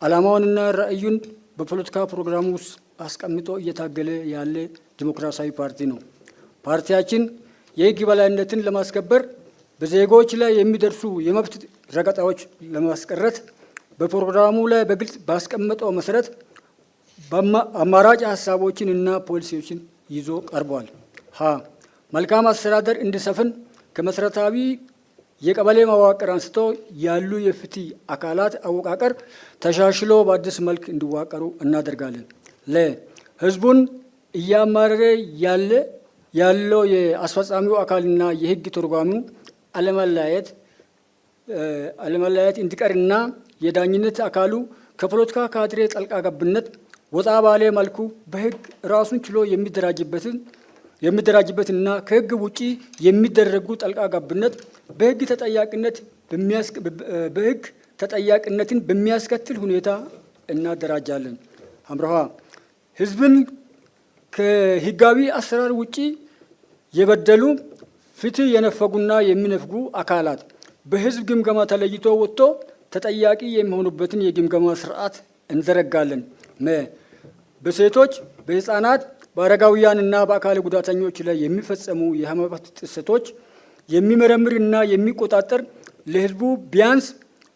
ዓላማውንና ራዕዩን በፖለቲካ ፕሮግራሙ ውስጥ አስቀምጦ እየታገለ ያለ ዲሞክራሲያዊ ፓርቲ ነው። ፓርቲያችን የህግ የበላይነትን ለማስከበር በዜጎች ላይ የሚደርሱ የመብት ረገጣዎች ለማስቀረት በፕሮግራሙ ላይ በግልጽ ባስቀመጠው መሰረት አማራጭ ሀሳቦችን እና ፖሊሲዎችን ይዞ ቀርቧል። መልካም አስተዳደር እንዲሰፍን ከመሰረታዊ የቀበሌ መዋቅር አንስቶ ያሉ የፍትህ አካላት አወቃቀር ተሻሽሎ በአዲስ መልክ እንዲዋቀሩ እናደርጋለን። ለህዝቡን እያማረረ ያለው የአስፈጻሚው አካልና የህግ ተርጓሚው አለመለያየት እንዲቀርና የዳኝነት አካሉ ከፖለቲካ ካድሬ ጣልቃ ገብነት ወጣ ባለ መልኩ በህግ ራሱን ችሎ የሚደራጅበትና ከህግ ውጪ የሚደረጉ ጣልቃ ገብነት በህግ ተጠያቂነትን በሚያስከትል ሁኔታ እናደራጃለን። አምረሃ ህዝብን ከህጋዊ አሰራር ውጪ የበደሉ ፍትህ የነፈጉና የሚነፍጉ አካላት በህዝብ ግምገማ ተለይቶ ወጥቶ ተጠያቂ የሚሆኑበትን የግምገማ ስርዓት እንዘረጋለን። በሴቶች፣ በህፃናት፣ በአረጋውያንና በአካል ጉዳተኞች ላይ የሚፈጸሙ የመብት ጥሰቶች የሚመረምርና የሚቆጣጠር ለህዝቡ ቢያንስ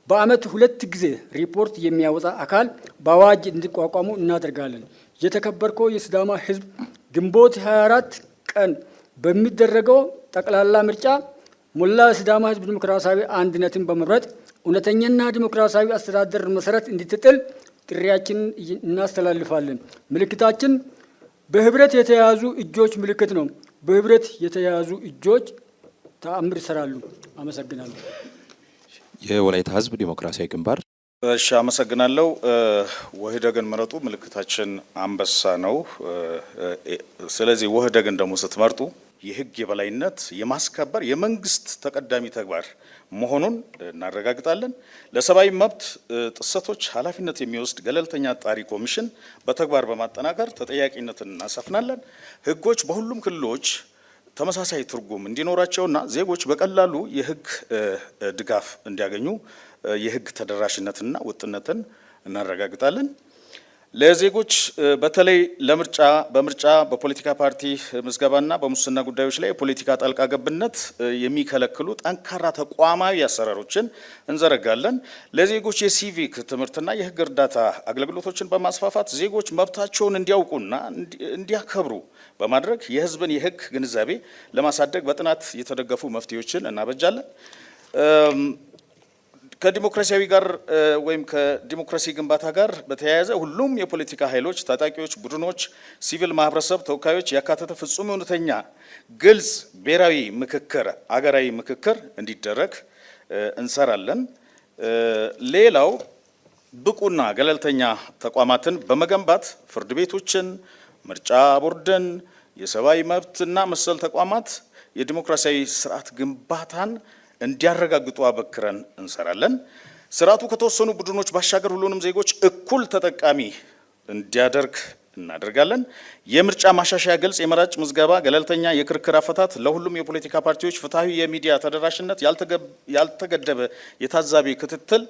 በአመት 2 ጊዜ ሪፖርት የሚያወጣ አካል በአዋጅ እንዲቋቋሙ እናደርጋለን። የተከበርከው የሲዳማ ህዝብ ግንቦት 24 ቀን በሚደረገው ጠቅላላ ምርጫ ሞላ ሲዳማ ህዝብ ዲሞክራሲያዊ አንድነትን በመምረጥ እውነተኛና ዲሞክራሲያዊ አስተዳደር መሰረት እንድትጥል ጥሪያችንን እናስተላልፋለን። ምልክታችን በህብረት የተያዙ እጆች ምልክት ነው። በህብረት የተያዙ እጆች ተአምር ይሰራሉ። አመሰግናለሁ። የወላይታ ህዝብ ዲሞክራሲያዊ ግንባር። እሺ፣ አመሰግናለሁ። ወህደግን ምረጡ። ምልክታችን አንበሳ ነው። ስለዚህ ወህደግን ደግሞ ስትመርጡ የህግ የበላይነት የማስከበር የመንግስት ተቀዳሚ ተግባር መሆኑን እናረጋግጣለን። ለሰብአዊ መብት ጥሰቶች ኃላፊነት የሚወስድ ገለልተኛ አጣሪ ኮሚሽን በተግባር በማጠናከር ተጠያቂነትን እናሰፍናለን። ህጎች በሁሉም ክልሎች ተመሳሳይ ትርጉም እንዲኖራቸውና ዜጎች በቀላሉ የህግ ድጋፍ እንዲያገኙ የህግ ተደራሽነትና ወጥነትን እናረጋግጣለን። ለዜጎች በተለይ በምርጫ በፖለቲካ ፓርቲ ምዝገባና በሙስና ጉዳዮች ላይ የፖለቲካ ጣልቃ ገብነት የሚከለክሉ ጠንካራ ተቋማዊ አሰራሮችን እንዘረጋለን። ለዜጎች የሲቪክ ትምህርትና የህግ እርዳታ አገልግሎቶችን በማስፋፋት ዜጎች መብታቸውን እንዲያውቁና እንዲያከብሩ በማድረግ የህዝብን የህግ ግንዛቤ ለማሳደግ በጥናት የተደገፉ መፍትሄዎችን እናበጃለን። ከዲሞክራሲያዊ ጋር ወይም ከዲሞክራሲ ግንባታ ጋር በተያያዘ ሁሉም የፖለቲካ ኃይሎች፣ ታጣቂዎች፣ ቡድኖች፣ ሲቪል ማህበረሰብ ተወካዮች ያካተተ ፍጹም እውነተኛ፣ ግልጽ ብሔራዊ ምክክር፣ አገራዊ ምክክር እንዲደረግ እንሰራለን። ሌላው ብቁና ገለልተኛ ተቋማትን በመገንባት ፍርድ ቤቶችን፣ ምርጫ ቦርድን፣ የሰብአዊ መብትና መሰል ተቋማት የዲሞክራሲያዊ ስርዓት ግንባታን እንዲያረጋግጡ አበክረን እንሰራለን። ስርዓቱ ከተወሰኑ ቡድኖች ባሻገር ሁሉንም ዜጎች እኩል ተጠቃሚ እንዲያደርግ እናደርጋለን። የምርጫ ማሻሻያ፣ ግልጽ የመራጭ ምዝገባ፣ ገለልተኛ የክርክር አፈታት፣ ለሁሉም የፖለቲካ ፓርቲዎች ፍትሐዊ የሚዲያ ተደራሽነት፣ ያልተገደበ የታዛቢ ክትትል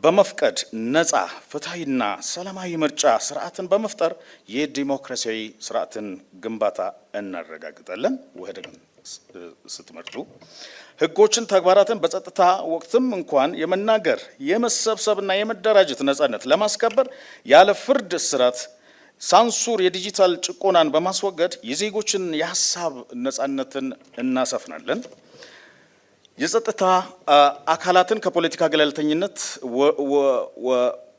በመፍቀድ ነፃ ፍትሐዊና ሰላማዊ ምርጫ ስርዓትን በመፍጠር የዲሞክራሲያዊ ስርዓትን ግንባታ እናረጋግጣለን። ወህደግን ስትመርጡ ህጎችን፣ ተግባራትን በጸጥታ ወቅትም እንኳን የመናገር የመሰብሰብና የመደራጀት ነጻነት ለማስከበር ያለ ፍርድ እስራት፣ ሳንሱር፣ የዲጂታል ጭቆናን በማስወገድ የዜጎችን የሀሳብ ነጻነትን እናሰፍናለን። የጸጥታ አካላትን ከፖለቲካ ገለልተኝነት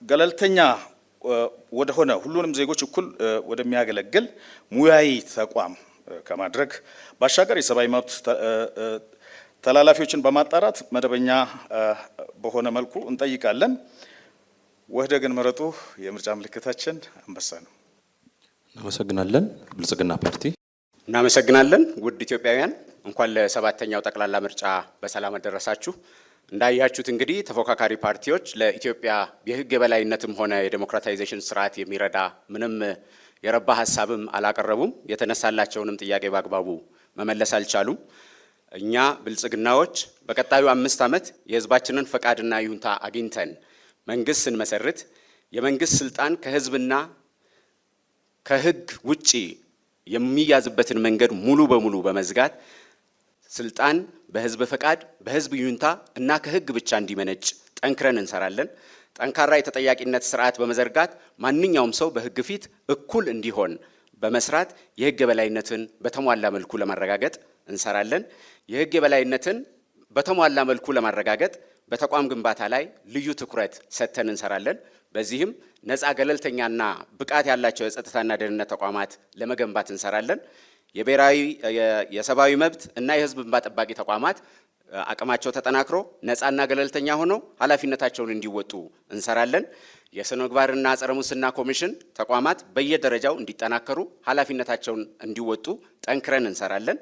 ገለልተኛ ወደሆነ ሁሉንም ዜጎች እኩል ወደሚያገለግል ሙያዊ ተቋም ከማድረግ ባሻገር የሰብአዊ መብት ተላላፊዎችን በማጣራት መደበኛ በሆነ መልኩ እንጠይቃለን። ወህደግን ምረጡ። የምርጫ ምልክታችን አንበሳ ነው። እናመሰግናለን። ብልጽግና ፓርቲ። እናመሰግናለን። ውድ ኢትዮጵያውያን እንኳን ለ7ኛው ጠቅላላ ምርጫ በሰላም አደረሳችሁ። እንዳያችሁት እንግዲህ ተፎካካሪ ፓርቲዎች ለኢትዮጵያ የህግ የበላይነትም ሆነ የዴሞክራታይዜሽን ስርዓት የሚረዳ ምንም የረባ ሀሳብም አላቀረቡም። የተነሳላቸውንም ጥያቄ በአግባቡ መመለስ አልቻሉም። እኛ ብልጽግናዎች በቀጣዩ 5 ዓመት የህዝባችንን ፈቃድና ይሁንታ አግኝተን መንግስት ስንመሰርት የመንግስት ስልጣን ከህዝብና ከህግ ውጪ የሚያዝበትን መንገድ ሙሉ በሙሉ በመዝጋት ስልጣን በህዝብ ፈቃድ፣ በህዝብ ይሁንታ እና ከህግ ብቻ እንዲመነጭ ጠንክረን እንሰራለን። ጠንካራ የተጠያቂነት ስርዓት በመዘርጋት ማንኛውም ሰው በህግ ፊት እኩል እንዲሆን በመስራት የህግ የበላይነትን በተሟላ መልኩ ለማረጋገጥ እንሰራለን። የህግ የበላይነትን በተሟላ መልኩ ለማረጋገጥ በተቋም ግንባታ ላይ ልዩ ትኩረት ሰጥተን እንሰራለን። በዚህም ነፃ ገለልተኛና ብቃት ያላቸው የጸጥታና ደህንነት ተቋማት ለመገንባት እንሰራለን። የብሔራዊ የሰብአዊ መብት እና የህዝብ እንባ ጠባቂ ተቋማት አቅማቸው ተጠናክሮ ነፃና ገለልተኛ ሆነው ኃላፊነታቸውን እንዲወጡ እንሰራለን። የስነ ምግባርና ጸረ ሙስና ኮሚሽን ተቋማት በየደረጃው እንዲጠናከሩ ኃላፊነታቸውን እንዲወጡ ጠንክረን እንሰራለን።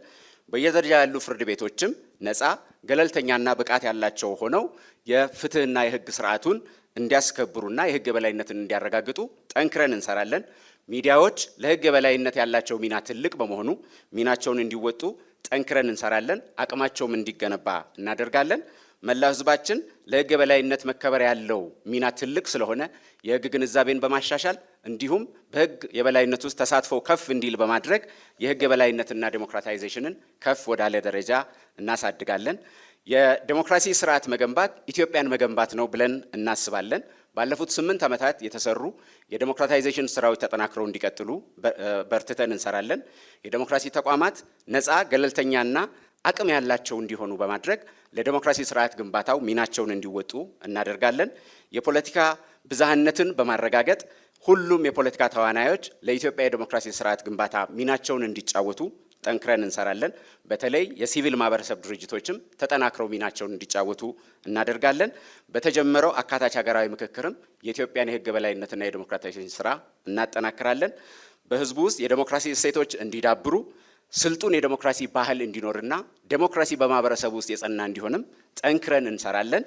በየደረጃ ያሉ ፍርድ ቤቶችም ነፃ ገለልተኛና ብቃት ያላቸው ሆነው የፍትህና የህግ ስርዓቱን እንዲያስከብሩና የህግ የበላይነትን እንዲያረጋግጡ ጠንክረን እንሰራለን። ሚዲያዎች ለህግ የበላይነት ያላቸው ሚና ትልቅ በመሆኑ ሚናቸውን እንዲወጡ ጠንክረን እንሰራለን። አቅማቸውም እንዲገነባ እናደርጋለን። መላው ህዝባችን ለህግ የበላይነት መከበር ያለው ሚና ትልቅ ስለሆነ የህግ ግንዛቤን በማሻሻል እንዲሁም በህግ የበላይነት ውስጥ ተሳትፎ ከፍ እንዲል በማድረግ የህግ የበላይነትና ዴሞክራታይዜሽንን ከፍ ወዳለ ደረጃ እናሳድጋለን። የዴሞክራሲ ስርዓት መገንባት ኢትዮጵያን መገንባት ነው ብለን እናስባለን። ባለፉት 8 ዓመታት የተሰሩ የዴሞክራታይዜሽን ስራዎች ተጠናክረው እንዲቀጥሉ በርትተን እንሰራለን። የዴሞክራሲ ተቋማት ነፃ ገለልተኛና አቅም ያላቸው እንዲሆኑ በማድረግ ለዴሞክራሲ ስርዓት ግንባታው ሚናቸውን እንዲወጡ እናደርጋለን። የፖለቲካ ብዝሃነትን በማረጋገጥ ሁሉም የፖለቲካ ተዋናዮች ለኢትዮጵያ የዴሞክራሲ ስርዓት ግንባታ ሚናቸውን እንዲጫወቱ ጠንክረን እንሰራለን። በተለይ የሲቪል ማህበረሰብ ድርጅቶችም ተጠናክረው ሚናቸውን እንዲጫወቱ እናደርጋለን። በተጀመረው አካታች ሀገራዊ ምክክርም የኢትዮጵያን የህግ የበላይነትና የዴሞክራታይዜሽን ስራ እናጠናክራለን። በህዝቡ ውስጥ የዴሞክራሲ እሴቶች እንዲዳብሩ ስልጡን የዴሞክራሲ ባህል እንዲኖርና ዴሞክራሲ በማህበረሰቡ ውስጥ የጸና እንዲሆንም ጠንክረን እንሰራለን።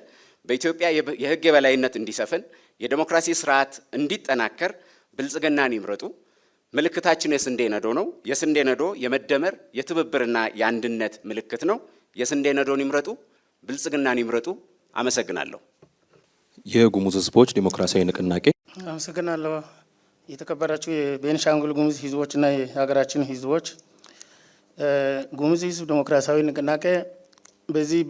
በኢትዮጵያ የህግ የበላይነት እንዲሰፍን የዴሞክራሲ ስርዓት እንዲጠናከር ብልጽግናን ይምረጡ። ምልክታችን የስንዴ ነዶ ነው። የስንዴ ነዶ የመደመር የትብብርና የአንድነት ምልክት ነው። የስንዴ ነዶን ይምረጡ፣ ብልጽግናን ይምረጡ። አመሰግናለሁ። የጉሙዝ ህዝቦች ዲሞክራሲያዊ ንቅናቄ። አመሰግናለሁ። የተከበራችሁ የቤኒሻንጉል ጉሙዝ ህዝቦችና የሀገራችን ህዝቦች፣ ጉሙዝ ህዝብ ዲሞክራሲያዊ ንቅናቄ በዚህ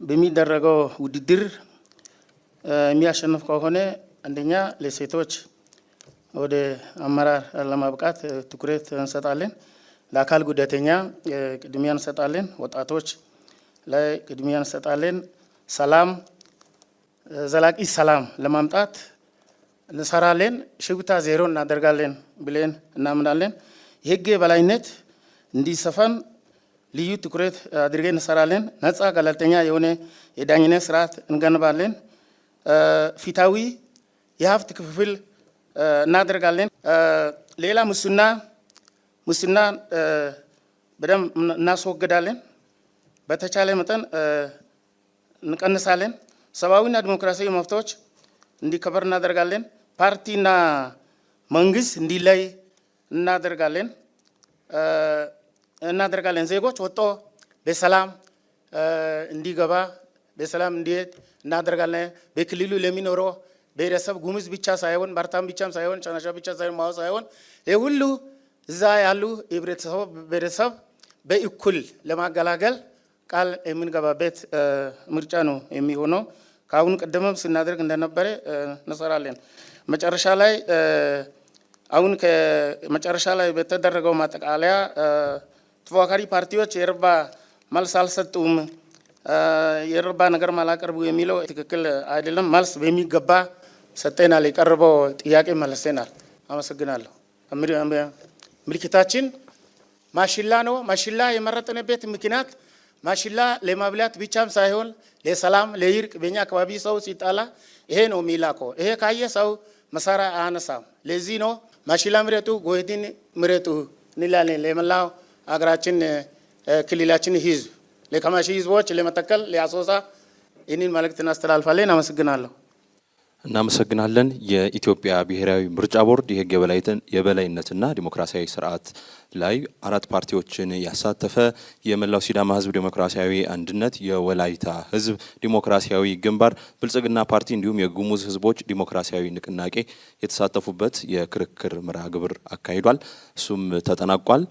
በሚደረገው ውድድር የሚያሸንፍ ከሆነ አንደኛ ለሴቶች ወደ አመራር ለማብቃት ትኩረት እንሰጣለን። ለአካል ጉዳተኛ ቅድሚያ እንሰጣለን። ወጣቶች ላይ ቅድሚያ እንሰጣለን። ሰላም፣ ዘላቂ ሰላም ለማምጣት እንሰራለን። ሽብታ ዜሮ እናደርጋለን ብለን እናምናለን። የህግ የበላይነት እንዲሰፈን ልዩ ትኩረት አድርገን እንሰራለን። ነፃ ገለልተኛ የሆነ የዳኝነት ስርዓት እንገነባለን። ፊታዊ የሀብት ክፍፍል እናደርጋለን። ሌላ ሙስና በደንብ እናስወግዳለን። በተቻለ መጠን እንቀንሳለን። ሰብአዊና ዲሞክራሲያዊ መብቶች እንዲከበር እናደርጋለን። ፓርቲና መንግስት እንዲለይ እናደርጋለን። ዜጎች ወጥቶ በሰላም እንዲገባ በሰላም እንዲሄድ እናደርጋለን። በክልሉ ለሚኖረው ብሔረሰብ ጉሙዝ ብቻ ሳይሆን ባርታም ብቻም ሳይሆን ጨናሻ ብቻ ሳይሆን ማው ሳይሆን የሁሉ እዛ ያሉ ብሔረሰብ በእኩል ለማገላገል ቃል የምንገባበት ምርጫ ነው የሚሆነው። ከአሁን ቀደምም ስናደርግ እንደነበረ እንሰራለን። መጨረሻ ላይ ከመጨረሻ ላይ በተደረገው ማጠቃለያ ተፎካካሪ ፓርቲዎች የረባ መልስ አልሰጡም፣ የረባ ነገር ማላቀርቡ የሚለው ትክክል አይደለም። መልስ በሚገባ ሰጠናል። የቀረበው ጥያቄ መለሰናል። አመሰግናለሁ። ምልክታችን ማሽላ ነው። ማሽላ የመረጥንበት ምክንያት ማሽላ ለማብላት ብቻም ሳይሆን ለሰላም፣ ለይርቅ በእኛ አካባቢ ሰው ሲጣላ ይሄ ነው የሚላከው። ይሄ ካየ ሰው መሳሪያ አያነሳም። ለዚህ ነው ማሽላ ምረጡ፣ ጎይቲን ምረጡ እንላለን። ለመላው አገራችን ክልላችን ህዝብ፣ ለከማሺ ህዝቦች፣ ለመተከል፣ ለአሶሳ ይህንን መልእክት እናስተላልፋለን። አመሰግናለሁ። እናመሰግናለን። የኢትዮጵያ ብሔራዊ ምርጫ ቦርድ የህግ የበላይነትና ዲሞክራሲያዊ ስርዓት ላይ 4 ፓርቲዎችን ያሳተፈ የመላው ሲዳማ ህዝብ ዲሞክራሲያዊ አንድነት፣ የወላይታ ህዝብ ዲሞክራሲያዊ ግንባር፣ ብልጽግና ፓርቲ እንዲሁም የጉሙዝ ህዝቦች ዲሞክራሲያዊ ንቅናቄ የተሳተፉበት የክርክር መርሃ ግብር አካሂዷል። እሱም ተጠናቋል።